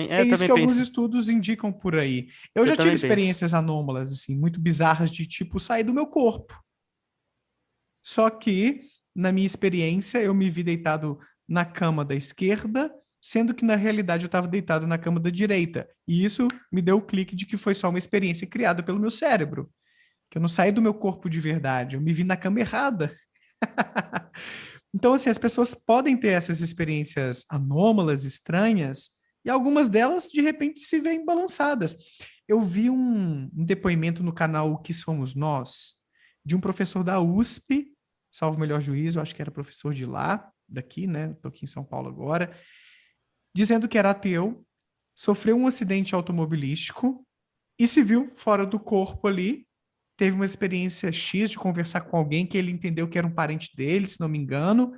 Speaker 1: é
Speaker 2: eu
Speaker 1: isso
Speaker 2: também
Speaker 1: que alguns
Speaker 2: penso.
Speaker 1: estudos indicam por aí. Eu
Speaker 2: Eu
Speaker 1: já tive
Speaker 2: também penso.
Speaker 1: experiências anômalas, assim, muito bizarras, de tipo sair do meu corpo. Só que, na minha experiência, eu me vi deitado na cama da esquerda, sendo que na realidade eu estava deitado na cama da direita. E isso me deu o clique de que foi só uma experiência criada pelo meu cérebro, que eu não saí do meu corpo de verdade, eu me vi na cama errada. Então, assim, as pessoas podem ter essas experiências anômalas, estranhas, e algumas delas, de repente, se veem balançadas. Eu vi um depoimento no canal O Que Somos Nós, de um professor da USP, salvo o melhor juízo, acho que era professor de lá, daqui, né? Estou aqui em São Paulo agora, dizendo que era ateu, sofreu um acidente automobilístico e se viu fora do corpo ali, teve uma experiência X de conversar com alguém que ele entendeu que era um parente dele, se não me engano,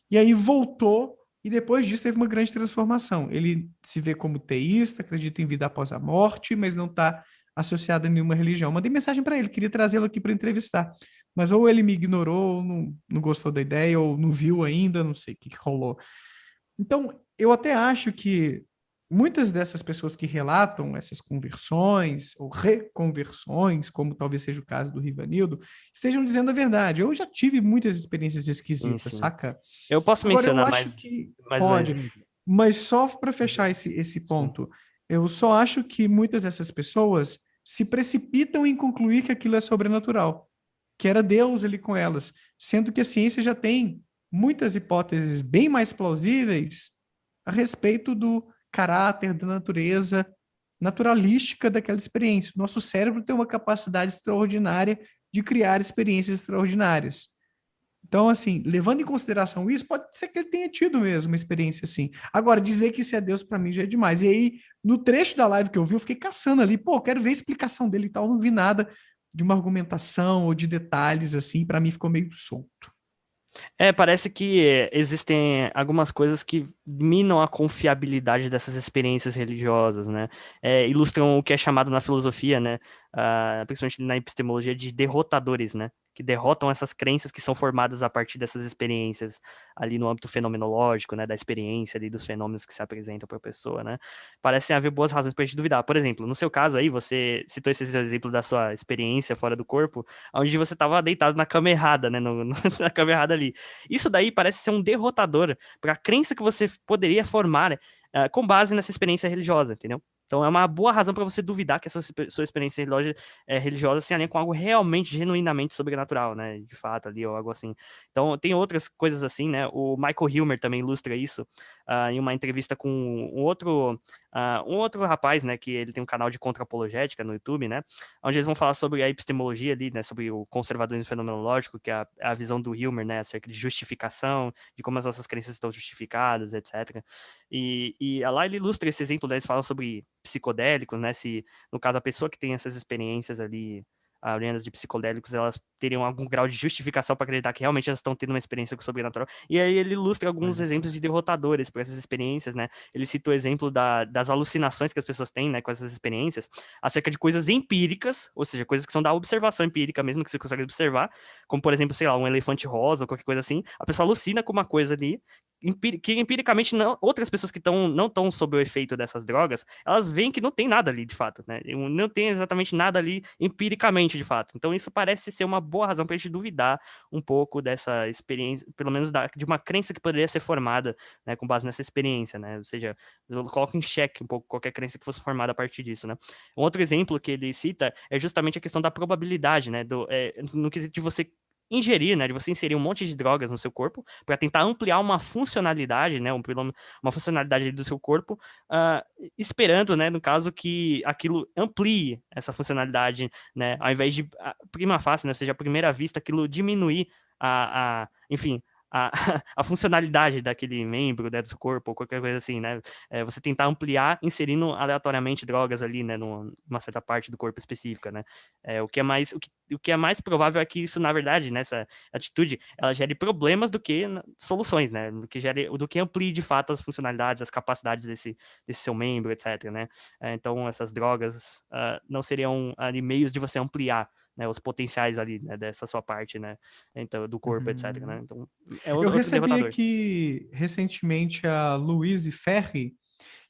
Speaker 1: e aí voltou, e depois disso teve uma grande transformação. Ele se vê como teísta, acredita em vida após a morte, mas não está associado a nenhuma religião. Mandei mensagem para ele, queria trazê-lo aqui para entrevistar. Mas ou ele me ignorou, ou não gostou da ideia, ou não viu ainda, não sei o que rolou. Então, eu até acho que muitas dessas pessoas que relatam essas conversões ou reconversões, como talvez seja o caso do Rivanildo, estejam dizendo a verdade. Eu já tive muitas experiências
Speaker 2: Sim,
Speaker 1: esquisitas,
Speaker 2: sim.
Speaker 1: saca?
Speaker 2: Eu posso
Speaker 1: Agora, eu
Speaker 2: mencionar
Speaker 1: acho que
Speaker 2: mais
Speaker 1: pode, mas só para
Speaker 2: uhum,
Speaker 1: fechar esse
Speaker 2: sim.
Speaker 1: ponto, eu só acho que muitas dessas pessoas se precipitam em concluir que aquilo é sobrenatural, que era Deus ali com elas, sendo que a ciência já tem muitas hipóteses bem mais plausíveis a respeito do caráter, da natureza naturalística daquela experiência. Nosso cérebro tem uma capacidade extraordinária de criar experiências extraordinárias. Então, assim, levando em consideração isso, pode ser que ele tenha tido mesmo uma experiência assim. Agora, dizer que isso é Deus para mim já é demais. E aí, no trecho da live que eu vi, eu fiquei caçando ali, pô, quero ver a explicação dele e tal. Não vi nada de uma argumentação ou de detalhes assim, para mim ficou meio solto.
Speaker 2: Parece que existem algumas coisas que minam a confiabilidade dessas experiências religiosas, né? Ilustram o que é chamado na filosofia, né? Principalmente na epistemologia, de derrotadores, né? Que derrotam essas crenças que são formadas a partir dessas experiências ali no âmbito fenomenológico, né? Da experiência ali dos fenômenos que se apresentam para a pessoa, né? Parecem haver boas razões para a gente duvidar. Por exemplo, no seu caso aí, você citou esse exemplo da sua experiência fora do corpo, onde você estava deitado na cama errada, né? Na cama errada ali. Isso daí parece ser um derrotador para a crença que você poderia formar com base nessa experiência religiosa, entendeu? Então é uma boa razão para você duvidar que essa sua experiência religiosa se alinha com algo realmente, genuinamente sobrenatural, né? De fato, ali, ou algo assim. Então tem outras coisas assim, né? O Michael Hilmer também ilustra isso em uma entrevista com um outro rapaz, né? Que ele tem um canal de contra-apologética no YouTube, né? Onde eles vão falar sobre a epistemologia ali, né? Sobre o conservadorismo fenomenológico, que é a visão do Hilmer, né? Acerca de justificação, de como as nossas crenças estão justificadas, etc. E lá ele ilustra esse exemplo, né? Eles falam sobre psicodélicos, né? Se, no caso, a pessoa que tem essas experiências ali, oriundas de psicodélicos, elas teriam algum grau de justificação para acreditar que realmente elas estão tendo uma experiência com o sobrenatural. E aí ele ilustra alguns exemplos de derrotadores para essas experiências, né? Ele cita o exemplo das alucinações que as pessoas têm, né, com essas experiências, acerca de coisas empíricas, ou seja, coisas que são da observação empírica mesmo, que você consegue observar, como, por exemplo, sei lá, um elefante rosa ou qualquer coisa assim. A pessoa alucina com uma coisa ali, que empiricamente outras pessoas que não estão sob o efeito dessas drogas, elas veem que não tem nada ali de fato, né? Não tem exatamente nada ali empiricamente de fato. Então isso parece ser uma boa razão para a gente duvidar um pouco dessa experiência, pelo menos de uma crença que poderia ser formada, né, com base nessa experiência, né? Ou seja, eu coloco em xeque um pouco qualquer crença que fosse formada a partir disso, né? Um outro exemplo que ele cita é justamente a questão da probabilidade, né? No quesito de você ingerir, né, de você inserir um monte de drogas no seu corpo para tentar ampliar uma funcionalidade, né, uma funcionalidade do seu corpo, esperando, né, no caso que aquilo amplie essa funcionalidade, né, ao invés de prima facie, né, ou seja, à primeira vista, aquilo diminuir enfim, a funcionalidade daquele membro, né, do seu corpo, ou qualquer coisa assim, né? Você tentar ampliar inserindo aleatoriamente drogas ali, né, numa certa parte do corpo específica, né? O que é mais provável é que isso, na verdade, nessa atitude, ela gere problemas do que soluções, né? Do que amplie de fato as funcionalidades, as capacidades desse seu membro, etc, né? Então, essas drogas não seriam ali meios de você ampliar, né, os potenciais ali, né, dessa sua parte, né, então, do corpo, etc, né? Então,
Speaker 1: Eu
Speaker 2: outro
Speaker 1: recebi
Speaker 2: derrotador.
Speaker 1: aqui recentemente a Louise Ferri,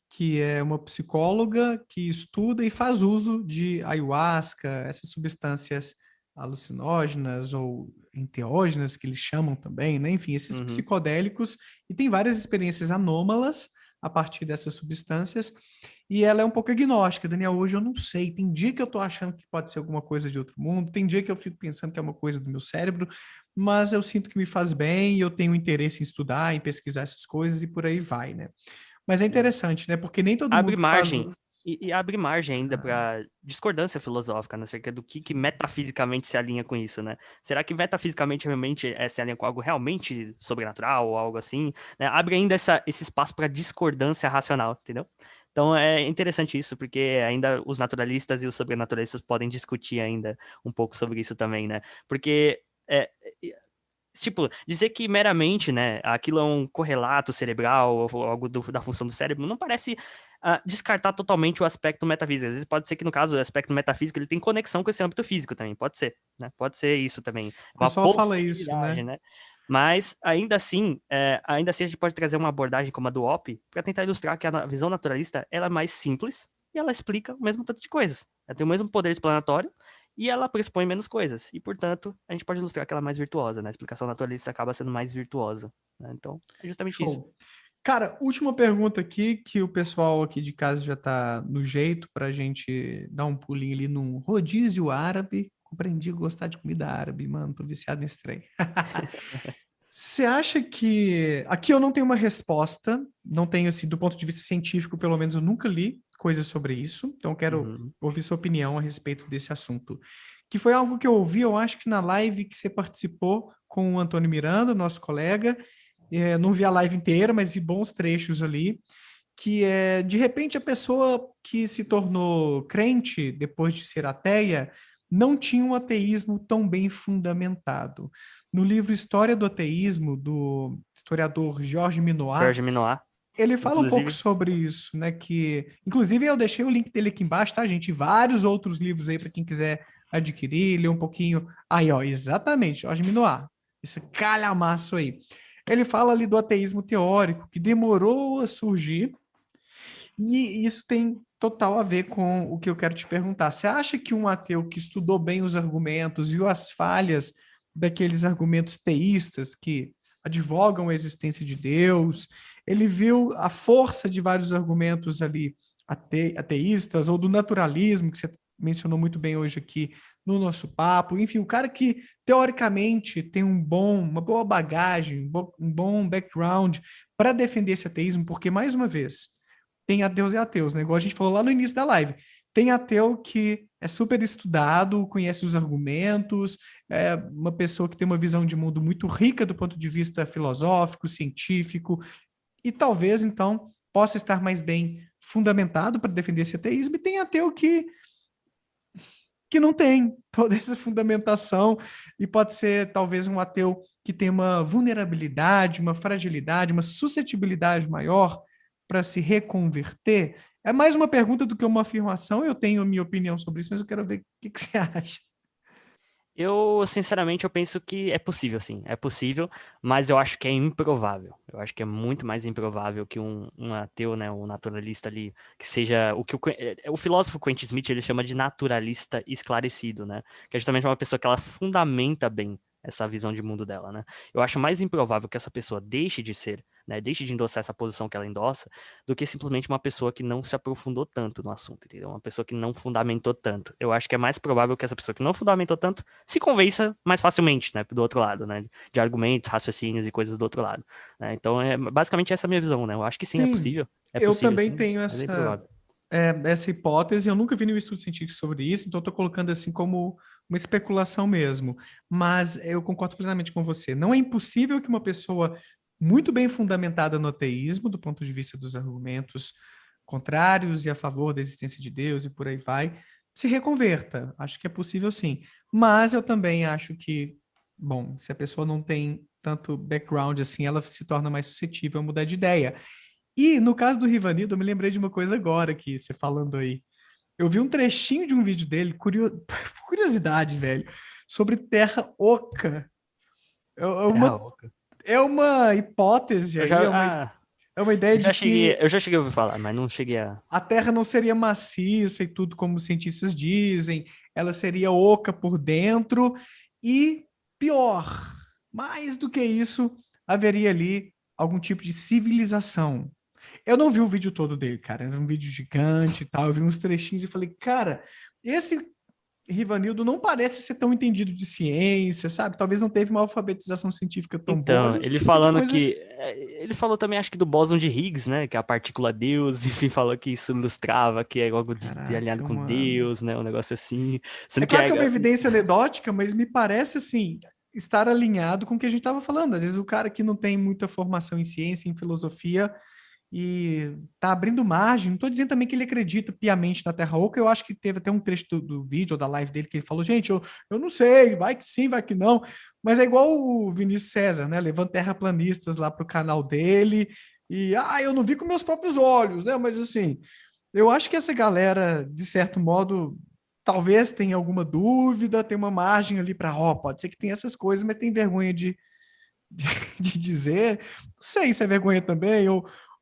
Speaker 1: que é uma psicóloga que estuda e faz uso de ayahuasca, essas substâncias alucinógenas ou enteógenas, que eles chamam também, né? Enfim, esses psicodélicos, e tem várias experiências anômalas a partir dessas substâncias, e ela é um pouco agnóstica. Daniel, hoje eu não sei, tem dia que eu tô achando que pode ser alguma coisa de outro mundo, tem dia que eu fico pensando que é uma coisa do meu cérebro, mas eu sinto que me faz bem e eu tenho interesse em estudar, em pesquisar essas coisas e por aí vai, né? Mas é interessante, né? Porque nem todo
Speaker 2: Abre
Speaker 1: mundo que faz
Speaker 2: margem,
Speaker 1: uso.
Speaker 2: e abre margem ainda para discordância filosófica, né, acerca do que metafisicamente se alinha com isso, né? Será que metafisicamente realmente se alinha com algo realmente sobrenatural ou algo assim? Né? Abre ainda esse espaço para discordância racional, entendeu? Então é interessante isso, porque ainda os naturalistas e os sobrenaturalistas podem discutir ainda um pouco sobre isso também, né? Porque tipo, dizer que meramente, né, aquilo é um correlato cerebral ou algo da função do cérebro, não parece descartar totalmente o aspecto metafísico. Às vezes pode ser que, no caso, o aspecto metafísico ele tem conexão com esse âmbito físico também, pode ser, né? Pode ser isso também.
Speaker 1: O
Speaker 2: É uma
Speaker 1: pessoal fala isso,
Speaker 2: possibilidade,
Speaker 1: né?
Speaker 2: né? Mas, ainda assim a gente pode trazer uma abordagem como a do Hoppe para tentar ilustrar que a visão naturalista ela é mais simples e ela explica o mesmo tanto de coisas. Ela tem o mesmo poder explanatório, e ela pressupõe menos coisas. E, portanto, a gente pode ilustrar que ela é mais virtuosa, né? A explicação naturalista acaba sendo mais virtuosa. Né? Então, é justamente isso.
Speaker 1: Show. Cara, última pergunta aqui, que o pessoal aqui de casa já tá no jeito para a gente dar um pulinho ali num rodízio árabe. Aprendi a gostar de comida árabe, mano. Tô viciado nesse trem. Você acha que... Aqui eu não tenho uma resposta, não tenho, assim, do ponto de vista científico, pelo menos eu nunca li coisas sobre isso, então eu quero ouvir sua opinião a respeito desse assunto. Que foi algo que eu ouvi, eu acho que na live que você participou com o Antônio Miranda, nosso colega, não vi a live inteira, mas vi bons trechos ali, que é, de repente, a pessoa que se tornou crente depois de ser ateia não tinha um ateísmo tão bem fundamentado. No livro História do Ateísmo, do historiador Georges Minoir,
Speaker 2: Jorge Minoir,
Speaker 1: ele fala um pouco
Speaker 2: inclusive.
Speaker 1: sobre isso, né? Que, inclusive, eu deixei o link dele aqui embaixo, tá, gente? E vários outros livros aí para quem quiser adquirir, ler um pouquinho. Aí, ó, exatamente, Georges Minoir, esse calhamaço aí. Ele fala ali do ateísmo teórico, que demorou a surgir, e isso tem total a ver com o que eu quero te perguntar. Você acha que um ateu que estudou bem os argumentos, viu as falhas daqueles argumentos teístas que advogam a existência de Deus, ele viu a força de vários argumentos ali ateístas ou do naturalismo, que você mencionou muito bem hoje aqui no nosso papo. Enfim, o cara que, teoricamente, tem uma boa bagagem, um bom background para defender esse ateísmo, porque, mais uma vez, tem ateus e ateus, né? Igual a gente falou lá no início da live. Tem ateu que é super estudado, conhece os argumentos, é uma pessoa que tem uma visão de mundo muito rica do ponto de vista filosófico, científico, e talvez, então, possa estar mais bem fundamentado para defender esse ateísmo, e tem ateu que não tem toda essa fundamentação, e pode ser, talvez, um ateu que tem uma vulnerabilidade, uma fragilidade, uma suscetibilidade maior para se reconverter. É mais uma pergunta do que uma afirmação, eu tenho a minha opinião sobre isso, mas eu quero ver o que você acha.
Speaker 2: Eu, sinceramente, eu penso que é possível, sim. É possível, mas eu acho que é improvável. Eu acho que é muito mais improvável que um ateu, né, um naturalista ali, que seja o que o filósofo Quentin Smith ele chama de naturalista esclarecido, né? Que é justamente uma pessoa que ela fundamenta bem essa visão de mundo dela, né? Eu acho mais improvável que essa pessoa deixe de ser, né, deixe de endossar essa posição que ela endossa, do que simplesmente uma pessoa que não se aprofundou tanto no assunto, entendeu? Uma pessoa que não fundamentou tanto. Eu acho que é mais provável que essa pessoa que não fundamentou tanto se convença mais facilmente, né, do outro lado, né, de argumentos, raciocínios e coisas do outro lado, né? Então, é basicamente essa a minha visão, né? Eu acho que sim,
Speaker 1: Sim,
Speaker 2: é
Speaker 1: eu
Speaker 2: possível,
Speaker 1: também
Speaker 2: sim,
Speaker 1: tenho
Speaker 2: mas é improvável.
Speaker 1: essa hipótese, eu nunca vi nenhum estudo científico sobre isso, então estou colocando assim como uma especulação mesmo. Mas eu concordo plenamente com você. Não é impossível que uma pessoa muito bem fundamentada no ateísmo, do ponto de vista dos argumentos contrários e a favor da existência de Deus e por aí vai, se reconverta. Acho que é possível sim. Mas eu também acho que, bom, se a pessoa não tem tanto background assim, ela se torna mais suscetível a mudar de ideia. E no caso do Rivanildo, eu me lembrei de uma coisa agora aqui, você falando aí. Eu vi um trechinho de um vídeo dele, curiosidade, velho, sobre terra oca. É
Speaker 2: Terra
Speaker 1: uma,
Speaker 2: Oca.
Speaker 1: é uma hipótese
Speaker 2: Eu
Speaker 1: aí,
Speaker 2: já, ah,
Speaker 1: é uma ideia de que
Speaker 2: eu já cheguei a ouvir falar, mas não cheguei a...
Speaker 1: a terra não seria maciça e tudo como os cientistas dizem, ela seria oca por dentro e pior, mais do que isso, haveria ali algum tipo de civilização. Eu não vi o vídeo todo dele, cara. Era um vídeo gigante e tal. Eu vi uns trechinhos e falei, cara, esse Rivanildo não parece ser tão entendido de ciência, sabe? Talvez não teve uma alfabetização científica tão boa.
Speaker 2: Então,
Speaker 1: Olha o
Speaker 2: ele
Speaker 1: tipo de
Speaker 2: falando
Speaker 1: coisa.
Speaker 2: que. Ele falou também, acho que do bóson de Higgs, né? Que é a partícula Deus, enfim, falou que isso ilustrava que é algo de alinhado
Speaker 1: Caraca,
Speaker 2: com
Speaker 1: mano.
Speaker 2: Deus, né? Um negócio assim.
Speaker 1: É
Speaker 2: Sendo que
Speaker 1: claro que é uma evidência anedótica, mas me parece assim estar alinhado com o que a gente estava falando. Às vezes o cara que não tem muita formação em ciência, em filosofia, e tá abrindo margem. Não estou dizendo também que ele acredita piamente na Terra Oca. Eu acho que teve até um trecho do vídeo ou da live dele que ele falou: gente, eu não sei, vai que sim, vai que não. Mas é igual o Vinícius César, né? Levando terraplanistas lá para o canal dele. E eu não vi com meus próprios olhos, né? Mas assim, eu acho que essa galera, de certo modo, talvez tenha alguma dúvida, tem uma margem ali para, pode ser que tenha essas coisas, mas tem vergonha de, de dizer. Não sei se é vergonha também,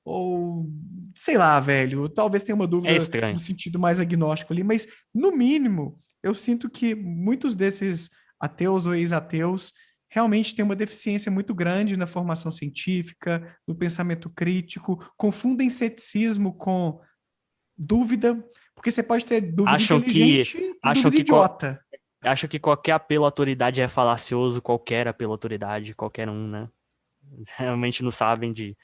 Speaker 1: ou sei lá, velho, talvez tenha uma
Speaker 2: é
Speaker 1: dúvida no
Speaker 2: estranho.
Speaker 1: sentido mais agnóstico ali, mas no mínimo, eu sinto que muitos desses ateus ou ex-ateus realmente têm uma deficiência muito grande na formação científica, no pensamento crítico, confundem ceticismo com dúvida, porque você pode ter dúvida
Speaker 2: Acham que.
Speaker 1: inteligente e
Speaker 2: Acham
Speaker 1: dúvida
Speaker 2: que,
Speaker 1: idiota.
Speaker 2: acham que qualquer apelo à autoridade é falacioso, qualquer apelo à autoridade, qualquer um, né? Realmente não sabem de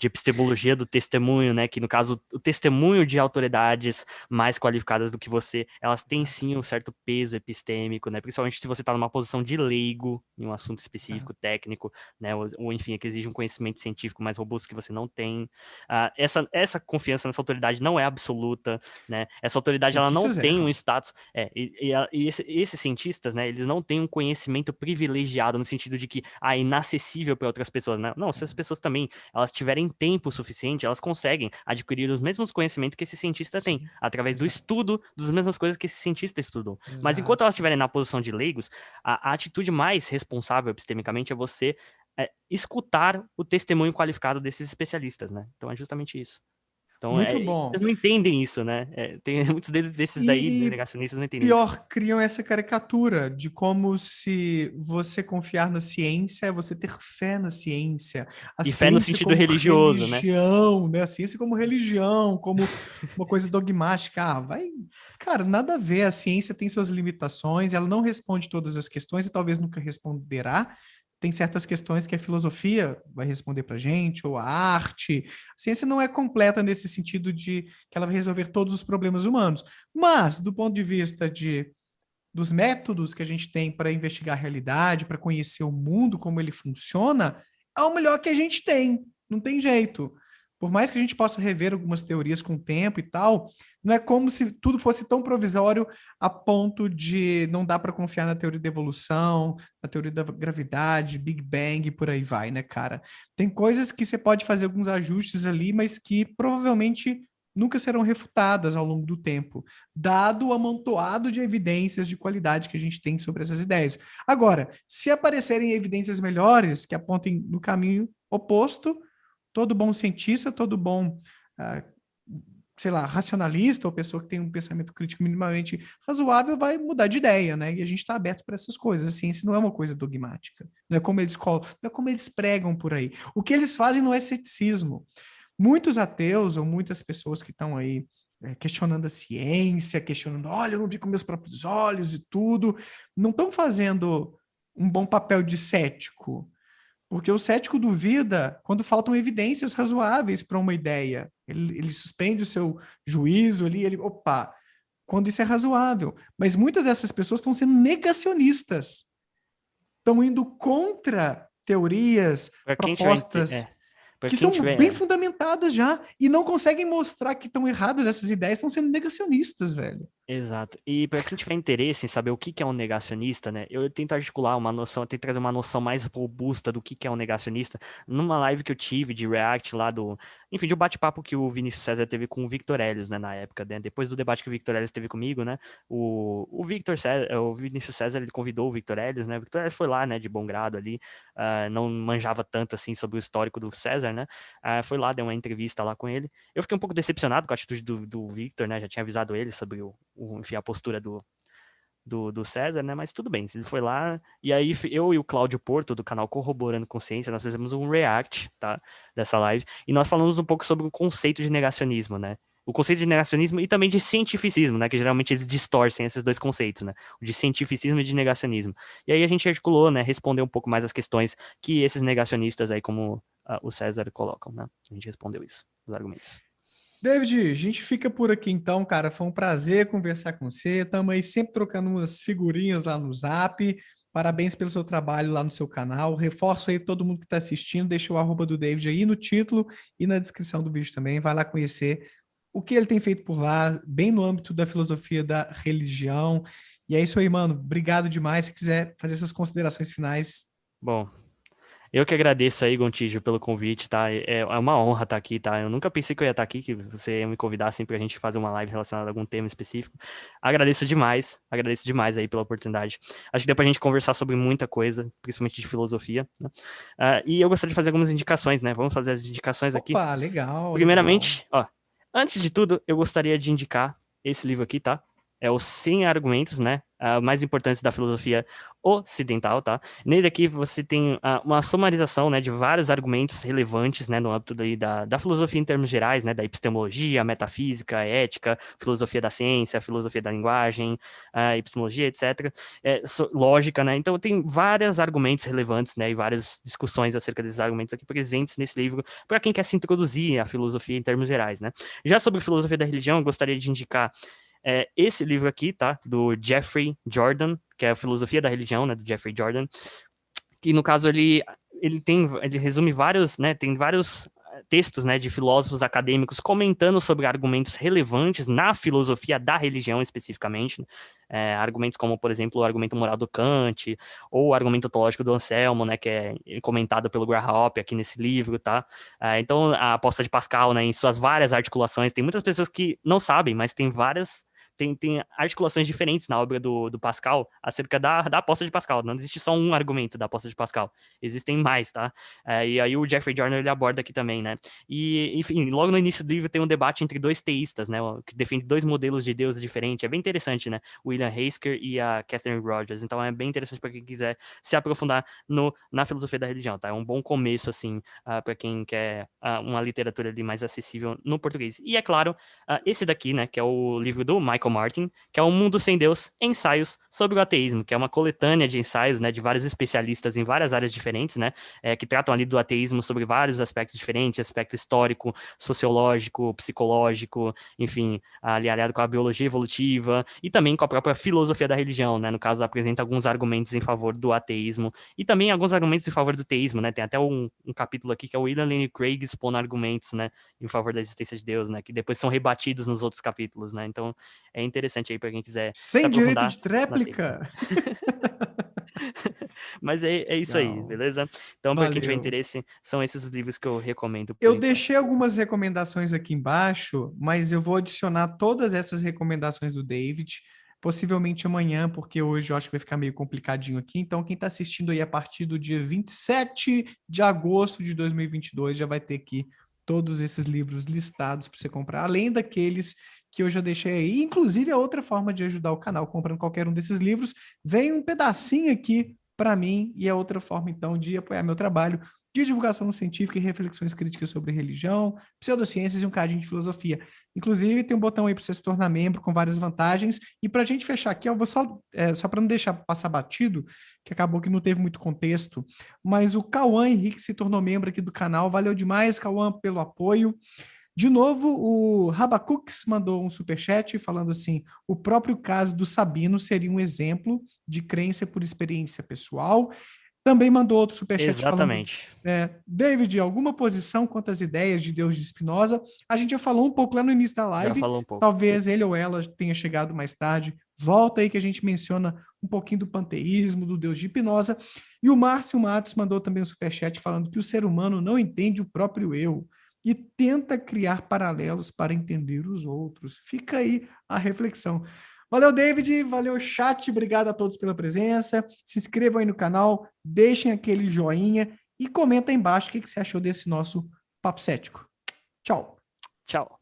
Speaker 2: epistemologia do testemunho, né? Que no caso, o testemunho de autoridades mais qualificadas do que você, elas têm
Speaker 1: Exato,
Speaker 2: sim um certo peso epistêmico, né? Principalmente se você está numa posição de leigo em um assunto específico,
Speaker 1: exato.
Speaker 2: técnico, né? Ou enfim, é que exige um conhecimento científico mais robusto que você não tem. Essa confiança nessa autoridade não é absoluta, né? Essa autoridade ela não
Speaker 1: Cientistas
Speaker 2: tem um
Speaker 1: erram.
Speaker 2: status. Esses cientistas, né? Eles não têm um conhecimento privilegiado no sentido de que inacessível para outras pessoas, né? Não, se as pessoas também elas tiverem tempo suficiente, elas conseguem adquirir os mesmos conhecimentos que esse cientista tem,
Speaker 1: Sim,
Speaker 2: através do
Speaker 1: exato,
Speaker 2: estudo das mesmas coisas que esse cientista estudou. Mas enquanto
Speaker 1: exato.
Speaker 2: elas estiverem na posição de leigos, a atitude mais responsável epistemicamente é você escutar o testemunho qualificado desses especialistas, né? Então é justamente isso. Então,
Speaker 1: Muito
Speaker 2: eles
Speaker 1: bom.
Speaker 2: não entendem isso, né? Tem muitos desses daí,
Speaker 1: E
Speaker 2: negacionistas, não entendem isso.
Speaker 1: pior, criam essa caricatura de como se você confiar na ciência é você ter fé na ciência. A
Speaker 2: E fé no
Speaker 1: ciência
Speaker 2: sentido
Speaker 1: como
Speaker 2: religioso, né?
Speaker 1: religião, né? A ciência como religião, como uma coisa dogmática. Cara, nada a ver. A ciência tem suas limitações, ela não responde todas as questões e talvez nunca responderá. Tem certas questões que a filosofia vai responder para gente, ou a arte. A ciência não é completa nesse sentido de que ela vai resolver todos os problemas humanos. Mas, do ponto de vista dos métodos que a gente tem para investigar a realidade, para conhecer o mundo, como ele funciona, é o melhor que a gente tem. Não tem jeito. Por mais que a gente possa rever algumas teorias com o tempo e tal, não é como se tudo fosse tão provisório a ponto de não dar para confiar na teoria da evolução, na teoria da gravidade, Big Bang e por aí vai, né, cara? Tem coisas que você pode fazer alguns ajustes ali, mas que provavelmente nunca serão refutadas ao longo do tempo, dado o amontoado de evidências de qualidade que a gente tem sobre essas ideias. Agora, se aparecerem evidências melhores que apontem no caminho oposto, todo bom cientista, todo bom, sei lá, racionalista ou pessoa que tem um pensamento crítico minimamente razoável vai mudar de ideia, né? E a gente está aberto para essas coisas. A ciência não é uma coisa dogmática, não é como eles não é como eles pregam por aí. O que eles fazem não é ceticismo. Muitos ateus ou muitas pessoas que estão aí questionando a ciência, questionando, olha, eu não vi com meus próprios olhos e tudo, não estão fazendo um bom papel de cético, porque o cético duvida quando faltam evidências razoáveis para uma ideia. Ele suspende o seu juízo ali, opa, quando isso é razoável. Mas muitas dessas pessoas estão sendo negacionistas, estão indo contra teorias,
Speaker 2: Para quem tiver,
Speaker 1: propostas
Speaker 2: para
Speaker 1: que
Speaker 2: quem
Speaker 1: são bem
Speaker 2: tiver
Speaker 1: fundamentadas já e não conseguem mostrar que estão erradas essas ideias, estão sendo negacionistas, velho.
Speaker 2: Exato. E para quem tiver interesse em saber o que é um negacionista, né? Eu tento articular uma noção, eu tento trazer uma noção mais robusta do que é um negacionista numa live que eu tive de React lá enfim, de um bate-papo que o Vinícius César teve com o Victor Elias, né, na época, né? Depois do debate que o Victor Elias teve comigo, né? O Vinícius César, ele convidou o Victor Elias, né? O Victor Elias foi lá, né, de bom grado ali, não manjava tanto assim sobre o histórico do César, né? Foi lá, deu uma entrevista lá com ele. Eu fiquei um pouco decepcionado com a atitude do Victor, né? Já tinha avisado ele sobre enfim, a postura do César, né? Mas tudo bem, ele foi lá. E aí eu e o Cláudio Porto, do canal Corroborando Consciência, nós fizemos um react, tá? Dessa live. E nós falamos um pouco sobre o conceito de negacionismo, né? O conceito de negacionismo e também de cientificismo, né? Que geralmente eles distorcem esses dois conceitos, né? O de cientificismo e de negacionismo. E aí a gente articulou, né? Respondeu um pouco mais as questões que esses negacionistas aí, como o César, colocam, né? A gente respondeu isso, os argumentos.
Speaker 1: David, a gente fica por aqui então, cara. Foi um prazer conversar com você. Estamos aí sempre trocando umas figurinhas lá no Zap. Parabéns pelo seu trabalho lá no seu canal. Reforço aí todo mundo que está assistindo, deixa o arroba do David aí no título e na descrição do vídeo também. Vai lá conhecer o que ele tem feito por lá, bem no âmbito da filosofia da religião. E é isso aí, mano. Obrigado demais. Se quiser fazer suas considerações finais.
Speaker 2: Bom, eu que agradeço aí, Gontijo, pelo convite, tá? É uma honra estar aqui, tá? Eu nunca pensei que eu ia estar aqui, que você ia me convidar assim pra gente fazer uma live relacionada a algum tema específico. Agradeço demais aí pela oportunidade. Acho que deu pra gente conversar sobre muita coisa, principalmente de filosofia, né? E eu gostaria de fazer algumas indicações, né? Vamos fazer as indicações aqui.
Speaker 1: Opa, legal,
Speaker 2: Primeiramente, ó, antes de tudo, eu gostaria de indicar esse livro aqui, tá? É os 100 argumentos, né, mais importantes da filosofia ocidental, tá? Nele aqui você tem uma sumarização, né, de vários argumentos relevantes, né, no âmbito da filosofia em termos gerais, né, da epistemologia, metafísica, ética, filosofia da ciência, filosofia da linguagem, epistemologia, etc. Lógica, né? Então tem vários argumentos relevantes, né, e várias discussões acerca desses argumentos aqui presentes nesse livro para quem quer se introduzir à filosofia em termos gerais, né? Já sobre filosofia da religião, eu gostaria de indicar esse livro aqui, tá? Do Jeffrey Jordan, que é a Filosofia da Religião, né? Do Jeffrey Jordan, que no caso ele resume vários, né? Tem vários textos, né, de filósofos acadêmicos comentando sobre argumentos relevantes na filosofia da religião especificamente, argumentos como, por exemplo, o argumento moral do Kant, ou o argumento ontológico do Anselmo, né, que é comentado pelo Graham Hoppe aqui nesse livro, tá? Então, a aposta de Pascal, né, em suas várias articulações, tem muitas pessoas que não sabem, mas tem várias tem articulações diferentes na obra do Pascal acerca da aposta de Pascal. Não existe só um argumento da aposta de Pascal. Existem mais, tá? E aí o Jeffrey Jordan, ele aborda aqui também, né? E, enfim, logo no início do livro tem um debate entre dois teístas, né? Que defendem dois modelos de Deus diferentes. É bem interessante, né? O William Hasker e a Catherine Rogers. Então é bem interessante para quem quiser se aprofundar na filosofia da religião, tá? É um bom começo, assim, para quem quer uma literatura ali mais acessível no português. E é claro, esse daqui, né? Que é o livro do Michael Martin, que é O Mundo Sem Deus, Ensaios sobre o Ateísmo, que é uma coletânea de ensaios, né? De vários especialistas em várias áreas diferentes, né? Que tratam ali do ateísmo sobre vários aspectos diferentes, aspecto histórico, sociológico, psicológico, enfim, ali aliado com a biologia evolutiva e também com a própria filosofia da religião, né? No caso, apresenta alguns argumentos em favor do ateísmo e também alguns argumentos em favor do teísmo, né? Tem até um capítulo aqui que é o William Lane Craig expondo argumentos, né? Em favor da existência de Deus, né? Que depois são rebatidos nos outros capítulos, né? Então, é interessante aí para quem quiser se
Speaker 1: Sem direito
Speaker 2: aprofundar
Speaker 1: de tréplica.
Speaker 2: Mas é isso aí,
Speaker 1: Legal.
Speaker 2: beleza? Então, para quem tiver
Speaker 1: Valeu.
Speaker 2: interesse, são esses os livros que eu recomendo.
Speaker 1: Eu
Speaker 2: enquanto.
Speaker 1: deixei algumas recomendações aqui embaixo, mas eu vou adicionar todas essas recomendações do David, possivelmente amanhã, porque hoje eu acho que vai ficar meio complicadinho aqui. Então, quem está assistindo aí a partir do dia 27 de agosto de 2022 já vai ter aqui todos esses livros listados para você comprar, além daqueles que eu já deixei aí. Inclusive, a outra forma de ajudar o canal comprando qualquer um desses livros, vem um pedacinho aqui para mim, e a outra forma, então, de apoiar meu trabalho de divulgação científica e reflexões críticas sobre religião, pseudociências e um cadinho de filosofia. Inclusive, tem um botão aí para você se tornar membro com várias vantagens. E para a gente fechar aqui, eu vou só para não deixar passar batido, que acabou que não teve muito contexto, mas o Cauã Henrique se tornou membro aqui do canal. Valeu demais, Cauã, pelo apoio. De novo, o Rabacux mandou um superchat falando assim: o próprio caso do Sabino seria um exemplo de crença por experiência pessoal. Também mandou outro superchat falando, David, alguma posição quanto às ideias de Deus de Spinoza? A gente já falou um pouco lá no início da live,
Speaker 2: Já falou um pouco.
Speaker 1: Talvez ele ou ela tenha chegado mais tarde. Volta aí que a gente menciona um pouquinho do panteísmo, do Deus de Spinoza. E o Márcio Matos mandou também um superchat falando que o ser humano não entende o próprio eu e tenta criar paralelos para entender os outros. Fica aí a reflexão. Valeu, David, valeu, chat, obrigado a todos pela presença, se inscrevam aí no canal, deixem aquele joinha e comenta aí embaixo o que você achou desse nosso Papo Cético. Tchau.
Speaker 2: Tchau.